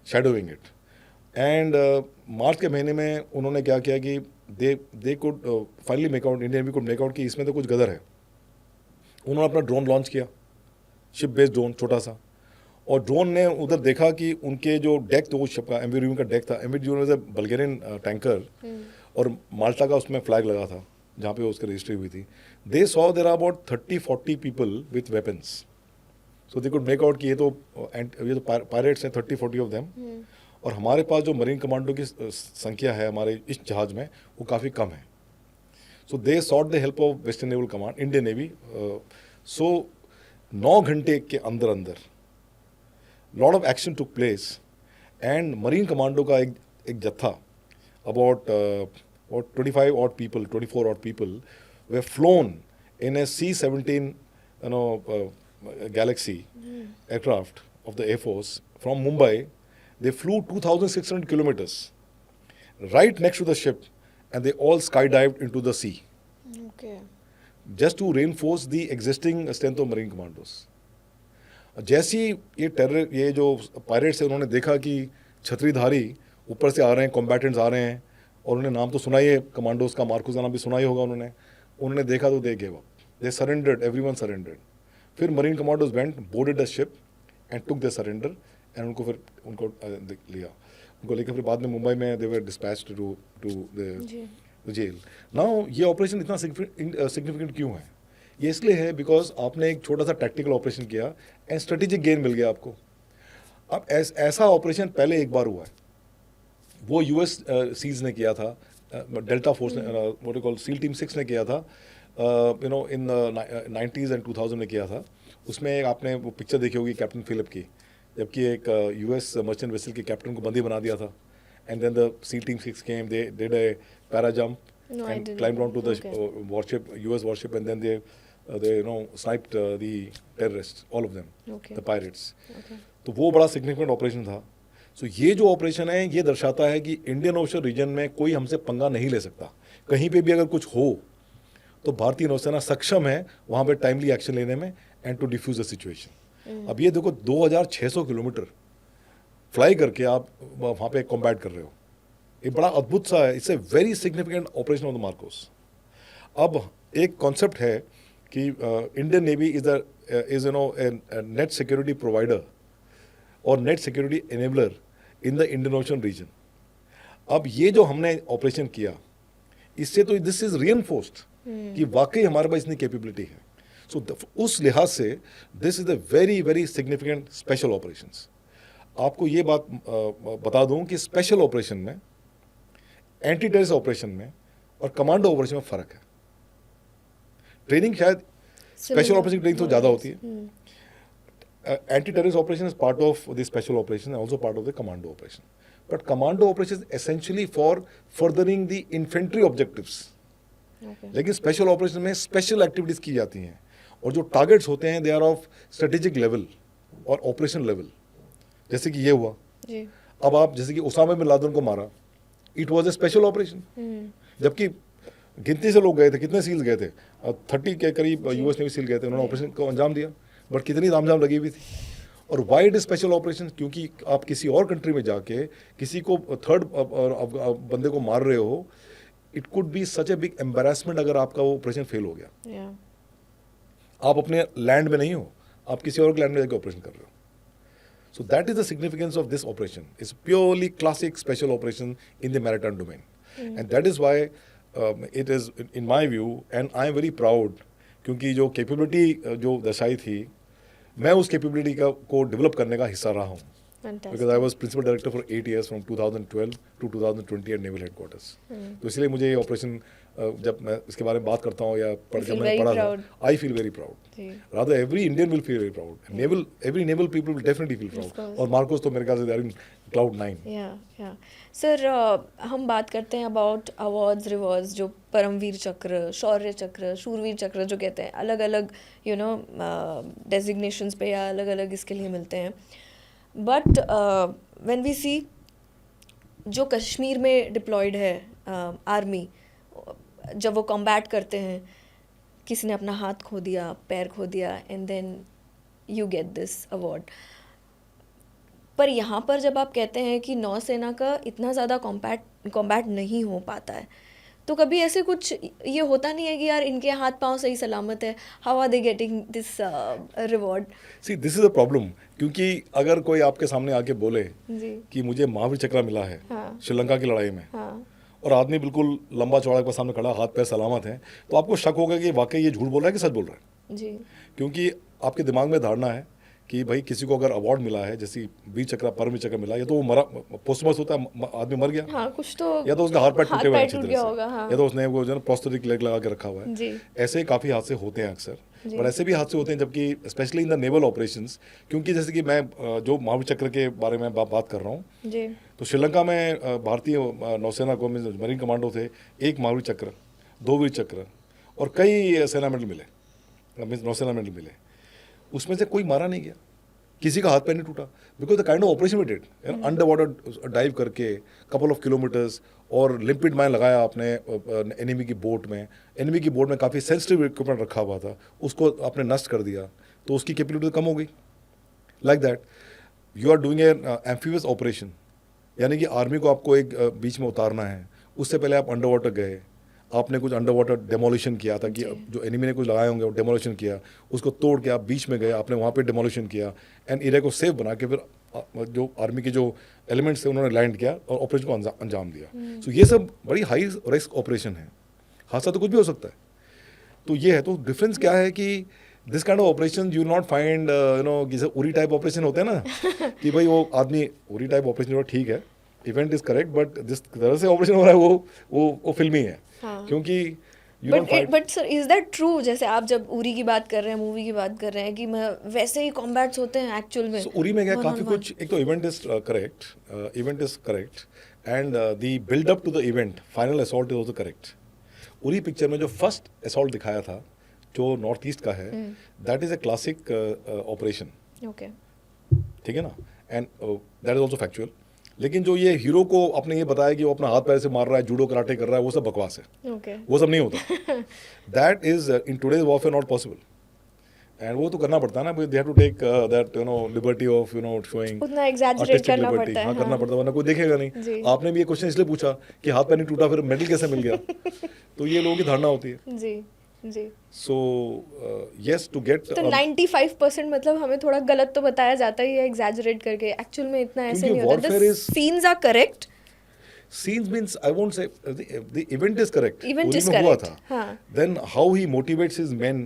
shadowing it. And मार्च के महीने में उन्होंने क्या किया कि they could finally make out, Indian navy could make out कि इसमें तो कुछ गदर है। उन्होंने अपना ड्रोन लॉन्च किया, शिप बेस्ड ड्रोन छोटा सा, और ड्रोन ने उधर देखा कि उनके जो डेक, तो वो शिप का एमवी रूइन का डेक था। MV Ruen was a Bulgarian tanker, और माल्टा का उसमें फ्लैग लगा था जहाँ पे उसकी रजिस्ट्री हुई थी। They saw there are about 30-40 people with weapons, so they could make out कि ये तो पायरेट्स हैं, 30-40 ऑफ देम। और हमारे पास जो मरीन कमांडो की संख्या है हमारे इस जहाज में, वो काफ़ी कम है। So they sought the help of Western Naval Command, Indian Navy. So 9 घंटे के अंदर अंदर lot of action took place, and marine commando का एक जत्था about 25 odd people, 24 odd people were flown in a C-17 Galaxy aircraft of the Air Force from Mumbai. They flew 2,600 kilometers right next to the ship, and they all skydived into the sea. Okay. Just to reinforce the existing strength of Marine Commandos. जैसी ये जो pirates है, उन्होंने देखा कि छतरीधारी ऊपर से आ रहे हैं, कॉम्बैटेंट्स आ रहे हैं, और उन्हें नाम तो सुना ही है कमांडोज का, मार्कोस का नाम भी सुना ही होगा उन्होंने देखा तो they give up, they surrendered, everyone surrendered. फिर marine commandos went, boarded the ship and took the surrender, and उनको लेकर फिर बाद में मुंबई में they were dispatched to the jail. Now ये ऑपरेशन इतना सिग्निफिकेंट क्यों है? ये इसलिए है बिकॉज आपने एक छोटा सा टैक्टिकल ऑपरेशन किया एंड स्ट्रेटेजिक गेन मिल गया आपको। अब ऐसा ऑपरेशन पहले एक बार हुआ है, वो यूएस सीज ने किया था, डेल्टा फोर्स ने, what you call seal team 6 ने किया था, इन 90s एंड 2000 में किया था। उसमें आपने वो पिक्चर देखी होगी कैप्टन फिलिप की, जबकि एक यूएस मर्चेंट वेसल के कैप्टन को बंदी बना दिया था, and then the SEAL team 6 came, they did a para jump and climbed onto the warship, US warship, and then they sniped the terrorists, all of them, the pirates. तो वो बड़ा significant operation था। सो ये जो operation है, ये दर्शाता है कि इंडियन ओशन रीजन में कोई हमसे पंगा नहीं ले सकता। कहीं पे भी अगर कुछ हो तो भारतीय नौसेना सक्षम है वहाँ पे टाइमली एक्शन लेने में and to defuse the situation. अब ये देखो 2600 किलोमीटर फ्लाई करके आप वहाँ पे कॉम्बैट कर रहे हो, ये बड़ा अद्भुत सा है। It's a very significant operation of the MARCOS. अब एक कॉन्सेप्ट है कि Indian Navy is net security provider और net security enabler in the Indian ocean region. अब ये जो हमने ऑपरेशन किया, इससे तो दिस इज रियनफोर्स्ड कि वाकई हमारे पास इतनी कैपेबिलिटी है। सो उस लिहाज से this is a very very significant special operations. आपको ये बात बता दूं कि स्पेशल ऑपरेशन में, एंटी टेररिस्ट ऑपरेशन में और कमांडो ऑपरेशन में फ़र्क है। ट्रेनिंग शायद स्पेशल ऑपरेशन की ट्रेनिंग तो ज़्यादा होती है, Anti-terrorist operation is part of the special operation and also part of the commando operation. But commando operation is essentially for furthering the infantry objectives. Okay. लेकिन स्पेशल ऑपरेशन में special activities की जाती हैं और जो टारगेट्स होते हैं they are of strategic level और ऑपरेशन लेवल. जैसे कि ये हुआ, जी. अब आप जैसे कि उसामा बिन लादेन को मारा, it was a special operation. जबकि गिनती से लोग गए थे, कितने सील्स गए थे, 30 के करीब यूएस नेवी सील गए थे, उन्होंने ऑपरेशन को अंजाम दिया. बट कितनी तामझाम लगी हुई थी. और वाई इट स्पेशल ऑपरेशन, क्योंकि आप किसी और कंट्री में जाके किसी को थर्ड बंदे को मार रहे हो, it could be such a big embarrassment अगर आपका वो ऑपरेशन फेल हो गया. Yeah. आप अपने लैंड में नहीं हो, आप किसी और के लैंड में जाकर ऑपरेशन कर रहे हो. So that is the significance of this operation. It's purely classic special operation in the maritime domain. And that is why it is, in my view, and I am very proud, क्योंकि जो capability जो दर्शाई थी, मैं उस capability को develop करने का हिस्सा रहा हूँ. Fantastic. Because I was principal director for 8 years from 2012 to 2020 at Naval Headquarters. तो इसलिए मुझे ये ऑपरेशन जब मैं इसके बारे में बात करता हूँ या जब मैंने पढ़ा था, I feel very proud. Rather, every Indian will feel very proud. Every naval people will definitely feel proud. और मार्कोस तो मेरे ख्याल से they are in cloud 9. या सर, हम बात करते हैं अबाउट अवार्ड्स रिवॉर्ड्स, जो परमवीर चक्र, शौर्य चक्र, शूरवीर चक्र जो कहते हैं, अलग अलग डेजिग्नेशंस पे या अलग अलग इसके लिए मिलते हैं. बट व्हेन वी सी जो कश्मीर में डिप्लॉयड है आर्मी, जब वो कॉम्बैट करते हैं, किसी ने अपना हाथ खो दिया, पैर खो दिया, and then you get this award. पर यहाँ पर जब आप कहते हैं कि नौसेना का इतना ज़्यादा कॉम्बैट नहीं हो पाता है, तो कभी ऐसे कुछ ये होता नहीं है कि यार इनके हाथ पांव सही सलामत है, how are they getting this reward? See, this is a problem. क्योंकि अगर कोई आपके सामने आके बोले जी. कि मुझे महावीर चक्र मिला है हाँ. श्रीलंका की लड़ाई में, हाँ. और आदमी बिल्कुल लंबा चौड़ा के सामने खड़ा, हाथ पैर सलामत है, तो आपको शक होगा कि वाकई ये झूठ बोल रहा है कि सच बोल रहा है. जी. क्योंकि आपके दिमाग में धारणा है कि भाई किसी को अगर अवार्ड मिला है, जैसे वीर चक्र, परमवीर चक्र मिला, या तो वो मरा, पोस्टमस होता है, आदमी मर गया, हाँ, कुछ तो, या तो उसका हाथ पैर टूटे हुए हैं अच्छी टूट तरह गया से, होगा, हाँ. या तो उसने वो जो है प्रोस्थेटिक लेग लगा के रखा हुआ है. जी. ऐसे काफ़ी हादसे होते हैं अक्सर. जी. और ऐसे भी हादसे होते हैं जबकि specially in the naval operations, क्योंकि जैसे कि मैं जो महावीर चक्र के बारे में बात कर रहा हूँ, जी. तो श्रीलंका में भारतीय नौसेना को, मरीन कमांडो थे, 1 महावीर चक्र, 2 वीर चक्र और कई सेना मेडल मिले, मीन्स नौसेना मेडल मिले. उसमें से कोई मारा नहीं गया, किसी का हाथ पैर नहीं टूटा, because the kind of operation we did, under water dive करके कपल ऑफ किलोमीटर्स, और लिम्पिड माइन लगाया आपने एनिमी की बोट में. एनिमी की बोट में काफ़ी सेंसिटिव इक्विपमेंट रखा हुआ था, उसको आपने नष्ट कर दिया, तो उसकी कैपेबिलिटी कम हो गई. Like that you are doing a amphibious operation, यानी कि आर्मी को आपको एक बीच में उतारना है, उससे पहले आप अंडर वाटर गए, आपने कुछ अंडर वाटर डेमोलिशन किया, ताकि जो एनिमी ने कुछ लगाए होंगे वो डेमोलिशन किया, उसको तोड़ के आप बीच में गए, आपने वहाँ पे डेमोलिशन किया, एंड एरिया को सेफ बना के फिर जो आर्मी के जो एलिमेंट्स थे उन्होंने लैंड किया और ऑपरेशन को अंजाम दिया. सो ये सब बड़ी हाई रिस्क ऑपरेशन है, हादसा तो कुछ भी हो सकता है. तो ये है, तो डिफरेंस क्या है कि this kind of operation you not find जैसे उरी टाइप ऑपरेशन होते हैं ना कि भाई वो आदमी उरी टाइप ऑपरेशन ठीक है, इवेंट इज करेक्ट, बट जिस तरह से ऑपरेशन हो रहा है वो फिल्मी है. हाँ. क्योंकि but sir, is that true? जैसे आप जब उरी की बात कर रहे हैं, मूवी की बात कर रहे हैं, कि वैसे ही कॉम्बैट्स होते हैं एक्चुअल में? उरी में क्या काफ़ी कुछ, एक तो event is correct and the build up to the event, final assault is also correct. Uri picture में जो फर्स्ट असॉल्ट दिखाया था जो नॉर्थ ईस्ट का है, that is a classic operation. Okay, ठीक है ना, and that is also factual. लेकिन जो ये हीरो को आपने ये बताया कि वो अपना हाथ पैर से मार रहा है, जूडो कराटे कर रहा है, वो सब बकवास है. okay. वो सब नहीं होता. That is in today's warfare not possible. And वो तो करना पड़ता है ना, they have to take that liberty of showing, उतना एग्जैजरेट करना पड़ता है. हाँ, करना पड़ता है, वरना कोई देखेगा नहीं. आपने भी ये क्वेश्चन इसलिए पूछा कि हाथ पैर नहीं टूटा, फिर मेडल कैसे मिल गया? तो ये लोगों की धारणा होती है. जी जी. सो यस, टू गेट, तो 95% मतलब हमें थोड़ा गलत तो बताया जाता ही है, एग्जैजरेट करके. एक्चुअल में इतना ऐसे नहीं होता. The scenes are correct. Scenes means, I won't say the event is correct. Event is correct. हाँ. Then how he motivates his men,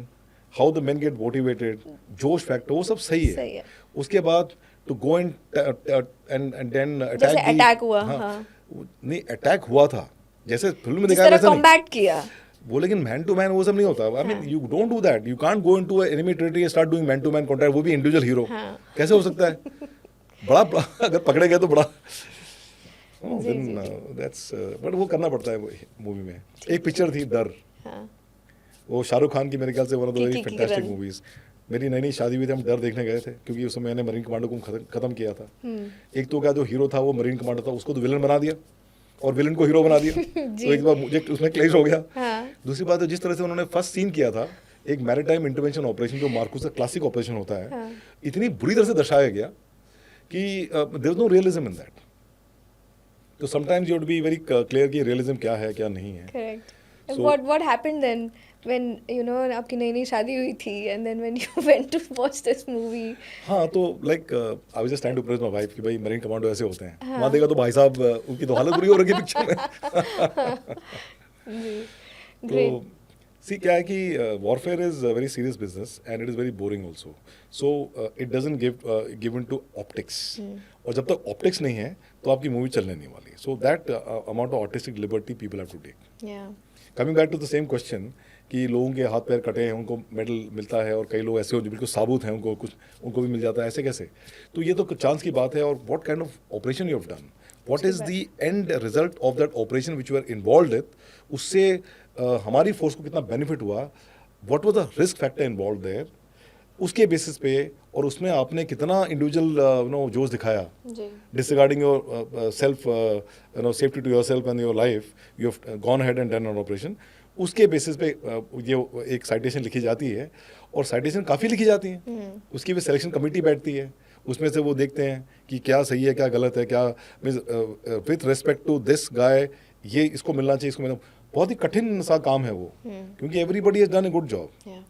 how the men get motivated, जोश फैक्टर, वो सब सही है. उसके बाद to go and then attack. जैसे attack हुआ. हाँ. नहीं, अटैक हुआ था, जैसे फिल्म में दिखाया वैसा कॉम्बैट किया. वो लेकिन मैन टू मैन वो सब नहीं होता. I mean you don't do that. You can't go into enemy territory and start doing man to man contact, वो भी इंडिविजुअल हीरो. हाँ. कैसे हो सकता है? बड़ा अगर पकड़े गए तो बड़ा दैट्स बट वो करना पड़ता है मूवी में. एक पिक्चर थी डर, हाँ. वो शाहरुख खान की मेरे ख्याल से वन ऑफ द वेरी की फैंटास्टिक किरण. मूवीज. मेरी नई नई शादी हुई थी, हम डर देखने गए थे क्योंकि उस समय मैंने मरीन कमांडो को खत्म किया था. एक तो क्या जो हीरो था वो मरीन कमांडो था, उसको तो विलन बना दिया और विलन को हीरो बना दिया. तो एक बार मुझे उसमें क्लेश हो गया. हाँ. दूसरी बात है जिस तरह से उन्होंने फर्स्ट सीन किया था, एक मैरिटाइम इंटरवेंशन ऑपरेशन जो मार्कोस का क्लासिक ऑपरेशन होता है, हाँ. इतनी बुरी तरह से दर्शाया गया कि there is no realism in that. तो sometimes you have to be very clear कि रियलिज्म क्या है क्या नहीं है. Correct. So- What happened then when आपकी नई नई शादी हुई थी and then when you went to watch this movie? हाँ तो like I was just trying to praise my wife कि भाई मरीन कमांडो ऐसे होते हैं. हाँ. वहाँ देखा तो भाई साहब उनकी तो हालत बुरी हो रखी पिक्चर में. जी. तो Great. सी क्या है कि warfare is very serious business and it is very boring also. So it doesn't give in to optics. और जब तक ऑप्टिक्स नहीं है तो आपकी मूवी चलने नहीं वाली. So that amount of artistic liberty people have to take. Yeah. Coming back to the same question कि लोगों के हाथ पैर कटे हैं उनको मेडल मिलता है और कई लोग ऐसे हो जो बिल्कुल साबुत हैं उनको भी मिल जाता है. ऐसे कैसे? तो ये तो चांस की बात है. और what kind of operation you have done, what is the end result of that operation which you are involve with, उससे हमारी फोर्स को कितना बेनिफिट हुआ, what was the risk factor involve there, उसके बेसिस पे और उसमें आपने कितना इंडिविजुअल जोश दिखाया, जी. disregarding your self safety to yourself and your life, you have gone ahead and done an operation. उसके बेसिस पे ये एक साइटेशन लिखी जाती है और साइटेशन काफ़ी लिखी जाती हैं. उसकी भी सिलेक्शन कमेटी बैठती है, उसमें से वो देखते हैं कि क्या सही है क्या गलत है, क्या means with respect to this guy ये इसको मिलना चाहिए, इसको मिलना. बहुत ही कठिन सा काम है वो, क्योंकि everybody has done a good job. Yeah.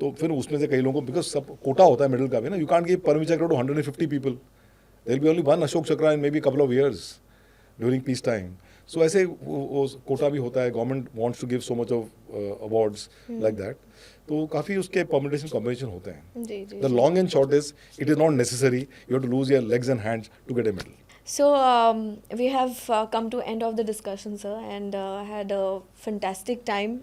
तो फिर उसमें से कई लोगों को, बिकॉज सब कोटा होता है मेडल का भी ना, you can't give Param Chakra to 150 people. There will be only one Ashok Chakra in maybe couple of years during peace time. So ऐसे वो कोटा भी होता है. Government wants to give so much of awards like that. तो काफ़ी उसके permutation combination होते हैं. जी. जी. The long and short is it is not necessary you have to lose your legs and hands to get a medal. So we have come to end of the discussion, sir, and had a fantastic time.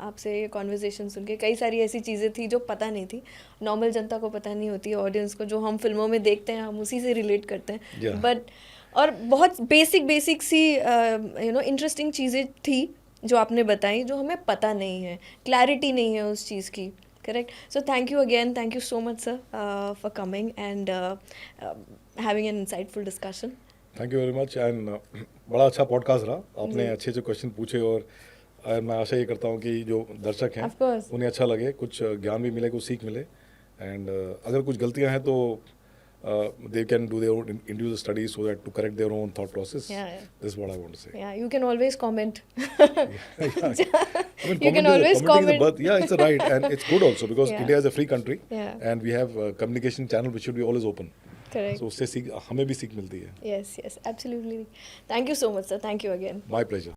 आपसे ये conversation सुन के कई सारी ऐसी चीज़ें थी जो पता नहीं थी, नॉर्मल जनता को पता नहीं होती, ऑडियंस को, जो हम फिल्मों में देखते हैं हम उसी से रिलेट करते हैं. Yeah. बट और बहुत बेसिक सी इंटरेस्टिंग चीज़ें थी जो आपने बताई, जो हमें पता नहीं है, क्लैरिटी नहीं है उस चीज़ की. Correct. So thank you again. Thank you so much, sir, for coming and having an insightful discussion. Thank you very much. And बड़ा अच्छा पॉडकास्ट रहा. आपने अच्छे अच्छे क्वेश्चन पूछे और मैं आशा ये करता हूँ कि जो दर्शक हैं Of course. उन्हें अच्छा लगे, कुछ ज्ञान भी मिले, कुछ सीख मिले. एंड अगर कुछ गलतियाँ हैं तो they can do their own individual studies so that to correct their own thought process. Yeah. This what I want to say. Yeah, you can always comment. I mean, You can always commenting is comment. a birth. Yeah, it's a right, and it's good also because Yeah. India is a free country, Yeah. and we have a communication channel which should be always open. Correct. So उससे हमें भी सीख मिलती है. Yes, absolutely. Thank you so much, sir. Thank you again. My pleasure.